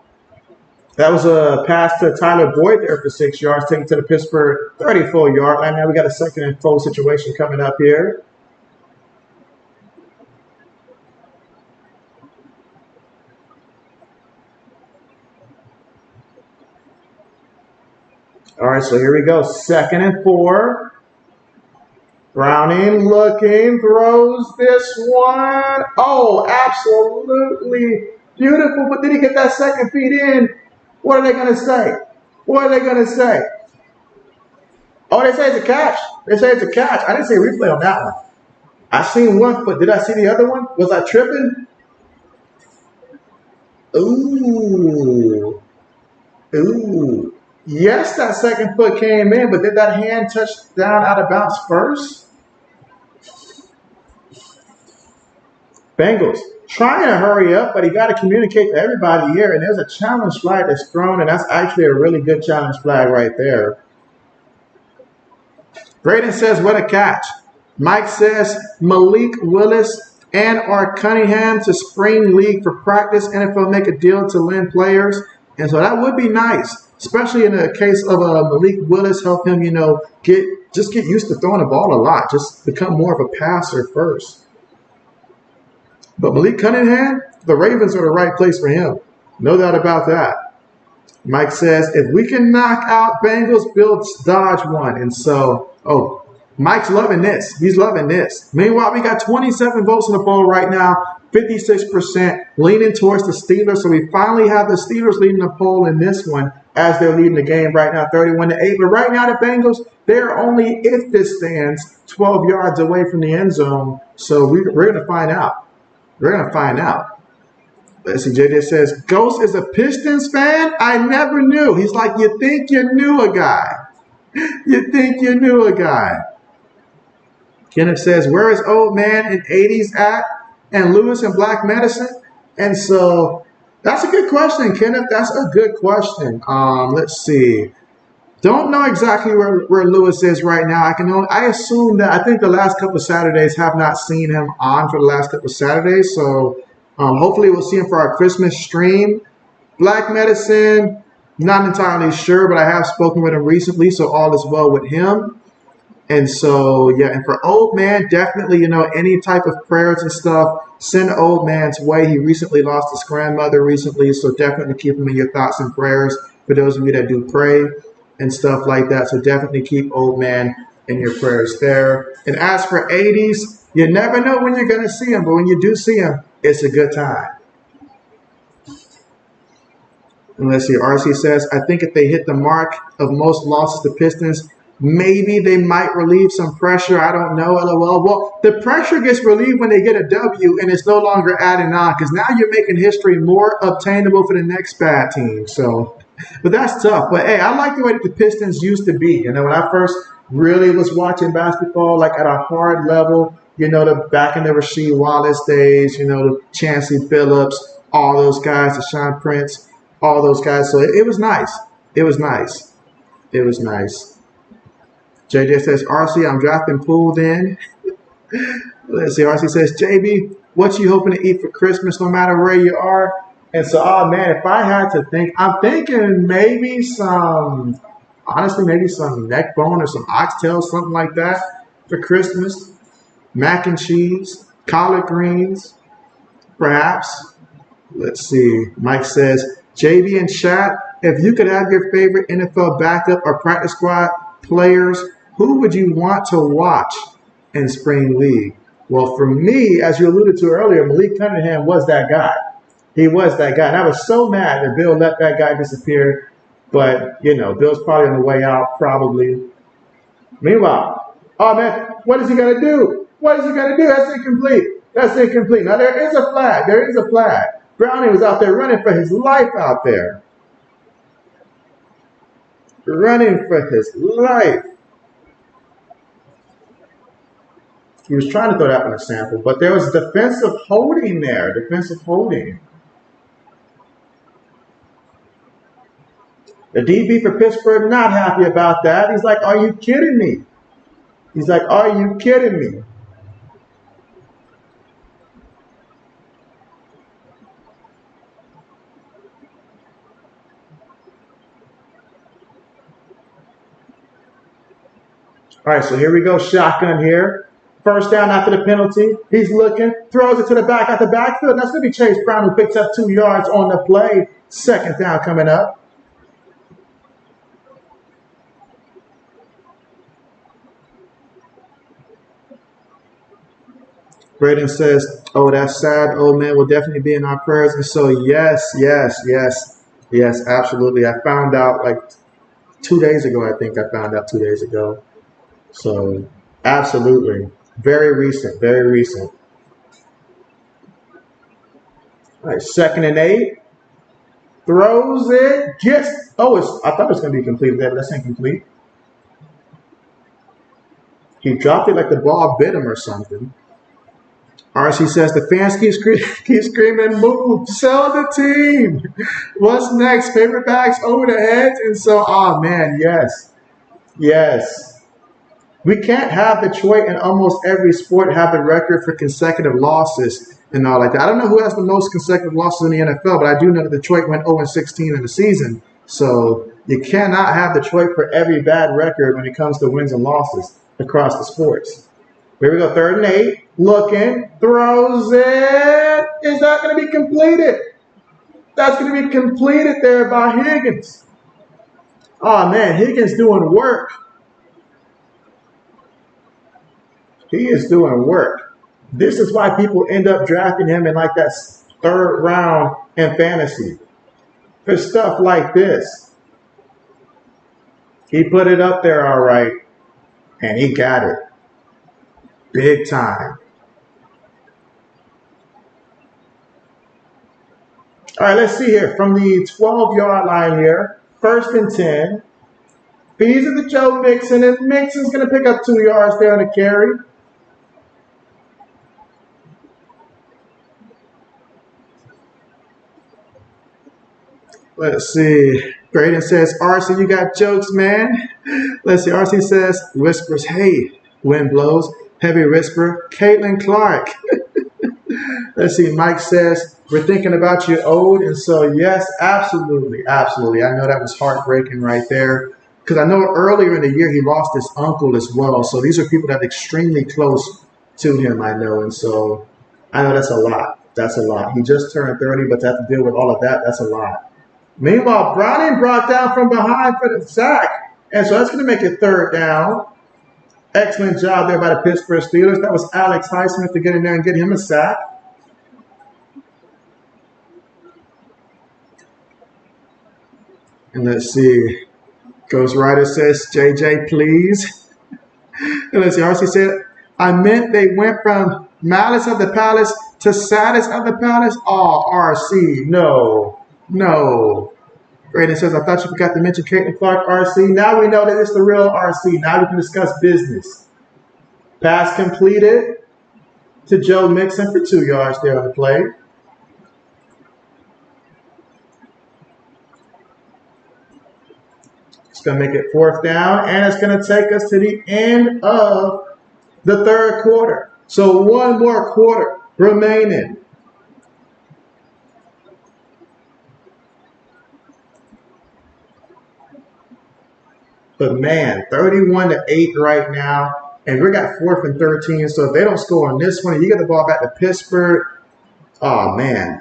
That was a pass to Tyler Boyd there for 6 yards, taken to the Pittsburgh 34-yard line. Now we got a 2nd and 4 situation coming up here. All right, so here we go. 2nd and 4. Browning looking, throws this one. Oh, absolutely beautiful. But did he get that 2nd feet in? What are they going to say? What are they going to say? Oh, they say it's a catch. They say it's a catch. I didn't see a replay on that one. I seen one foot. Did I see the other one? Was I tripping? Ooh. Ooh. Yes, that 2nd foot came in, but did that hand touch down out of bounds first? Bengals trying to hurry up, but he got to communicate to everybody here. And there's a challenge flag that's thrown, and that's actually a really good challenge flag right there. Braden says, what a catch. Mike says, Malik Willis and Art Cunningham to spring league for practice. NFL make a deal to lend players. And so that would be nice, especially in the case of Malik Willis, help him, get used to throwing the ball a lot, just become more of a passer first. But Malik Cunningham, the Ravens are the right place for him. No doubt about that. Mike says, if we can knock out Bengals, Bill dodge one. And so, Mike's loving this. He's loving this. Meanwhile, we got 27 votes in the poll right now, 56% leaning towards the Steelers. So we finally have the Steelers leading the poll in this one as they're leading the game right now, 31-8. But right now, the Bengals, they're only, if this stands, 12 yards away from the end zone. So we're going to find out. We're going to find out. Let's see, JJ says, Ghost is a Pistons fan? I never knew. He's like, you think you knew a guy. You think you knew a guy. Kenneth says, where is old man in 80s at? And Lewis and Black Medicine? And so that's a good question, Kenneth. That's a good question. Let's see. Don't know exactly where Lewis is right now. I assume that I think the last couple of Saturdays have not seen him on for the last couple of Saturdays. So hopefully we'll see him for our Christmas stream. Black Medicine, not entirely sure, but I have spoken with him recently, so all is well with him. And so, yeah, and for Old Man, definitely, any type of prayers and stuff, send Old Man's way. He recently lost his grandmother recently, so definitely keep him in your thoughts and prayers for those of you that do pray and stuff like that. So definitely keep Old Man in your prayers there. And as for 80s, you never know when you're going to see him, but when you do see him, it's a good time. And let's see, RC says, I think if they hit the mark of most losses to Pistons, maybe they might relieve some pressure. I don't know, LOL. Well, the pressure gets relieved when they get a W, and it's no longer adding on because now you're making history more obtainable for the next bad team. So, but that's tough. But, hey, I like the way that the Pistons used to be. When I first really was watching basketball, like at a hard level, back in the Rasheed Wallace days, the Chancey Billups, all those guys, the Sean Prince, all those guys. So it was nice. It was nice. It was nice. JJ says, RC, I'm drafting Poole then. Let's see, RC says, JB, what you hoping to eat for Christmas no matter where you are? And so, oh man, if I had to think, I'm thinking maybe some neck bone or some oxtail, something like that. for Christmas? Mac and cheese, collard greens, perhaps. Let's see. Mike says, JB and chat, if you could have your favorite NFL backup or practice squad players, who would you want to watch in Spring League? Well, for me, as you alluded to earlier, Malik Cunningham was that guy. He was that guy. And I was so mad that Bill let that guy disappear. But, you know, Bill's probably on the way out, probably. Meanwhile, oh, man, what is he going to do? What is he going to do? That's incomplete. That's incomplete. Now, there is a flag. There is a flag. Brownie was out there running for his life out there. Running for his life. He was trying to throw that one a sample, but there was defensive holding there. Defensive holding. The DB for Pittsburgh not happy about that. He's like, are you kidding me? He's like, are you kidding me? All right, so here we go. Shotgun here. First down after the penalty. He's looking, throws it to the back at the backfield. That's going to be Chase Brown, who picks up 2 yards on the play. Second down coming up. Braden says, oh, that's sad. Old man will definitely be in our prayers. And so, yes, absolutely. I found out like 2 days ago, I think I found out 2 days ago. So, absolutely. Very recent, very recent. All right, 2nd and 8. Throws it, gets, I thought it was going to be completed there, but that's incomplete. He dropped it like the ball bit him or something. RC says the fans keep screaming, move, sell the team. What's next? Paperbacks over the heads. And so, oh man, yes. We can't have Detroit in almost every sport have the record for consecutive losses and all like that. I don't know who has the most consecutive losses in the NFL, but I do know that Detroit went 0-16 in the season. So you cannot have Detroit for every bad record when it comes to wins and losses across the sports. Here we go, 3rd and 8. Looking, throws it. Is that going to be completed? That's going to be completed there by Higgins. Oh, man, Higgins doing work. He is doing work. This is why people end up drafting him in like that 3rd round in fantasy. For stuff like this. He put it up there all right, and he got it. Big time. All right, let's see here. From the 12-yard line here, 1st and 10. Feeds it to Joe Mixon, and Mixon's going to pick up 2 yards there on the carry. Let's see. Braden says, RC, you got jokes, man. Let's see. RC says, whispers, hey, wind blows. Heavy whisper, Caitlin Clark. Let's see. Mike says, we're thinking about you, Ode. And so, yes, absolutely. I know that was heartbreaking right there. Because I know earlier in the year he lost his uncle as well. So these are people that are extremely close to him, I know. And so I know that's a lot. That's a lot. He just turned 30, but to have to deal with all of that, that's a lot. Meanwhile, Browning brought down from behind for the sack. And so that's going to make it 3rd down. Excellent job there by the Pittsburgh Steelers. That was Alex Highsmith to get in there and get him a sack. And let's see. Ghost Rider says, JJ, please. And let's see. RC said, I meant they went from malice of the palace to saddest of the palace. Oh, RC, no. Braden says, I thought you forgot to mention Caitlin Clark, RC. Now we know that it's the real RC. Now we can discuss business. Pass completed to Joe Mixon for 2 yards there on the play. It's going to make it 4th down, and it's going to take us to the end of the 3rd quarter. So 1 more quarter remaining. But man, 31-8 right now. And we got 4th and 13. So if they don't score on this one, and you get the ball back to Pittsburgh, oh, man.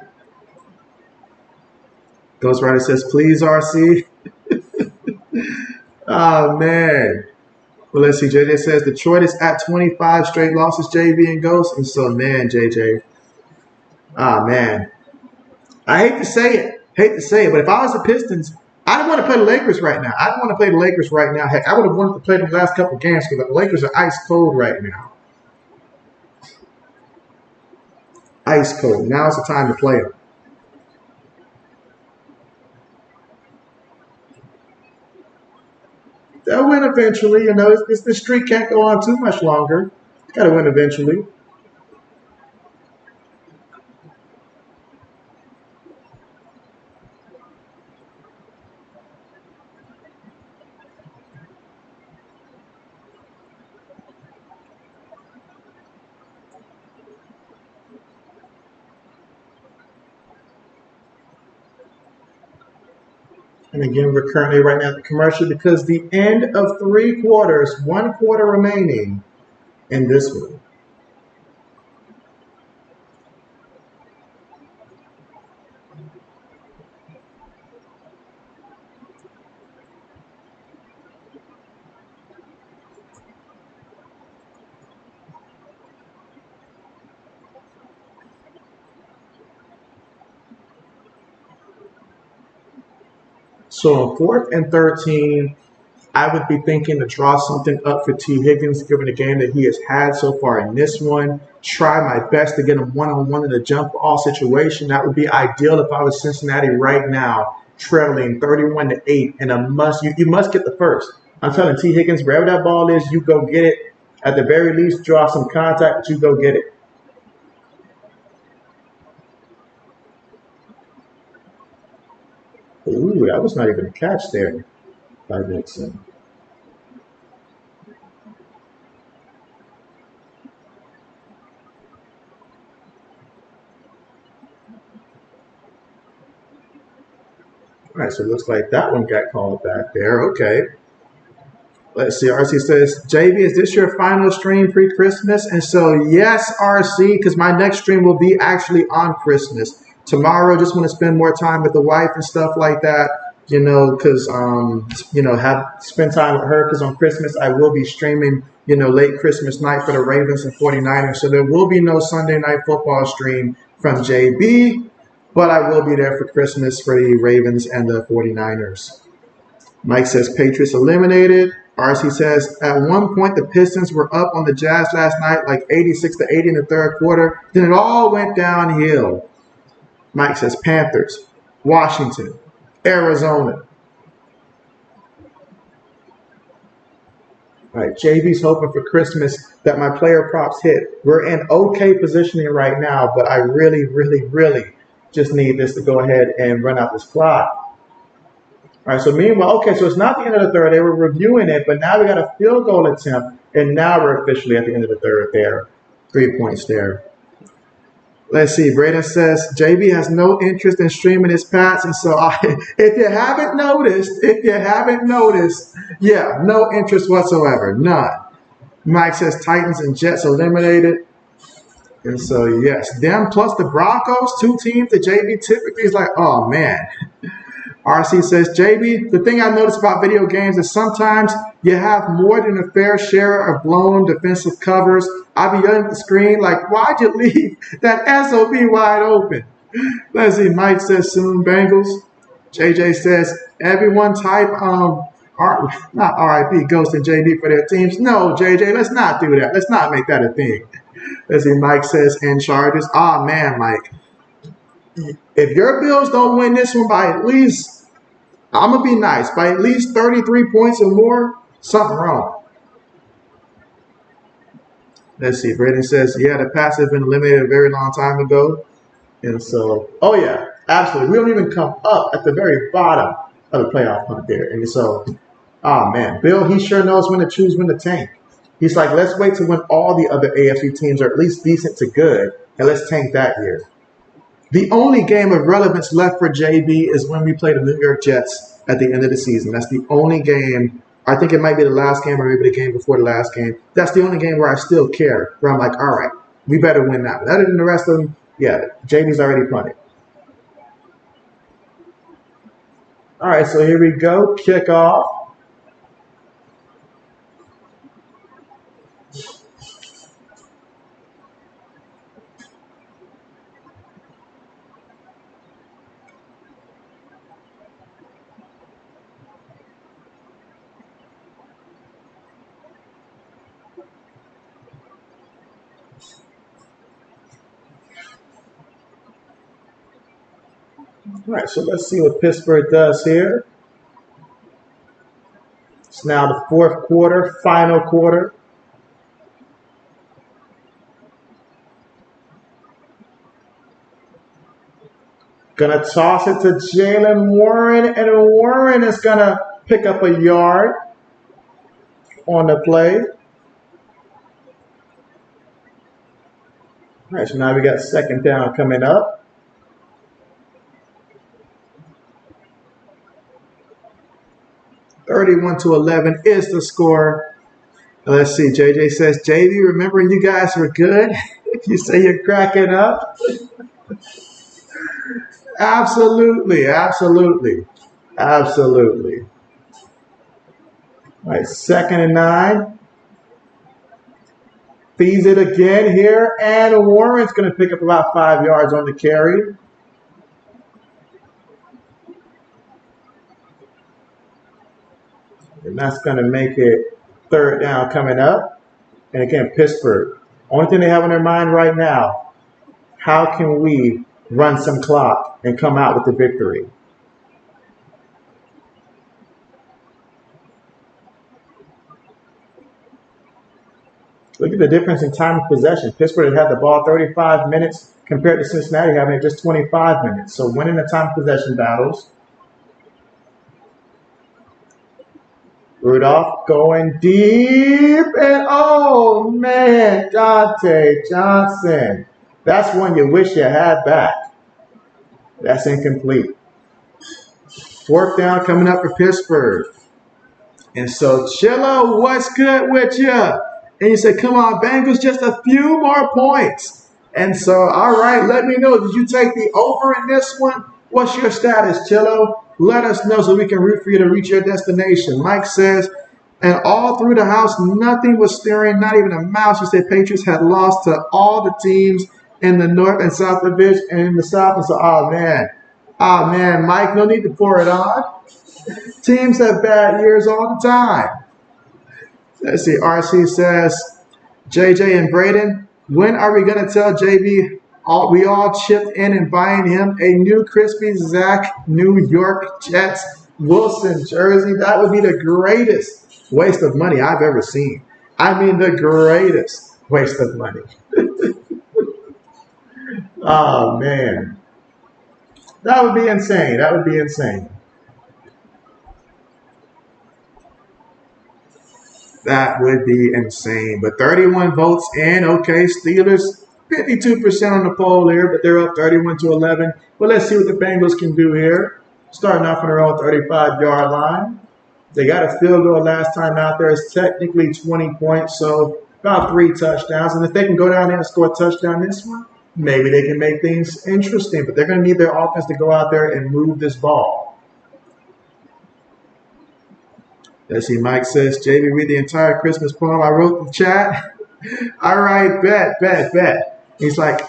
Ghost Rider says, please, RC. Oh, man. Well, let's see. JJ says Detroit is at 25 straight losses, JB and Ghost. And so, man, JJ. Ah, man. I hate to say it. But if I was the Pistons, I don't want to play the Lakers right now. I don't want to play the Lakers right now. Heck, I would have wanted to play the last couple of games because the Lakers are ice cold right now. Ice cold. Now's the time to play them. They'll win eventually. You know, this streak can't go on too much longer. Got to win eventually. And again, we're currently right now at the commercial because the end of 3 quarters, 1 quarter remaining in this one. So on 4th and 13, I would be thinking to draw something up for T. Higgins, given the game that he has had so far in this one. Try my best to get him one-on-one in a jump ball situation. That would be ideal if I was Cincinnati right now, trailing 31-8, and you must get the first. I'm telling T. Higgins, wherever that ball is, you go get it. At the very least, draw some contact, but you go get it. Ooh, that was not even a catch there by Nixon. All right, so it looks like that one got called back there. Okay. Let's see. RC says, JB, is this your final stream pre-Christmas? And so, yes, RC, because my next stream will be actually on Christmas. Tomorrow, just want to spend more time with the wife and stuff like that, you know, because, spend time with her, because on Christmas, I will be streaming, late Christmas night for the Ravens and 49ers. So there will be no Sunday night football stream from JB, but I will be there for Christmas for the Ravens and the 49ers. Mike says, Patriots eliminated. RC says, at one point, the Pistons were up on the Jazz last night, like 86-80 in the 3rd quarter. Then it all went downhill. Mike says Panthers, Washington, Arizona. All right, JB's hoping for Christmas that my player props hit. We're in okay positioning right now, but I really, really, really just need this to go ahead and run out this clock. All right, so meanwhile, okay, so it's not the end of the 3rd. They were reviewing it, but now we got a field goal attempt, and now we're officially at the end of the 3rd there. 3 points there. Let's see. Braden says, JB has no interest in streaming his pats. And so if you haven't noticed, yeah, no interest whatsoever. None. Mike says Titans and Jets eliminated. And so, yes, them plus the Broncos, 2 teams that JB typically is like, oh, man. RC says, JB, the thing I notice about video games is sometimes you have more than a fair share of blown defensive covers. I be yelling at the screen like, why'd you leave that SOB wide open? Let's see, Mike says soon Bengals. JJ says, everyone type not RIP Ghost and JB for their teams. No, JJ, let's not do that. Let's not make that a thing. Let's see, Mike says, and Chargers. Ah, man, Mike. If your Bills don't win this one by at least, I'm going to be nice, by at least 33 points or more, something wrong. Let's see. Braden says, yeah, the Pats have been eliminated a very long time ago. And so, oh, yeah, absolutely. We don't even come up at the very bottom of the playoff hunt there. And so, oh, man, Bill, he sure knows when to choose when to tank. He's like, let's wait to when all the other AFC teams are at least decent to good, and let's tank that year. The only game of relevance left for JB is when we play the New York Jets at the end of the season. That's the only game I think it might be the last game or maybe the game before the last game. That's the only game where I still care, where I'm like, all right, we better win that. Other than the rest of them, yeah, JB's already punted. All right, so here we go. Kick off. All right, so let's see what Pittsburgh does here. It's now the fourth quarter, final quarter. Gonna toss it to Jalen Warren, and Warren is gonna pick up a yard on the play. All right, so now we got second down coming up. 31-11 is the score. Let's see. JJ says, JB, remember you guys were good? You say you're cracking up? Absolutely, absolutely, absolutely. All right, 2nd and 9. Feeds it again here, and Warren's going to pick up about 5 yards on the carry. And that's going to make it 3rd down coming up. And again, Pittsburgh. Only thing they have on their mind right now, how can we run some clock and come out with the victory? Look at the difference in time of possession. Pittsburgh had the ball 35 minutes compared to Cincinnati having it just 25 minutes. So winning the time of possession battles. Rudolph going deep, and oh man, Dante Johnson. That's one you wish you had back. That's incomplete. 4th down coming up for Pittsburgh. And so, Chillo, what's good with you? And you say, come on, Bengals, just a few more points. And so, all right, let me know. Did you take the over in this one? What's your status, Chillo? Let us know so we can root for you to reach your destination. Mike says, and all through the house, nothing was stirring, not even a mouse. You said Patriots had lost to all the teams in the North and South Division, and in the South. And so, oh, man, Mike, no need to pour it on. Teams have bad years all the time. Let's see, RC says, JJ and Braden, when are we going to tell JB we all chipped in and buying him a new crispy Zach New York Jets Wilson jersey? That would be the greatest waste of money I've ever seen. I mean, the greatest waste of money. Oh, man. That would be insane. That would be insane. That would be insane. But 31 votes in. Okay, Steelers, 52% on the poll here, but they're up 31-11. But let's see what the Bengals can do here. Starting off on their own 35-yard line. They got a field goal last time out there. It's technically 20 points, so about 3 touchdowns. And if they can go down there and score a touchdown this one, maybe they can make things interesting. But they're going to need their offense to go out there and move this ball. Let's see, Mike says, JB, read the entire Christmas poem I wrote in the chat. All right, bet. He's like,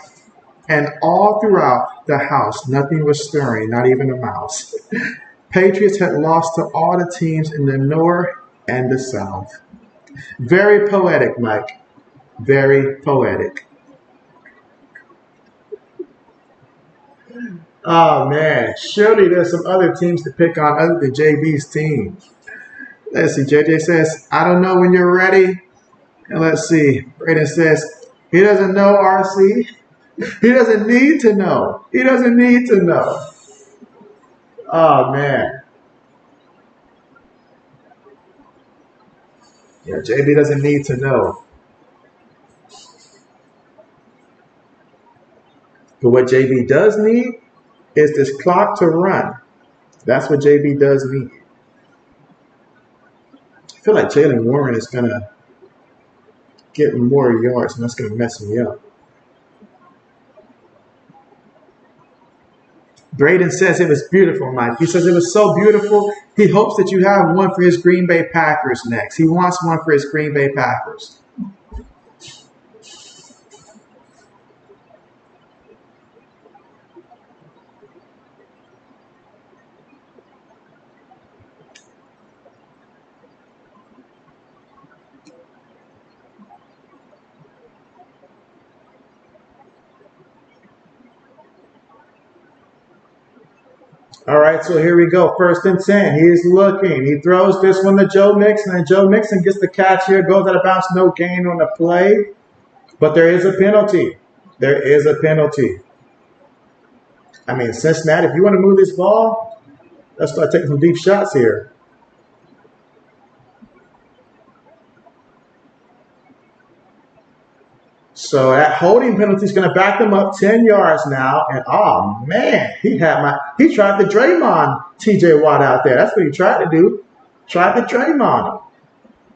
and all throughout the house, nothing was stirring, not even a mouse. Patriots had lost to all the teams in the North and the South. Very poetic, Mike. Very poetic. Oh, man. Surely there's some other teams to pick on other than JB's team. Let's see. JJ says, I don't know when you're ready. And let's see. Braden says, he doesn't know, RC. He doesn't need to know. He doesn't need to know. Oh, man. Yeah, JB doesn't need to know. But what JB does need is this clock to run. That's what JB does need. I feel like Jalen Warren is going to get more yards, and that's going to mess me up. Braden says it was beautiful, Mike. He says it was so beautiful. He hopes that you have one for his Green Bay Packers next. He wants one for his Green Bay Packers. All right, so here we go. 1st and 10. He's looking. He throws this one to Joe Mixon, and Joe Mixon gets the catch here. Goes out of bounds. No gain on the play. But there is a penalty. There is a penalty. I mean, Cincinnati, if you want to move this ball, let's start taking some deep shots here. So that holding penalty is going to back them up 10 yards now. And oh man, he tried to Draymond TJ Watt out there. That's what he tried to do. Tried to Draymond him.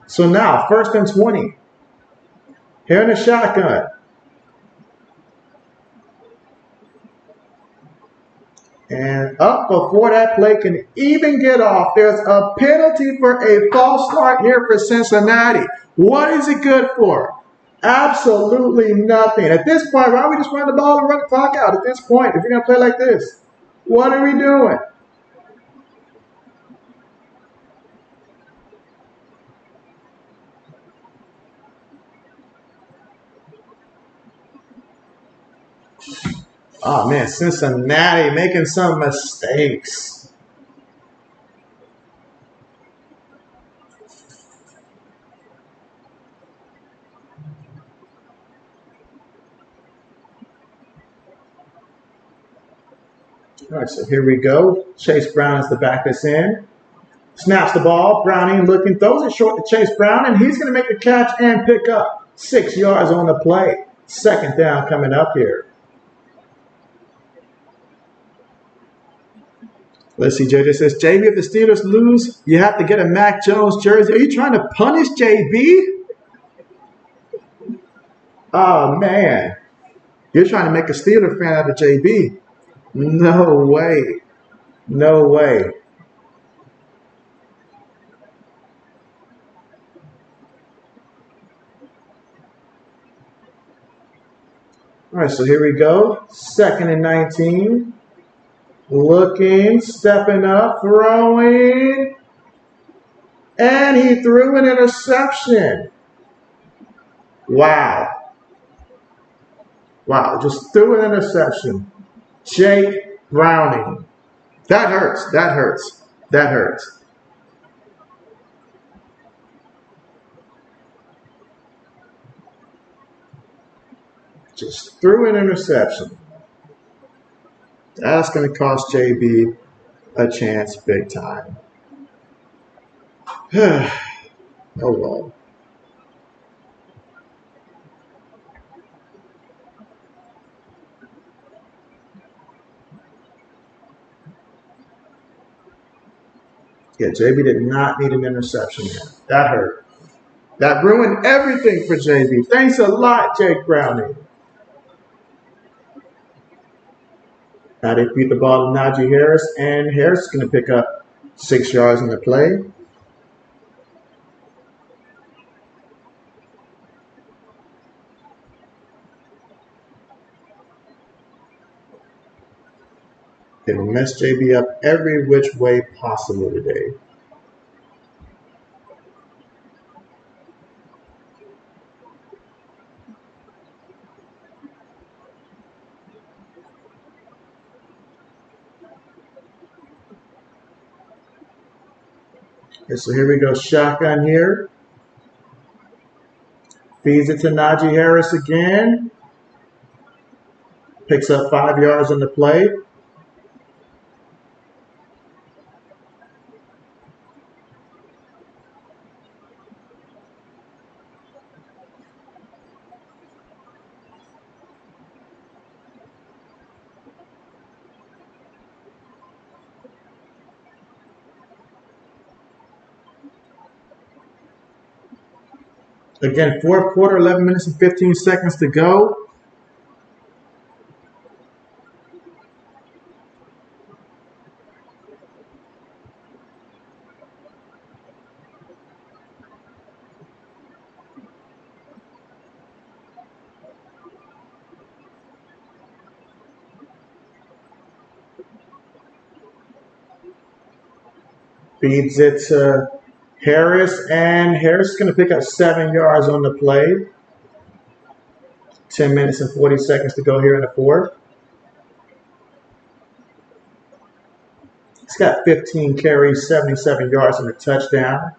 So now 1st and 20. Here in the shotgun. And up before that play can even get off, there's a penalty for a false start here for Cincinnati. What is it good for? Absolutely nothing. At this point, why don't we just run the ball and run the clock out at this point if you're going to play like this? What are we doing? Oh, man, Cincinnati making some mistakes. All right, so here we go. Chase Brown is the back that's in. Snaps the ball. Browning looking, throws it short to Chase Brown, and he's going to make the catch and pick up 6 yards on the play. 2nd down coming up here. Let's see, JJ says, JB, if the Steelers lose, you have to get a Mac Jones jersey. Are you trying to punish JB? Oh, man. You're trying to make a Steelers fan out of JB. No way. No way. All right, so here we go. 2nd and 19. Looking, stepping up, throwing. And he threw an interception. Wow. Wow, just threw an interception. Jake Browning. That hurts. That hurts. That hurts. Just threw an interception. That's going to cost JB a chance big time. Oh, well. Yeah, JB did not need an interception here. That hurt. That ruined everything for JB. Thanks a lot, Jake Browning. Now they beat the ball to Najee Harris, and Harris is going to pick up 6 yards in the play. They will mess JB up every which way possible today. Okay, so here we go, shotgun here. Feeds it to Najee Harris again. Picks up 5 yards on the play. Again, fourth quarter, 11 minutes and 15 seconds to go. Feeds it to Harris, and Harris is going to pick up 7 yards on the play. 10 minutes and 40 seconds to go here in the fourth. He's got 15 carries, 77 yards, and a touchdown.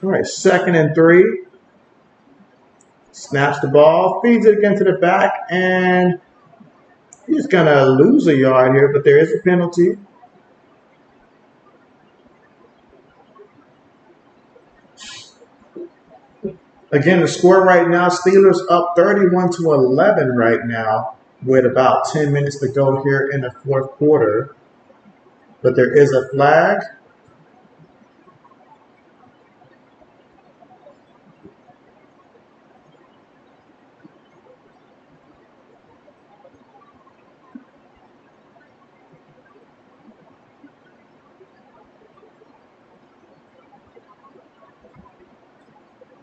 All right, 2nd and 3. Snaps the ball, feeds it again to the back, and he's going to lose a yard here, but there is a penalty. Again, the score right now, Steelers up 31-11 right now with about 10 minutes to go here in the fourth quarter. But there is a flag.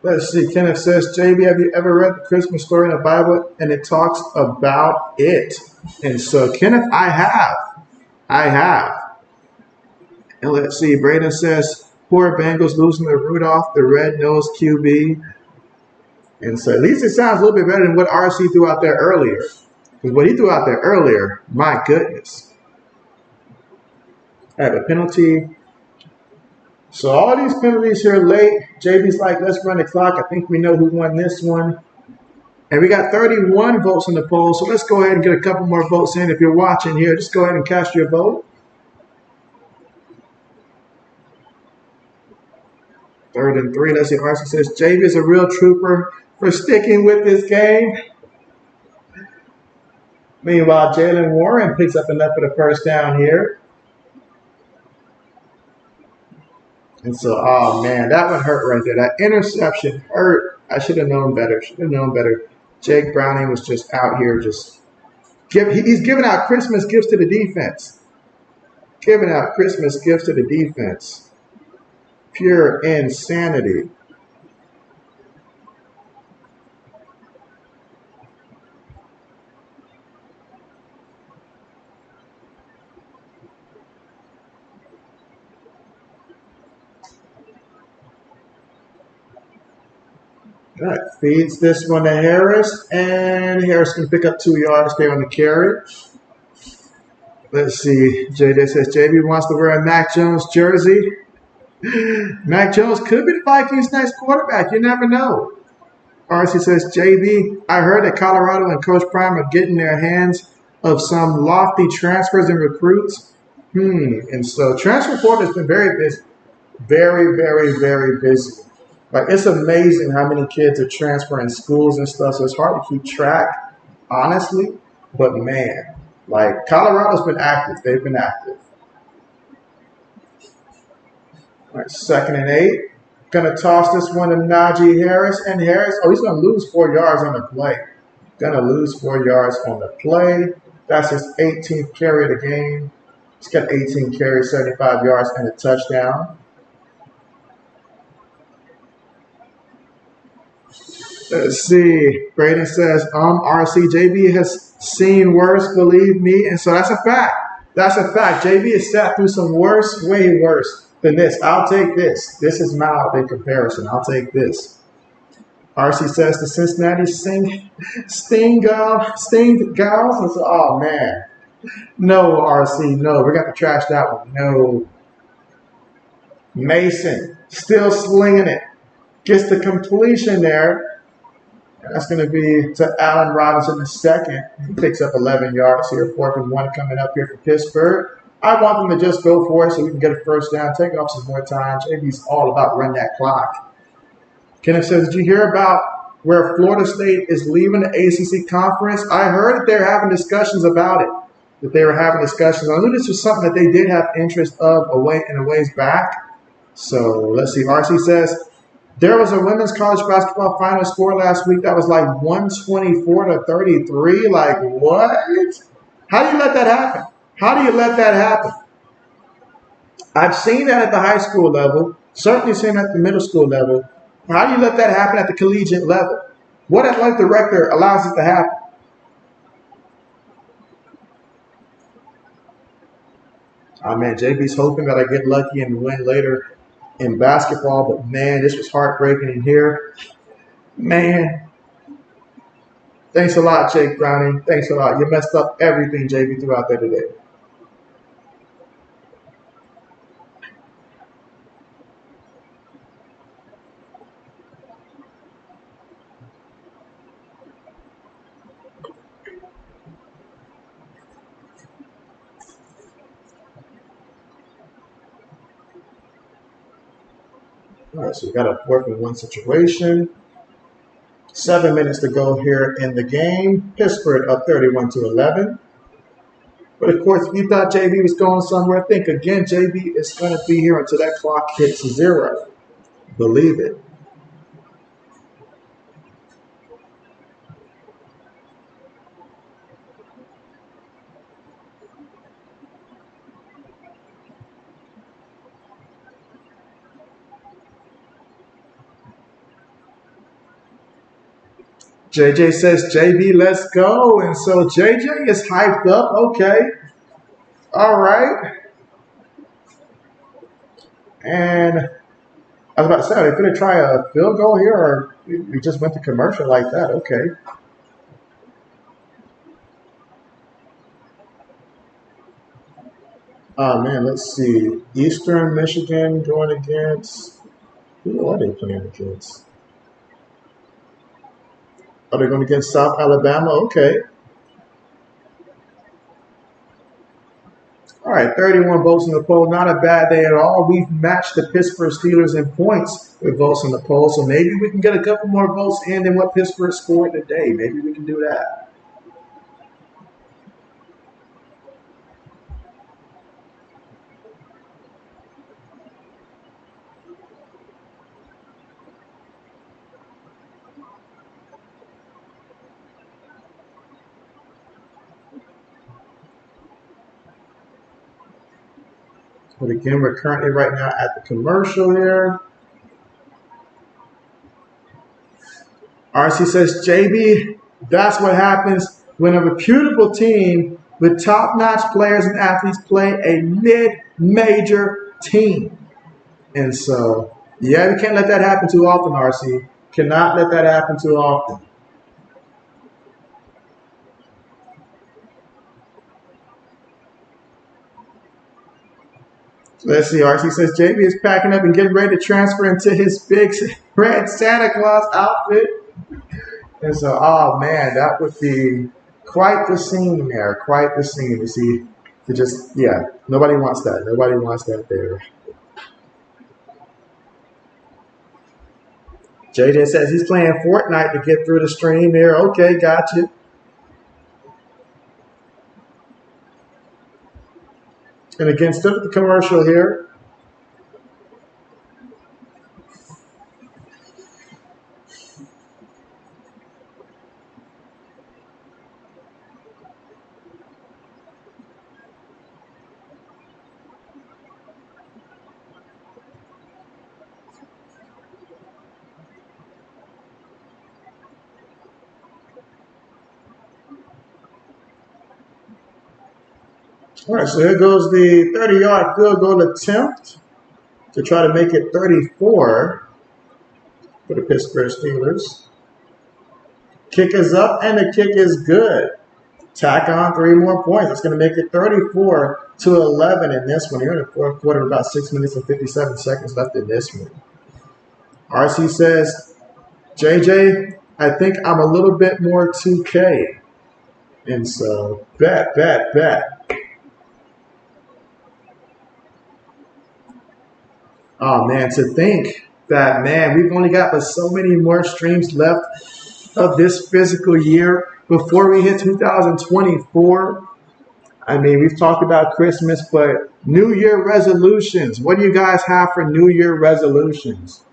Let's see, Kenneth says, JB, have you ever read the Christmas story in the Bible? And it talks about it. And so, Kenneth, I have. And let's see, Braden says, poor Bengals losing to Rudolph, the red-nosed QB. And so at least it sounds a little bit better than what RC threw out there earlier. Because what he threw out there earlier, my goodness. I have a penalty. So all these penalties here late. JB's like, let's run the clock. I think we know who won this one. And we got 31 votes in the poll. So let's go ahead and get a couple more votes in. If you're watching here, just go ahead and cast your vote. 3rd and 3. Let's see. RC says, JB is a real trooper for sticking with this game. Meanwhile, Jalen Warren picks up enough for the first down here. And so, oh man, that one hurt right there. That interception hurt. I should have known better. Jake Browning was just out here he's giving out Christmas gifts to the defense. Pure insanity. All right, feeds this one to Harris, and Harris can pick up 2 yards there on the carry. Let's see. JD says JB wants to wear a Mac Jones jersey. Mac Jones could be the Vikings' next quarterback. You never know. RC says, JB, I heard that Colorado and Coach Prime are getting their hands of some lofty transfers and recruits. And so transfer portal has been very busy. Very, very, very busy. Like, it's amazing how many kids are transferring schools and stuff, so it's hard to keep track, honestly. But, man, like, Colorado's been active. They've been active. All right, 2nd and 8. Going to toss this one to Najee Harris. And Harris, he's going to lose 4 yards on the play. That's his 18th carry of the game. He's got 18 carries, 75 yards, and a touchdown. Let's see. Braden says, RCJB has seen worse, believe me. And so that's a fact. JB has sat through some worse, way worse than this. I'll take this. This is mild in comparison. I'll take this. RC says the Cincinnati Sting Gals. And so, oh, man. No, RC, no. We're going to trash that one. No. Mason still slinging it. Gets the completion there. That's going to be to Allen Robinson II. He picks up 11 yards here. 4th and 1 coming up here for Pittsburgh. I want them to just go for it so we can get a first down, take off some more time. JB's all about run that clock. Kenneth says, did you hear about where Florida State is leaving the ACC conference? I heard that they're having discussions about it. I knew this was something that they did have interest of a ways back. So let's see. RC says, there was a women's college basketball final score last week that was like 124-33. Like, what? How do you let that happen? I've seen that at the high school level, certainly seen that at the middle school level. How do you let that happen at the collegiate level? What athletic director allows it to happen? Oh, man, JB's hoping that I get lucky and win later in basketball, but man, this was heartbreaking in here. Man. Thanks a lot, Jake Browning. Thanks a lot. You messed up everything, JB, throughout there today. All right, so we got a 4th and 1 situation. 7 minutes to go here in the game. Pittsburgh up 31-11. But of course, if you thought JB was going somewhere, think again. JB is going to be here until that clock hits 0. Believe it. JJ says, JB, let's go. And so JJ is hyped up. Okay. All right. And I was about to say, are they going to try a field goal here, or we just went to commercial like that? Okay. Oh, man, let's see. Eastern Michigan going against, who are they playing against? Are they going against South Alabama? Okay. All right, 31 votes in the poll. Not a bad day at all. We've matched the Pittsburgh Steelers in points with votes in the poll, so maybe we can get a couple more votes in than what Pittsburgh scored today. Maybe we can do that. But again, we're currently right now at the commercial here. RC says, JB, that's what happens when a reputable team with top-notch players and athletes play a mid-major team. And so, yeah, we can't let that happen too often, RC. Cannot let that happen too often. Let's see. RC says JB is packing up and getting ready to transfer into his big red Santa Claus outfit. And so, oh man, that would be quite the scene there. Quite the scene to see. To just, yeah, nobody wants that. Nobody wants that there. JJ says he's playing Fortnite to get through the stream here. Okay, gotcha. And again, still at the commercial here. All right, so here goes the 30-yard field goal attempt to try to make it 34 for the Pittsburgh Steelers. Kick is up, and the kick is good. Tack on 3 more points. That's going to make it 34-11 in this one. Here in the fourth quarter, about 6 minutes and 57 seconds left in this one. RC says, JJ, I think I'm a little bit more 2K. And so, bet. Oh, man, to think that, man, we've only got but so many more streams left of this physical year before we hit 2024. I mean, we've talked about Christmas, but New Year resolutions. What do you guys have for New Year resolutions?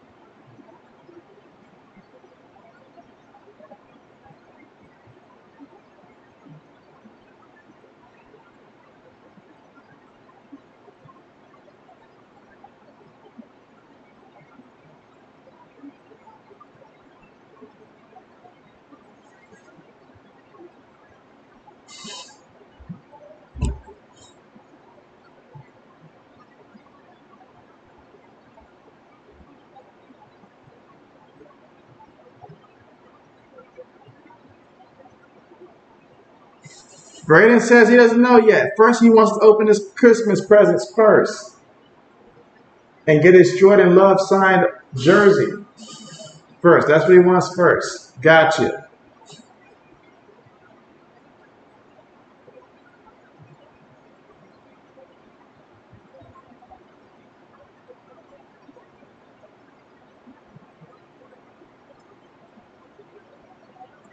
Braden says he doesn't know yet. First, he wants to open his Christmas presents first and get his Jordan Love signed jersey first. That's what he wants first. Gotcha.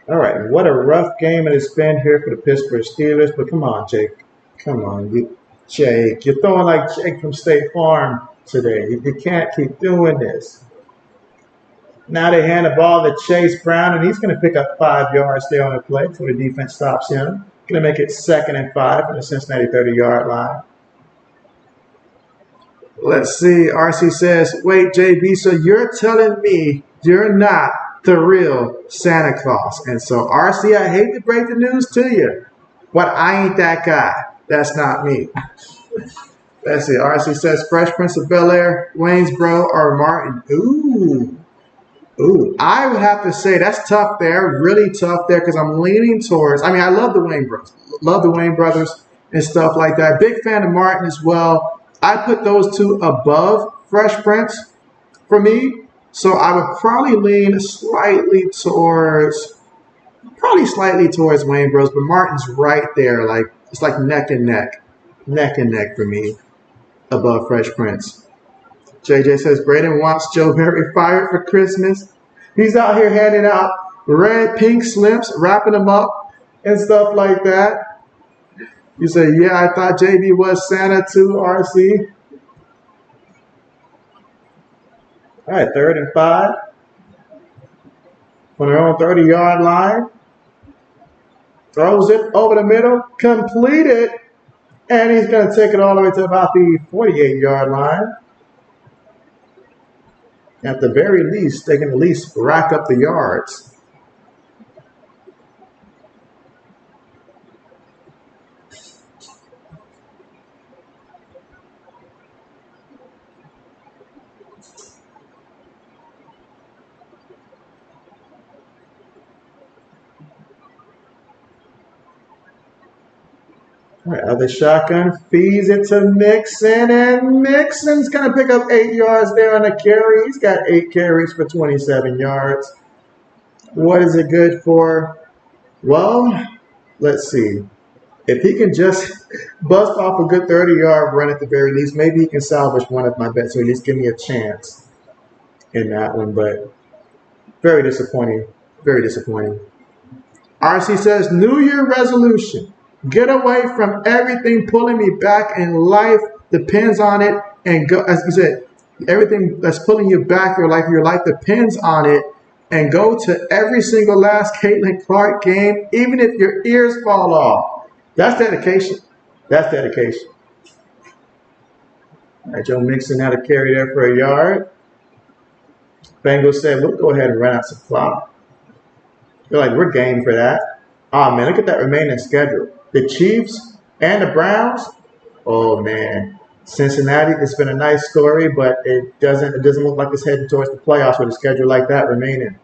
All right, what a rough game it has been here for the Pittsburgh Steelers. But come on, Jake. Come on, Jake. You're throwing like Jake from State Farm today. You can't keep doing this. Now they hand the ball to Chase Brown, and he's going to pick up 5 yards there on the play before the defense stops him. Going to make it 2nd and 5 from the Cincinnati 30-yard line. Let's see. RC says, wait, JB, so you're telling me you're not the real Santa Claus? And so, RC, I hate to break the news to you, but I ain't that guy. That's not me. Let's see. RC says, Fresh Prince of Bel-Air, Waynesboro, or Martin. Ooh, I would have to say that's tough there, really tough there, because I'm leaning towards, I mean, I love the Wayne brothers and stuff like that. Big fan of Martin as well. I put those two above Fresh Prince for me, so I would probably lean slightly towards Wayne Bros, but Martin's right there, like it's like neck and neck for me, above Fresh Prince. JJ says Braden wants Joe Barry fired for Christmas. He's out here handing out red, pink slips, wrapping them up and stuff like that. You say, yeah, I thought JB was Santa too, RC. All right, 3rd and 5. On their own 30-yard line. Throws it over the middle, completed, and he's going to take it all the way to about the 48-yard line. At the very least, they can at least rack up the yards. All right, other shotgun feeds it to Mixon, and Mixon's going to pick up 8 yards there on the carry. He's got 8 carries for 27 yards. What is it good for? Well, let's see. If he can just bust off a good 30-yard run at the very least, maybe he can salvage one of my bets, or at least give me a chance in that one. But very disappointing. Very disappointing. RC says, New Year resolution. Get away from everything pulling me back in life depends on it, and go, as you said, everything that's pulling you back, your life depends on it, and go to every single last Caitlin Clark game, even if your ears fall off. That's dedication. That's dedication. All right, Joe Mixon had a carry there for a yard. Bengals said, we'll go ahead and run out some clock. They're like, we're game for that. Oh, man, look at that remaining schedule. The Chiefs and the Browns. Oh, man. Cincinnati, it's been a nice story, but it doesn't look like it's heading towards the playoffs with a schedule like that remaining.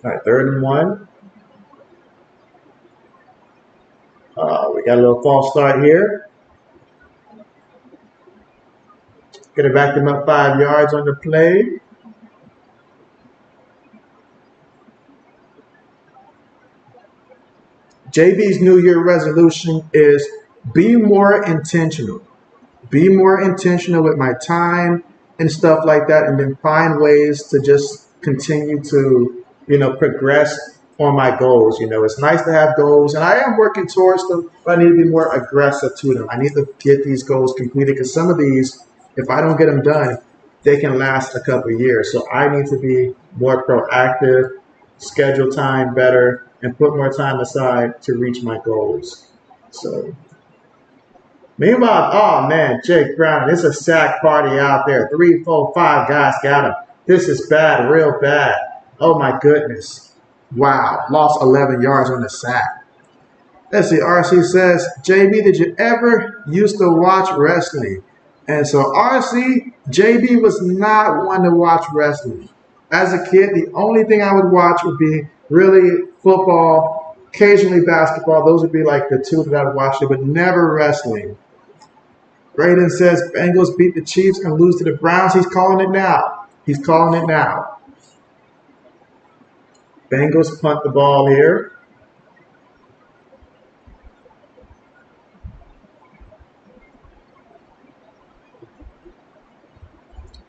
All right, 3rd and 1. We got a little false start here. Gonna back them up 5 yards on the play. JB's New Year resolution is be more intentional. Be more intentional with my time and stuff like that, and then find ways to just continue to, progress on my goals. It's nice to have goals, and I am working towards them, but I need to be more aggressive to them. I need to get these goals completed because some of these, if I don't get them done, they can last a couple of years. So I need to be more proactive, schedule time better, and put more time aside to reach my goals. So meanwhile, oh man, Jake Brown, it's a sack party out there. 3, 4, 5 guys got him. This is bad, real bad. Oh my goodness. Wow, lost 11 yards on the sack. Let's see, RC says, JB, did you ever used to watch wrestling? And so RC, JB was not one to watch wrestling. As a kid, the only thing I would watch would be really football, occasionally basketball. Those would be like the two that I would watch, but never wrestling. Braden says Bengals beat the Chiefs and lose to the Browns. He's calling it now. He's calling it now. Bengals punt the ball here.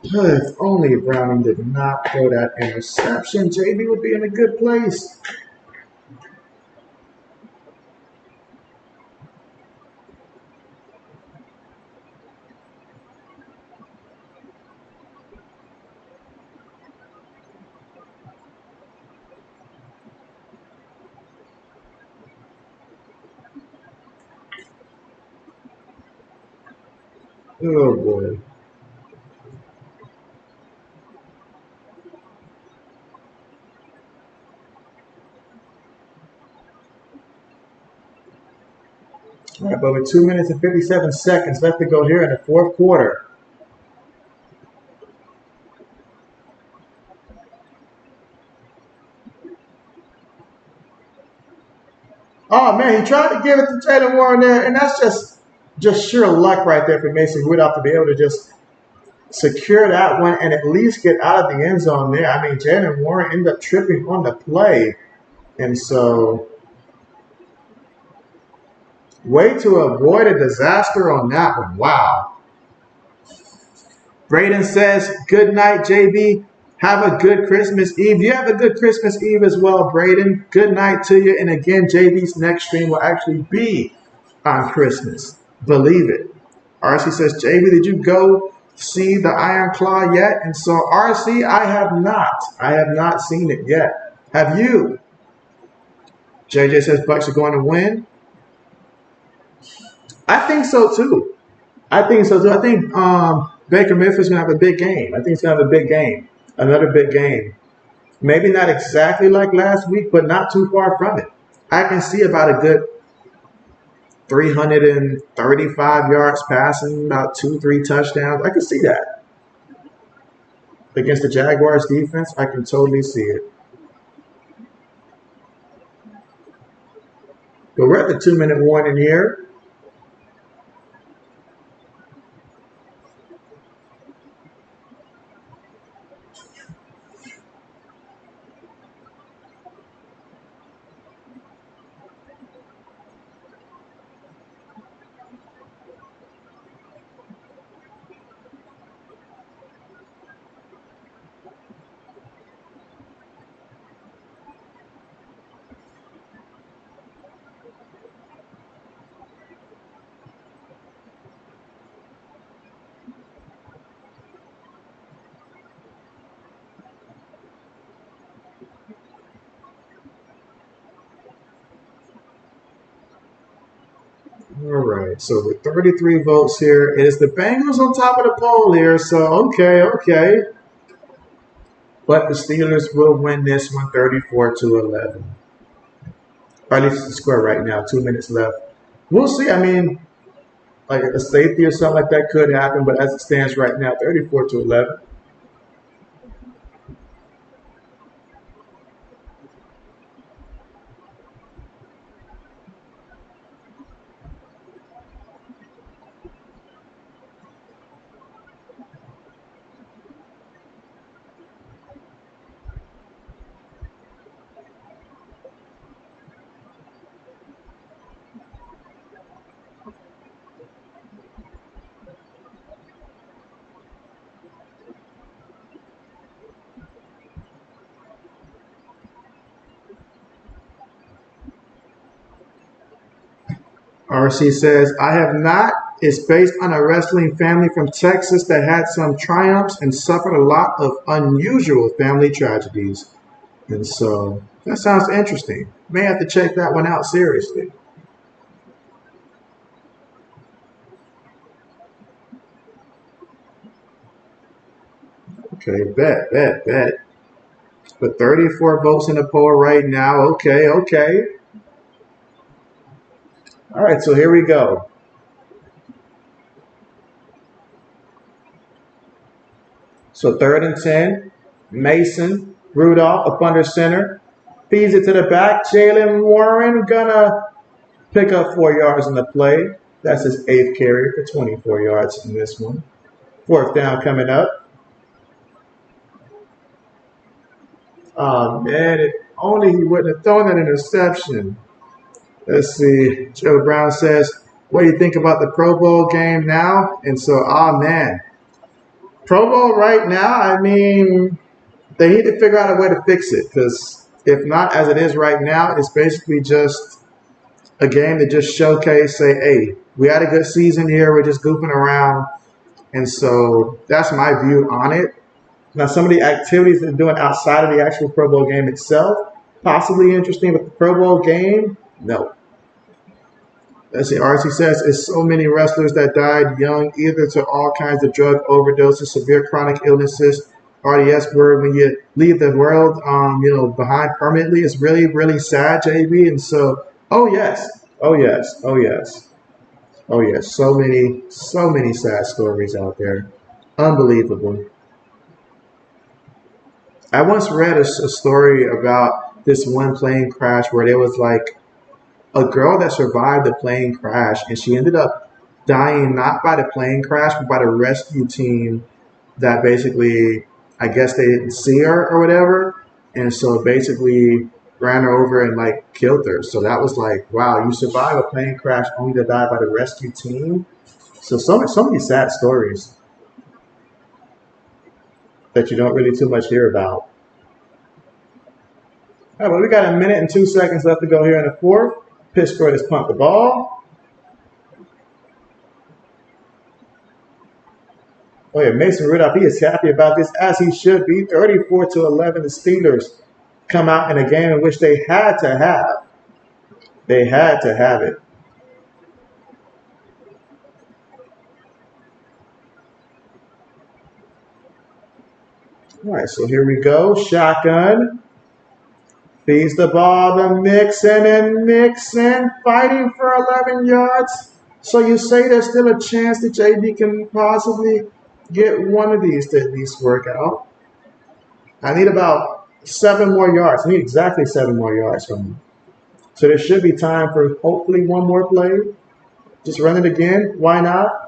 If only Browning did not throw that interception, JB would be in a good place. Oh boy. All right, but with 2 minutes and 57 seconds left to go here in the fourth quarter. Oh man, he tried to give it to Taylor Warren there, and that's just sheer luck right there for Mason Rudolph to be able to just secure that one and at least get out of the end zone there. I mean, Jalen Warren ended up tripping on the play, and so way to avoid a disaster on that one. Wow. Braden says, good night, JB. Have a good Christmas Eve. You have a good Christmas Eve as well, Braden. Good night to you. And again, JB's next stream will actually be on Christmas. Believe it. RC says, JB, did you go see the Iron Claw yet? And so, RC, I have not. I have not seen it yet. Have you? JJ says, Bucks are going to win. I think so, too. I think Baker Mayfield's going to have a big game. I think he's going to have a big game. Another big game. Maybe not exactly like last week, but not too far from it. I can see about a good 335 yards passing, about 2-3 touchdowns. I can see that. Against the Jaguars defense, I can totally see it. But we're at the 2-minute warning here. All right, so with 33 votes here, it is the Bengals on top of the poll here. So, okay. But the Steelers will win this one 34-11. Or at least it's the score right now, 2 minutes left. We'll see. I mean, like a safety or something like that could happen, but as it stands right now, 34-11. RC says, I have not. It's based on a wrestling family from Texas that had some triumphs and suffered a lot of unusual family tragedies. And so that sounds interesting. May have to check that one out seriously. Okay, bet. But 34 votes in the poll right now. Okay. All right, so here we go. So 3rd and 10, Mason, Rudolph up under center, feeds it to the back. Jalen Warren gonna pick up 4 yards in the play. That's his 8th carry for 24 yards in this one. 4th down coming up. Oh man, if only he wouldn't have thrown that interception. Let's see. Joe Brown says, what do you think about the Pro Bowl game now? And so, man. Pro Bowl right now, I mean, they need to figure out a way to fix it, because if not, as it is right now, it's basically just a game that just showcase, say, hey, we had a good season here, we're just goofing around. And so that's my view on it. Now, some of the activities they're doing outside of the actual Pro Bowl game itself, possibly interesting, but the Pro Bowl game, no. Let's see, RC says, it's so many wrestlers that died young, either to all kinds of drug overdoses, severe chronic illnesses, RDS word, when you leave the world, behind permanently. It's really, really sad, JB. And so, oh yes. So many sad stories out there. Unbelievable. I once read a story about this one plane crash where there was like a girl that survived the plane crash, and she ended up dying not by the plane crash, but by the rescue team that basically, I guess they didn't see her or whatever, and so basically ran her over and like killed her. So that was like, wow, you survive a plane crash only to die by the rescue team. So many sad stories that you don't really too much hear about. All right, well, we got a minute and 2 seconds left to go here in the 4th. Pittsburgh has pumped the ball. Oh yeah, Mason Rudolph, he is happy about this, as he should be. 34-11, the Steelers come out in a game in which they had to have. They had to have it. All right, so here we go. Shotgun. Feeds the ball to Mixon, fighting for 11 yards. So you say there's still a chance that JB can possibly get one of these to at least work out. I need about 7 more yards. I need exactly 7 more yards from him. So there should be time for hopefully one more play. Just run it again. Why not?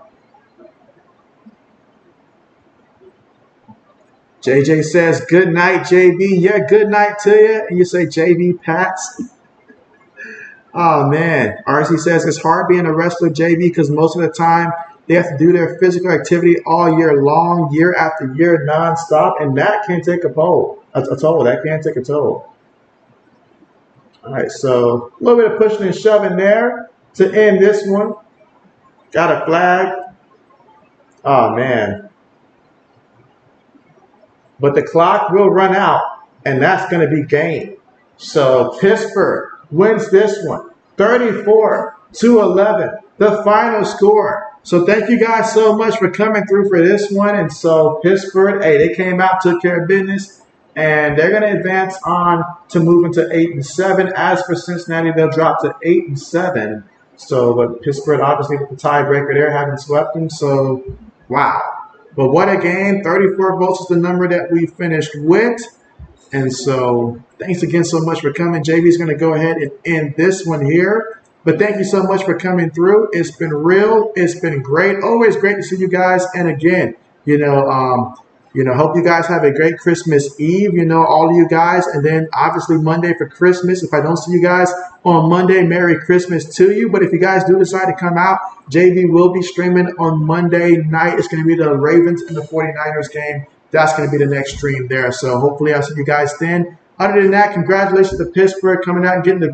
JJ says, good night, JB. Yeah, good night to you. And you say, JB Pats. Oh, man. RC says, it's hard being a wrestler, JB, because most of the time they have to do their physical activity all year long, year after year, nonstop, and that can take a toll. That can take a toll. All right, so a little bit of pushing and shoving there to end this one. Got a flag. Oh, man. But the clock will run out, and that's going to be game. So Pittsburgh wins this one, 34-11, the final score. So thank you guys so much for coming through for this one. And so Pittsburgh, hey, they came out, took care of business, and they're going to advance on to move into 8-7. As for Cincinnati, they'll drop to 8-7. So, but Pittsburgh, obviously, with the tiebreaker there, haven't swept them. So, wow. But what a game. 34 votes is the number that we finished with. And so thanks again so much for coming. JB is going to go ahead and end this one here. But thank you so much for coming through. It's been real. It's been great. Always great to see you guys. And again, hope you guys have a great Christmas Eve, all of you guys. And then obviously Monday for Christmas. If I don't see you guys on Monday, Merry Christmas to you. But if you guys do decide to come out, JB will be streaming on Monday night. It's going to be the Ravens and the 49ers game. That's going to be the next stream there. So hopefully I'll see you guys then. Other than that, congratulations to Pittsburgh coming out and getting the